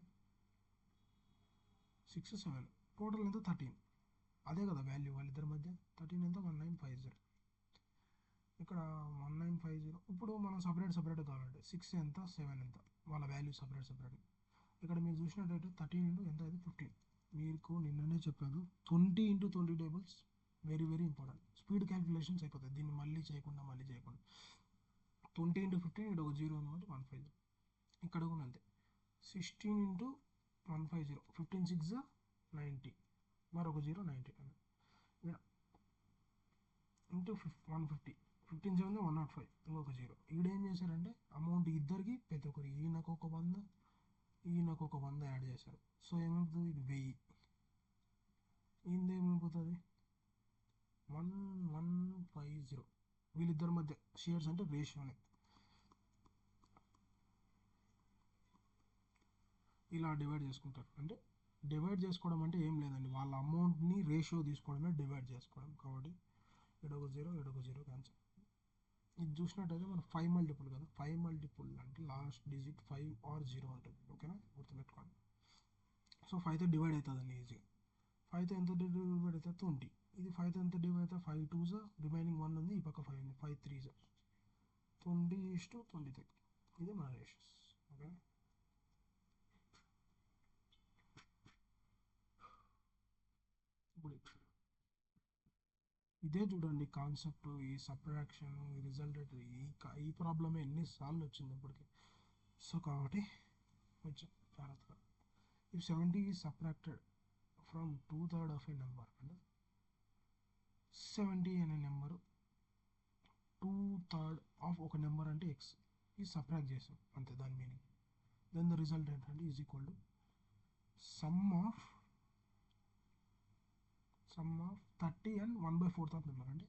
6, 7 టోటల్ ఎంత 13. అదే కదా వాల్యూ వాళ్ళిద్దరి మధ్య. 13 ఎంత 1950. ఇక్కడ 1950. ఇప్పుడు మనం సపరేట్ కావాలంటే 6 ఎంత 7 ఎంత వాళ్ళ వాల్యూ సపరేట్. ఇక్కడ మీరు చూసినట్టయితే 13 ఇంటూ ఎంత అయితే 15. మీకు నిన్ననే చెప్పాను 20 into 20 tables very important. Speed calculations అయిపోతాయి దీన్ని మళ్ళీ చేయకుండా 20 ఇంటూ 15 ఇక్కడ ఒక 0 ఉంది కాబట్టి 150. ఇక్కడ కూడా అంతే 16 ఇంటూ 150 15 6 90 మరొక 0 90 ఇక్కడ ఇంటూ 150 15 7 105 ఇంకొక 0. ఇక్కడ ఏం చేశారంటే అమౌంట్ ఇద్దరికి ప్రతి ఒక్కరికి ఈయనకు ఒక 100 ఈయనకు ఒక 100 యాడ్ చేశారు. సో ఏమైపోతుంది ఇది 1000. ఈయనది ఏమైపోతుంది 1150. వీళ్ళిద్దరి మధ్య షేర్స్ అంటే రేషియోనే. ఇలా డివైడ్ చేసుకుంటారు. అంటే డివైడ్ చేసుకోవడం అంటే ఏం లేదండి, వాళ్ళ అమౌంట్ని రేషియో తీసుకోవడమే డివైడ్ చేసుకోవడం. కాబట్టి ఇడొక 0 క్యాన్సల్. ఇది చూసినట్టయితే మన 5 మల్టిపుల్ కదా, 5 మల్టిపుల్ అంటే లాస్ట్ డిజిట్ 5 ఆర్ 0 ఉంటుంది. ఓకేనా, గుర్తుపెట్టుకోండి. సో 5తో డివైడ్ అవుతుందండి ఈజీగా. 5తో ఎంత డివైడ్ అవుతుంది 20. ఇది 5తో ఎంత డివైడ్ అవుతుంది 5 2s రిమైనింగ్ 1 ఉంది, ఈ పక్క 5 ఉంది, 5 3s 20:23. ఇది మన రేషియోస్. ఓకే, ఇప్పుడు ఇదే చూడండి కాన్సెప్ట్, ఈ సబ్ట్రాక్షన్, ఈ రిజల్ట్, ఈ ప్రాబ్లమే ఎన్నిసార్లు వచ్చింది ఇప్పటికి. సో కాబట్టి కొంచెం జాగ్రత్తగా. If 70 is subtracted from 2/3 of A number, అంటే 70 అనే నెంబరు 2/3 ఆఫ్ ఒక నెంబర్ అంటే ఎక్స్ ఈ సబ్ట్రాక్ట్ చేసాం అంతే దాని మీనింగ్. దెన్ ద రిజల్ట్ ఏంటంటే is equal to some of 30 and 1/4 of number, అంటే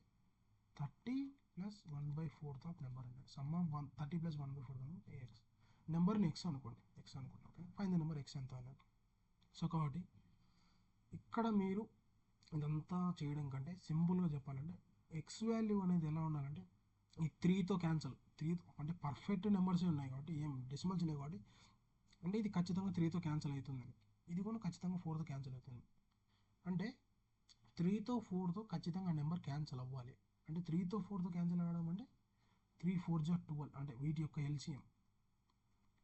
30 ప్లస్ 1/4 ఆఫ్ నెంబర్ అంటే సమ్ ఆఫ్ 30 ప్లస్ 1/4 ఎక్స్. నెంబర్ని ఎక్స్ అనుకోండి, okay, fine the number X ఎంత అన్నట్టు. సో కాబట్టి ఇక్కడ మీరు ఇదంతా చేయడం కంటే సింపుల్గా చెప్పాలంటే ఎక్స్ వాల్యూ అనేది ఎలా ఉండాలంటే ఈ 3తో క్యాన్సల్, 3 అంటే పర్ఫెక్ట్ నెంబర్సే ఉన్నాయి కాబట్టి ఏం డెసిమల్స్ లేవు కాబట్టి, అంటే ఇది ఖచ్చితంగా 3తో క్యాన్సల్ అవుతుంది, ఇది కూడా ఖచ్చితంగా 4తో క్యాన్సల్ అవుతుంది. అంటే 3తో 4తో ఖచ్చితంగా నెంబర్ క్యాన్సల్ అవ్వాలి. అంటే 3తో 4తో క్యాన్సల్ అవ్వడం అంటే 3 4 12, అంటే వీటి యొక్క ఎల్సిఎం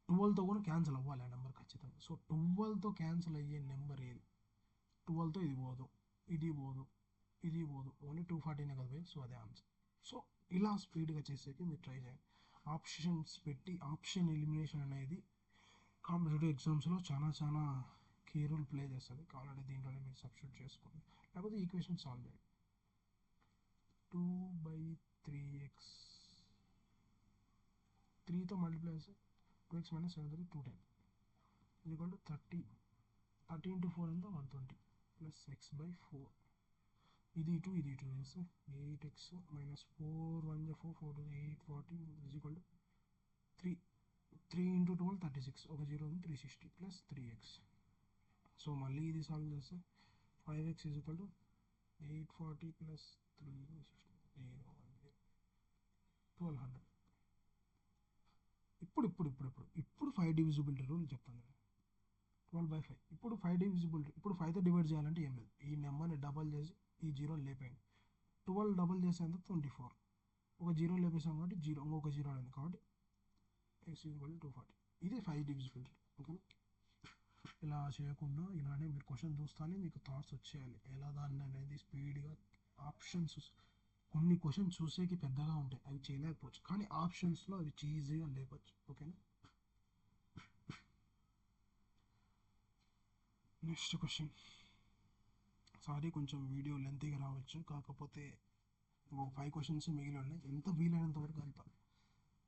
12తో కూడా క్యాన్సల్ అవ్వాలి ఆ నెంబర్ ఖచ్చితంగా. సో 12తో క్యాన్సల్ అయ్యే నెంబర్ ఏది, 12తో ఇది పోదు, ఇది పోదు, ఇది పోదు, ఓన్లీ 240 కదా. సో అదే ఆన్సర్. సో ఇలా స్పీడ్గా చేసేకి మీరు ట్రై చేయండి. ఆప్షన్స్ పెట్టి ఆప్షన్ ఎలిమినేషన్ అనేది కాంపిటేటివ్ ఎగ్జామ్స్లో చాలా కీ రోల్ ప్లే చేస్తుంది. కావాలంటే దీంట్లోనే మీరు సబ్స్టిట్యూట్ చేసుకోండి, లేకపోతే ఈక్వేషన్ సాల్వ్ చేయండి. 2/3x 3తో మల్టిప్లై చేస్తే 2x - 7 210 ఇది ఈక్వల్ టు 30 into 4 ఎంత 120 ప్లస్ x/4. ఇది ఇటు చేస్తే 8x - 4 1 4 4 8 40 is equal to 3 into 12 36, ఒక 0 ఉంది 360 ప్లస్ 3x. సో మళ్ళీ ఇది సాల్వ్ చేస్తే 5x is equal to 840 plus 360 1200. ఇప్పుడు 5 డివిజిబిలిటీ రూల్ చెప్తాను. 12/5. ఇప్పుడు 5 డివిజిబిలిటీ, ఇప్పుడు 5తో డివైడ్ చేయాలంటే ఏం లేదు, ఈ నెంబర్ని డబల్ చేసి ఈ 0 లేపేయండి. 12 డబల్ చేస్తే ఎంత 24, ఒక 0 లేపేసాం కాబట్టి 0 ఇంకొక 0 అనేది కాబట్టి x = 240. ఇది 5 డివిజిబిలిటీ. ఓకేనా, ఇలా చేయకుండా ఇలానే మీరు క్వశ్చన్ చూస్తానే మీకు థాట్స్ వచ్చేయాలి ఎలా దాన్ని అనేది స్పీడ్గా. ఆప్షన్స్ కొన్ని క్వశ్చన్స్ చూసేకి పెద్దగా ఉంటాయి, అవి చేయలేకపోవచ్చు, కానీ ఆప్షన్స్లో అవి ఈజీగా లేపచ్చు. ఓకేనా, నెక్స్ట్ క్వశ్చన్. సారీ కొంచెం వీడియో లెంతీగా రావచ్చు, కాకపోతే 5 క్వశ్చన్స్ మిగిలి ఉన్నాయి, ఎంత వీలైనంత వరకు అంత.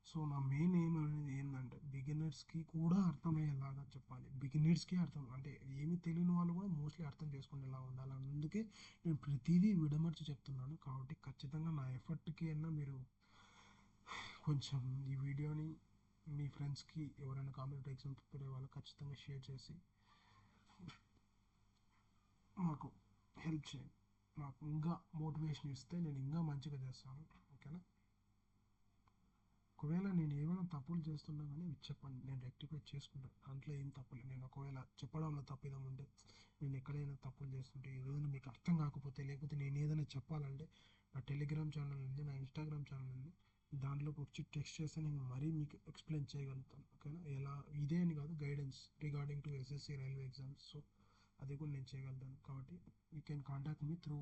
సో నా మెయిన్ ఎయిమ్ అనేది ఏంటంటే బిగినర్స్కి కూడా అర్థమయ్యేలాగా చెప్పాలి. బిగినర్స్కి అర్థం అంటే ఏమీ తెలియని వాళ్ళు కూడా మోస్ట్లీ అర్థం చేసుకునేలా ఉండాలి. అందుకే నేను ప్రతిదీ విడమర్చి చెప్తున్నాను. కాబట్టి ఖచ్చితంగా నా ఎఫర్ట్కి అయినా మీరు కొంచెం ఈ వీడియోని మీ ఫ్రెండ్స్కి ఎవరైనా కాంపిటేటివ్ ఎగ్జామ్ ప్రిపేర్ అయ్యే వాళ్ళు ఖచ్చితంగా షేర్ చేసి మాకు హెల్ప్ చేయండి. నాకు ఇంకా మోటివేషన్ ఇస్తే నేను ఇంకా మంచిగా చేస్తాను. ఓకేనా? ఒకవేళ నేను ఏమైనా తప్పులు చేస్తున్నా కానీ చెప్పండి, నేను రెక్టిఫై చేసుకుంటాను. దాంట్లో ఏం తప్పులు, నేను ఒకవేళ చెప్పడంలో తప్పిదం ఉంటే, నేను ఎక్కడైనా తప్పులు చేస్తుంటే, ఏదైనా మీకు అర్థం కాకపోతే, లేకపోతే నేను ఏదైనా చెప్పాలంటే నా టెలిగ్రామ్ ఛానల్ ఉంది, నా ఇన్స్టాగ్రామ్ ఛానల్ ఉంది, దాంట్లోకి వచ్చి టెక్స్ట్ చేస్తే నేను మరీ మీకు ఎక్స్ప్లెయిన్ చేయగలుగుతాను. ఓకేనా? ఎలా ఇదే అని కాదు, guidance regarding to SSC railway exams, so అది కూడా నేను చేయగలుగుతాను. కాబట్టి you can contact me through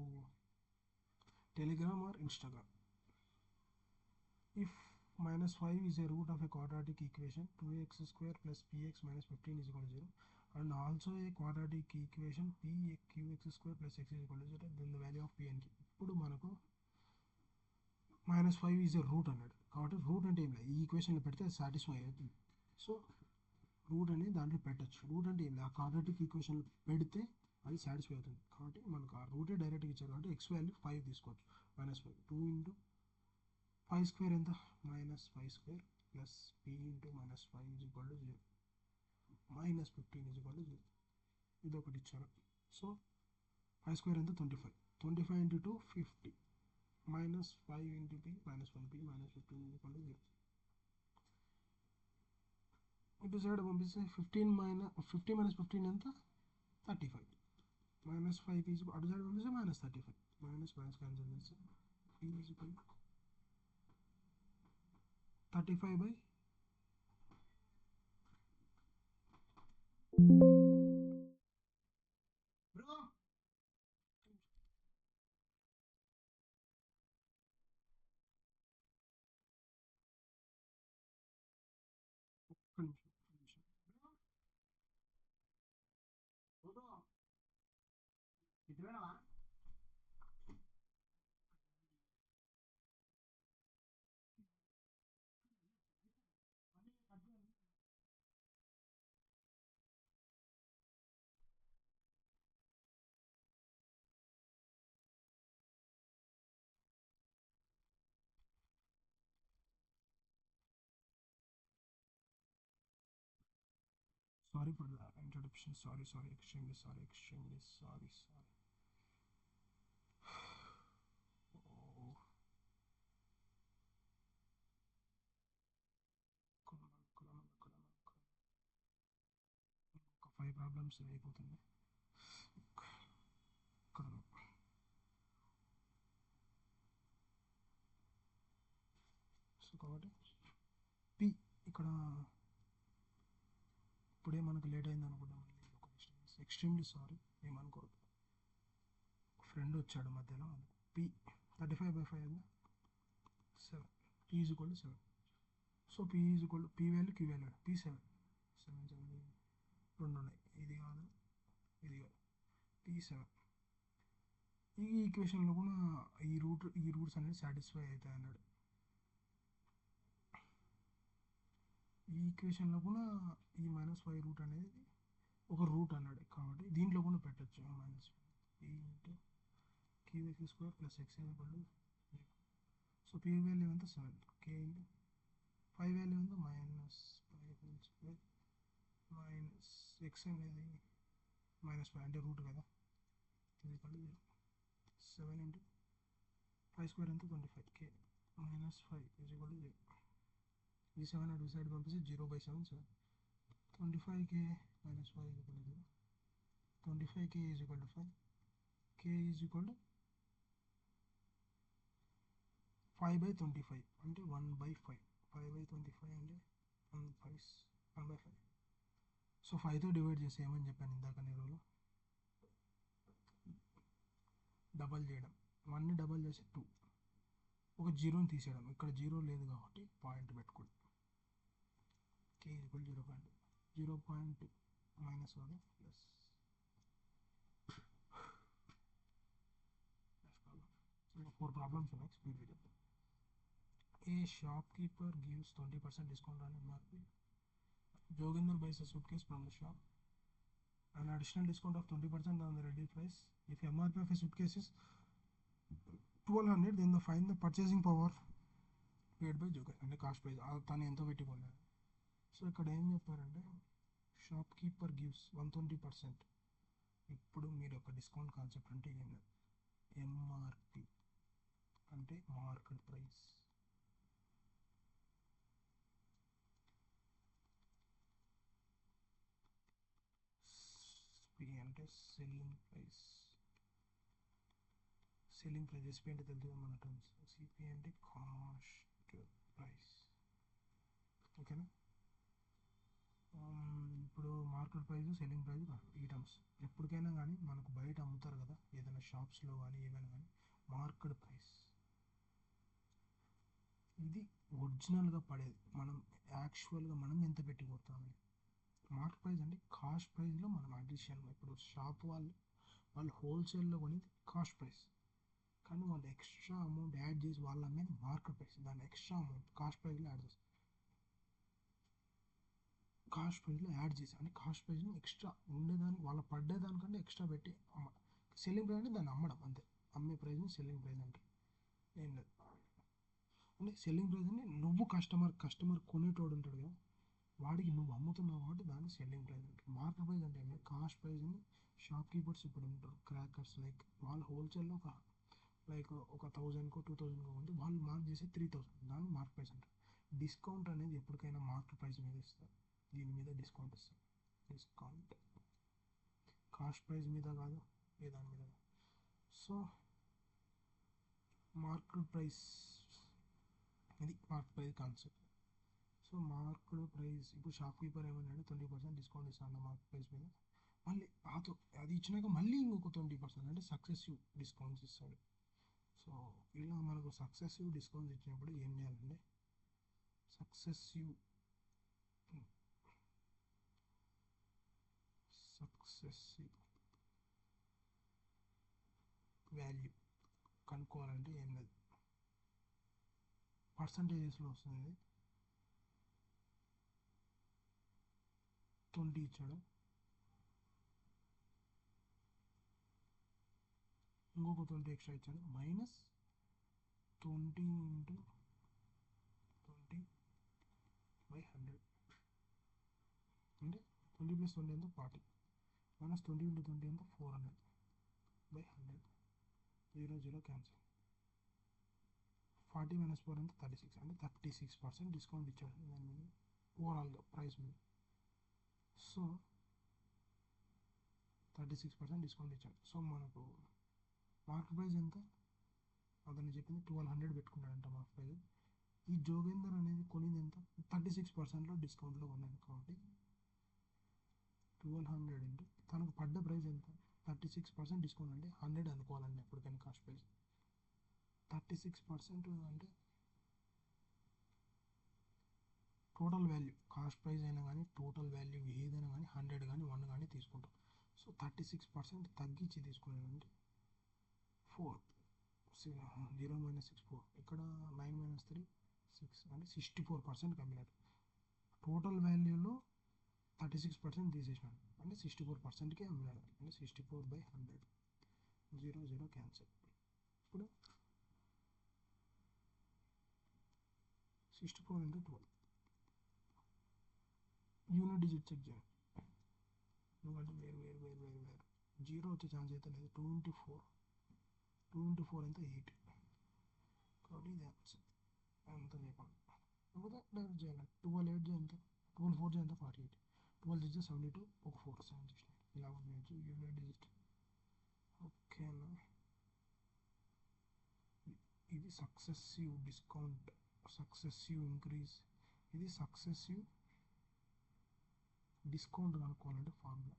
Telegram or Instagram. If -5 is a root of a quadratic equation, 2x square plus px minus 15 is equal to 0, and also a quadratic equation qx square plus x is equal to 0, then the value of p and q. ఇప్పుడు మనకు -5 is a route అన్నాడు, కాబట్టి route అంటే ఏం లేదు, ఈ ఈక్వేషన్లో పెడితే అది సాటిస్ఫై అవుతుంది. సో రూట్ అనేది దాంట్లో పెట్టచ్చు. రూట్ అంటే ఏం లేదు, ఆ క్వాడ్రాటిక్ ఈక్వేషన్ పెడితే అది సాటిస్ఫై అవుతుంది. కాబట్టి మనకు ఆ రూటే డైరెక్ట్గా ఇచ్చారు, కాబట్టి ఎక్స్ వాల్యూ 5 తీసుకోవచ్చు. -5 2 ఇంటూ 5 స్క్వేర్ ఎంత, -5 square plus p into -5 is equal to 0, -15 is equal to 0. ఇది ఒకటి ఇచ్చారు. సో 5 స్క్వేర్ ఎంత, 25. 25 into 2 50, -5 into p -1p -15 is equal to 0. ఇటు సైడ్ పంపిస్తే 50 -15 ఎంత, 35. -5 ఈజ్ అటు సైడ్ పంపిస్తే -35, మైనస్ క్యాన్సిల్ చేస్తే p is equal 35 by bro sorry for the interruption, sorry, extremely sorry. Oh, ఒక 5 ప్రాబ్లమ్స్ అయిపోతుంది. సో కాబట్టి పి ఇక్కడ ఇప్పుడే మనకు లేట్ అయింది అనుకుంటాం. ఎక్స్ట్రీమ్లీ సారీ, ఏమనుకోవద్దు. ఫ్రెండ్ వచ్చాడు మధ్యలో. P 35/5 7, p is equal to 7. So p is equal to p value q value, p 7 రెండు ఉన్నాయి, ఇది కాదు ఇది కాదు, p 7. ఈ ఈక్వేషన్లో కూడా ఈ రూట్స్ అనేది సాటిస్ఫై అవుతాయి అన్నాడు. ఈ ఈక్వేషన్లో కూడా ఈ -5 రూట్ అనేది ఒక రూట్ అన్నాడు, కాబట్టి దీంట్లో కూడా పెట్టచ్చు. -p into qx square plus x equal to 0. So p value ఎంత 7, k ఇంటూ 5 వాల్యూ ఎంత -5 స్క్వేర్ మైనస్ x అనేది -5 అంటే రూట్ కదా, ఇది ఈక్వల్ టు 0. 7 ఇంటూ 5 స్క్వేర్ ఎంత 25, k -5 ఈజ్ ఈక్వల్ టు 0. ఈ 7 అటు సైడ్ పంపిస్తే 0/7 7. 25k -5 is equal to 0. 25k is equal to 5, k is equal to 5/25 అంటే 1/5. 5/25 అంటే 1/5. సో 5తో డివైడ్ చేసి ఏమని చెప్పాను ఇందాక నేను, డబల్ చేయడం. 1ని డబల్ చేసి 2, ఒక జీరోని తీసేయడం. ఇక్కడ జీరో లేదు కాబట్టి పాయింట్ పెట్టుకోండి. k ఈక్వల్ 0.2 -1 ప్లస్ 4 ప్రాబ్లమ్స్ ఉన్నాయి, speed video. A shopkeeper gives 20% discount on MRP. Joginder buys a suitcase from the shop. An additional discount of 20% on the ready price. If MRP of a suitcase is 1200, then find the purchasing power paid by Joginder అంటే cost price తను ఎంతో పెట్టుకోలేదు. So ఇక్కడ ఏం చెప్పారంటే shop keeper gives 120%. ఇప్పుడు మీరు ఒక డిస్కౌంట్ కాన్సెప్ట్ అంటే ఎంఆర్పి అంటే మార్కెట్ ప్రైస్, పి అంటే selling price. Selling price, SP అంటే తెలుసు మన టర్మ్స్, సిపి అంటే కాస్ట్ ప్రైస్. ఓకేనా. ఇప్పుడు మార్కెట్ ప్రైస్, సెల్లింగ్ ప్రైస్ ఈ టర్మ్స్ ఎప్పటికైనా కానీ మనకు బయట అమ్ముతారు కదా ఏదైనా షాప్స్లో కానీ ఏమైనా కానీ, మార్కెట్ ప్రైస్ ఇది ఒరిజినల్గా పడేది, మనం యాక్చువల్గా మనం ఎంత పెట్టి కొడతామని. మార్కెట్ ప్రైస్ అంటే కాస్ట్ ప్రైస్లో మనం అడిషన్, ఇప్పుడు షాప్ వాళ్ళు హోల్సేల్లో కొనేది కాస్ట్ ప్రైస్, కానీ వాళ్ళు ఎక్స్ట్రా అమౌంట్ యాడ్ చేసి వాళ్ళ అమ్మేది మార్కెట్ ప్రైస్, దాన్ని ఎక్స్ట్రా అమౌంట్ కాస్ట్ ప్రైస్లో యాడ్ చేస్తారు. కాస్ట్ ప్రైస్లో యాడ్ చేసి అంటే కాస్ట్ ప్రైస్ని ఎక్స్ట్రా ఉండేదాన్ని వాళ్ళ పడ్డేదానికంటే ఎక్స్ట్రా పెట్టి సెల్లింగ్ ప్రైస్ అంటే దాన్ని అమ్మడం అంతే. అమ్మే ప్రైస్ని సెల్లింగ్ ప్రైస్ అంటే ఏం లేదు. అంటే సెల్లింగ్ ప్రైస్ అంటే నువ్వు కస్టమర్ కొనేటోడు ఉంటాడు కదా, వాడికి నువ్వు అమ్ముతున్నావు కాబట్టి దాన్ని సెల్లింగ్ ప్రైస్ అంటారు. మార్కెట్ ప్రైస్ అంటే ఏమి, కాస్ట్ ప్రైస్ని షాప్ కీపర్స్ ఇప్పుడు ఉంటారు క్రాకర్స్ లైక్, వాళ్ళు హోల్సేల్లో ఒక 1000కో 2000కో ఉంటే వాళ్ళు మార్క్ చేసి 3000, దాన్ని మార్కెట్ ప్రైస్ అంటారు. డిస్కౌంట్ అనేది ఎప్పటికైనా మార్కెట్ ప్రైస్ మీద ఇస్తారు, దీని మీద డిస్కౌంట్ ఇస్తారు. డిస్కౌంట్ కాస్ట్ ప్రైస్ మీద కాదు, ఏ దాని మీద. సో మార్కెట్ ప్రైస్, ఇది market price concept. So market price ఇప్పుడు షాప్ కీపర్ ఏమన్నాడు 20% డిస్కౌంట్ ఇస్తాను మార్కెట్ ప్రైస్ మీద, మళ్ళీ అది ఇచ్చినాక మళ్ళీ ఇంకొక 20% అంటే సక్సెసివ్ డిస్కౌంట్స్ ఇస్తాడు. సో ఇలా మనకు సక్సెసివ్ డిస్కౌంట్స్ ఇచ్చినప్పుడు ఏం చేయాలంటే, సక్సెసివ్ వాల్యూ కనుక్కోవాలంటే ఏం లేదు, పర్సంటేజెస్లో వస్తుంది. 20 ఇచ్చాడు, ఇంకొక 20 ఎక్స్ట్రా ఇచ్చాడు, -20 × 20/100 అంటే 20 + 20 ఎంత 40, -20 × 20 ఎంత 400/100, 0 0 క్యాన్సిల్. 40 - 4 ఎంత 36, అంటే 36% డిస్కౌంట్ ఇచ్చాడు దాని మీద ఓవరాల్గా ప్రైస్ మీద. సో 36% డిస్కౌంట్ ఇచ్చాడు. సో మనకు మార్కెట్ ప్రైస్ ఎంత, అతను చెప్పింది 1200 పెట్టుకున్నాడంట మార్కెట్ ప్రైస్. ఈ జోగేందర్ అనేది కొనింది ఎంత, 36%లో డిస్కౌంట్లో కొన్నాడు కాబట్టి 1200 ఇంటూ తనకు పడ్డ ప్రైస్ ఎంత, 36% డిస్కౌంట్ అంటే 100 అనుకోవాలండి ఎప్పటికైనా కాస్ట్ ప్రైస్. 36% అంటే టోటల్ వాల్యూ, కాస్ట్ ప్రైస్ అయినా కానీ టోటల్ వాల్యూ ఏదైనా కానీ 100 కానీ 1 కానీ తీసుకుంటాం. సో 36% తగ్గించి తీసుకున్నాడంటే 4, 0 - 6 4, ఇక్కడ 9 - 3 6 అంటే 64% కమ్మినాడు. టోటల్ వాల్యూలో 36% తీసేసినాడు అంటే 64%కే అమ్మినాడు, అంటే 64/100, 0 0 క్యాన్సిల్. ఇప్పుడు 64 × 12 యూనిట్ డిజిట్ చెక్ చేయండి, ఎందుకంటే వేరు జీరో వచ్చే ఛాన్స్ అయితే లేదు. 2 × 4 ఎంత 8, కాబట్టి ఇది ఆన్సర్. ఎంత చేయకుండా లేకపోతే డైరెక్ట్ చేయాలి. 12 8 ఎంత, 12 4 ఎంత 48, 12 6 72, ఒక 4 7 చేసిన ఇలా ఉండొచ్చు యూనిట్ డిజిట్. ఓకేనా. ఇది సక్సెసివ్ డిస్కౌంట్, సక్సెసివ్ ఇంక్రీజ్, ఇది సక్సెసివ్ డిస్కౌంట్ కనుక్కోవాలంటే ఫార్ములా.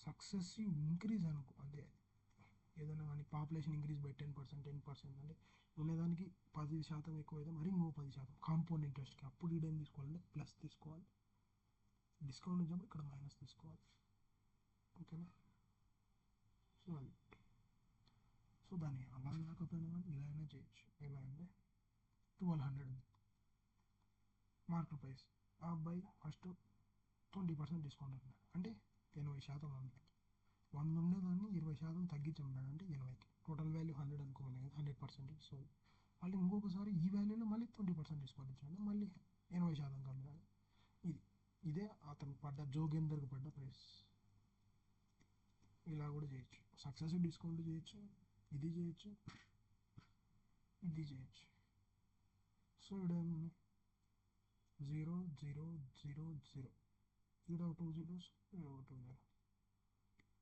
సక్సెసివ్ ఇంక్రీజ్ అనుకో అంటే ఏదైనా కానీ పాపులేషన్ ఇంక్రీజ్ బై 10%, 10% అంటే ఉండేదానికి 10% ఎక్కువ అయితే మరి ఇంకో 10% కాంపౌండ్ ఇంట్రెస్ట్కి, అప్పుడు ఈడేం తీసుకోవాలంటే ప్లస్ తీసుకోవాలి, డిస్కౌంట్ వచ్చినప్పుడు ఇక్కడ మైనస్ తీసుకోవాలి. ఓకేనా. సో అది, సో దాన్ని అలా కాకపోయినా కానీ ఇలా అయినా చేయొచ్చు. ఎలా అంటే 1200 ఉంది మార్కెట్ ప్రైస్, ఆ అబ్బాయి ఫస్ట్ 20% డిస్కౌంట్ అన్నాడు అంటే 80% అమ్మాడు. 100 ఉండేదాన్ని 20% తగ్గించి అమ్మాడు అంటే 80కి. టోటల్ వాల్యూ 100 అనుకోమని కదా, 100%. సో మళ్ళీ ఇంకొకసారి ఈ వాల్యూలో మళ్ళీ 20% డిస్కౌంట్ ఇచ్చాడు, మళ్ళీ 80% అమ్మాడు. ఇదే అతను పడ్డ జోగేందర్కి పడ్డ ప్రైస్. ఇలా కూడా చేయొచ్చు, సక్సెసివ్ డిస్కౌంట్ చేయొచ్చు, ఇది చేయొచ్చు, ఇది చేయొచ్చు. సో ఇక్కడ 0 0 0 0 ఇక్కడ 2 zeros, 2 0,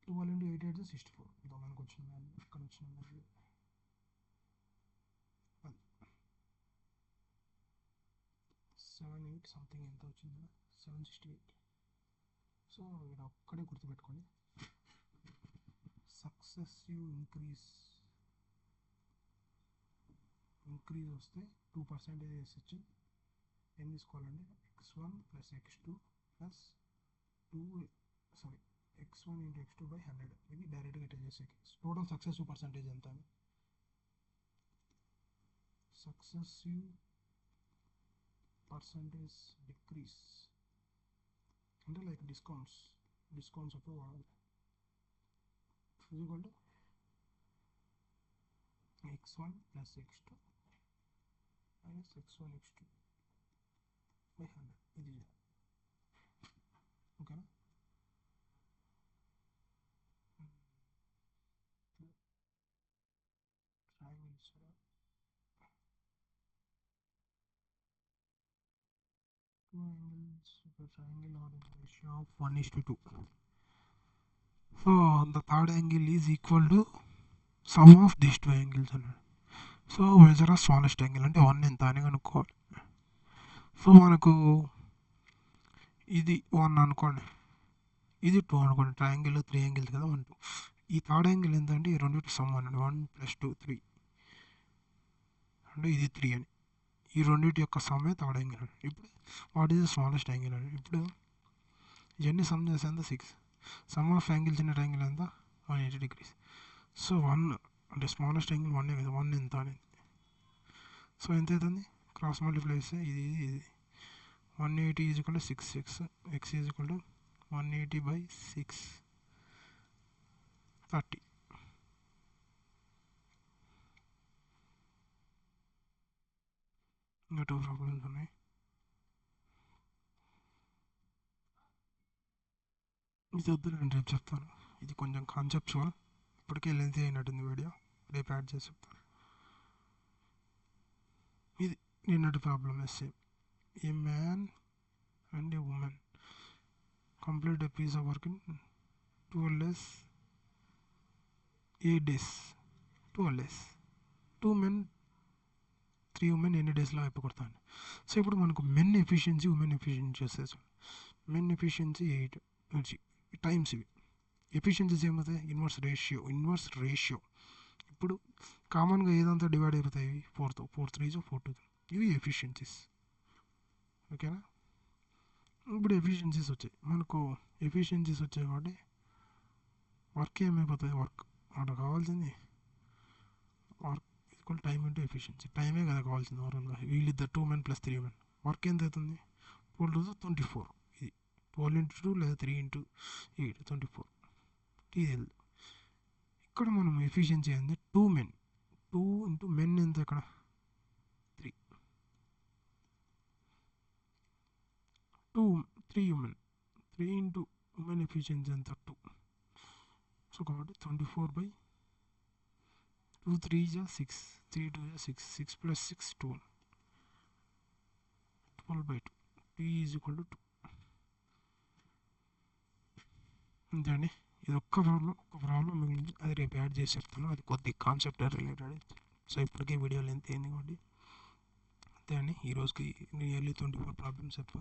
12 into 8 అయితే 64. ఇదో మనకు వచ్చిన వాల్యూ, ఇక్కడ వచ్చిన వాల్యూ 78 సంథింగ్ ఎంత వచ్చింది, 768. సో ఇక్కడ ఒక్కడే గుర్తుపెట్టుకోండి, సక్సెసివ్ ఇంక్రీజ్ వస్తే 2% వేసి ఏం తీసుకోవాలండి, x1 plus x2 plus 2 x1 into x2 by 100. ఇది డైరెక్ట్గా ఇట్లా చేసేకి టోటల్ సక్సెసివ్ పర్సంటేజ్ ఎంత అని. సక్సెసివ్ పర్సంటేజ్ డిక్రీస్ అంటే లైక్ డిస్కౌంట్స్ అప్పుడు వాడాలి. Equal to x1 plus x2 minus x1 x2 by 100. ఇది ఓకేనా. triangle are in the ratio of 1:2. So the third angle is equal to sum of these two angles అన్నాడు. So measure of smallest angle అంటే 1 ఎంత అని కనుక్కోవాలి. So మనకు ఇది 1 అనుకోండి, ఇది 2 అనుకోండి, ట్రయాంగిల్ 3 యాంగిల్స్ కదా, 1 2. ఈ థర్డ్ యాంగిల్ ఎంత అంటే ఈ రెండింటి సమ్ అన్నాడు, 1 + 2 3 అంటే ఇది 3 అని. ఈ రెండింటి యొక్క సమ్మే థర్డ్ యాంగిల్ అని. ఇప్పుడు what is the smallest angle అని. ఇప్పుడు ఇవన్నీ సమ్ చేస్తే ఎంత 6. Some of angles in triangle ఎంత 180 degrees. సో 1 అంటే స్మాలెస్ట్ యాంగిల్ 1 కదా, 1 ఎంత అనేది. సో ఎంత అవుతుంది, క్రాస్ మల్టిప్లై చేస్తే ఇది 180 is equal to 6 x is equal to 180/6 30. ఇంకా 2 ప్రాబ్లమ్స్ ఉన్నాయి. ఇది వద్దు, నేను రేపు చెప్తాను. ఇది కొంచెం కాన్సెప్చువల్, ఇప్పటికే లెంత్ అయినట్టుంది వీడియో, రేపు యాడ్ చేసి చెప్తాను. ఇది నిన్నటి problem same. A man and a woman complete a piece of work in 12 days 8 days 12 days. 2 men 3 women ఎన్ని డేస్లో అయిపోతాను. సో ఇప్పుడు మనకు మెన్ ఎఫిషియన్సీ ఉమెన్ ఎఫిషియన్సీ వచ్చేసి మెన్ ఎఫిషియన్సీ 8 టైమ్స్ ఇవి. ఎఫిషియన్సీస్ ఏమవుతాయి, ఇన్వర్స్ రేషియో. ఇప్పుడు కామన్గా ఏదంతా డివైడ్ అయిపోతాయి 4తో, 4 3 4 2. ఇవి ఎఫిషియన్సీస్. ఓకేనా. ఇప్పుడు ఎఫిషియన్సీస్ వచ్చాయి మనకు. ఎఫిషియన్సీస్ వచ్చాయి కాబట్టి వర్క్ ఏమైపోతుంది, వర్క్ అక్కడ కావాల్సింది work equal time into efficiency. టైమే కదా కావాల్సింది ఓవరాల్గా. వీళ్ళిద్దరు 2 men + 3 women. వర్క్ ఎంత అవుతుంది, 12 to 24. ఇది 12 into 2 లేదా 3 into 8 24. ఇది ఇక్కడ మనం ఎఫిషియన్సీ అంటే 2 men 2 into men ఎంత ఇక్కడ 3 women 3 into women ఎఫిషియన్సీ ఎంత 2. సో కాబట్టి 24/2 3 = 6 3 2 = 6 6 + 6 12 12/2. T = 2. అంతే. ఇది ఒక్క ప్రాబ్లం మిగిలింది, అది రేపు యాడ్ చేసి చెప్తాను. అది కొద్ది కాన్సెప్ట్ రిలేటెడ్. సో ఇప్పటికే వీడియో లెంత్ అయింది కాబట్టి అంతే అండి. ఈరోజుకి నియర్లీ 24 ప్రాబ్లమ్స్ చెప్పా.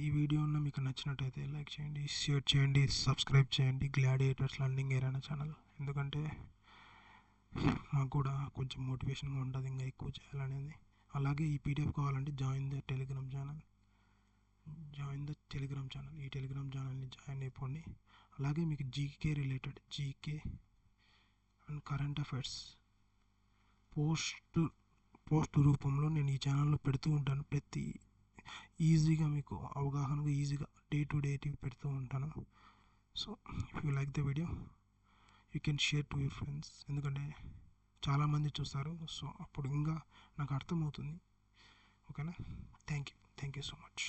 ఈ వీడియో మీకు నచ్చినట్టయితే లైక్ చేయండి, షేర్ చేయండి, సబ్స్క్రైబ్ చేయండి గ్లాడియేటర్స్ లర్నింగ్ ఏరియా ఛానల్. ఎందుకంటే మాకు కూడా కొంచెం మోటివేషన్గా ఉంటుంది ఇంకా ఎక్కువ చేయాలనేది. అలాగే ఈ పీడిఎఫ్ కావాలంటే జాయిన్ ద టెలిగ్రామ్ ఛానల్. ఈ టెలిగ్రామ్ ఛానల్ని జాయిన్ అయిపోండి. అలాగే మీకు GK related GK and current affairs post రూపంలో నేను ఈ ఛానల్లో పెడుతూ ఉంటాను. ప్రతి ఈజీగా మీకు అవగాహనగా ఈజీగా డే టు డే పెడుతూ ఉంటాను. So if you like the video you can share to your friends. ఎందుకంటే చాలామంది చూస్తారు, సో అప్పుడు ఇంకా నాకు అర్థమవుతుంది. ఓకేనా. Thank you so much.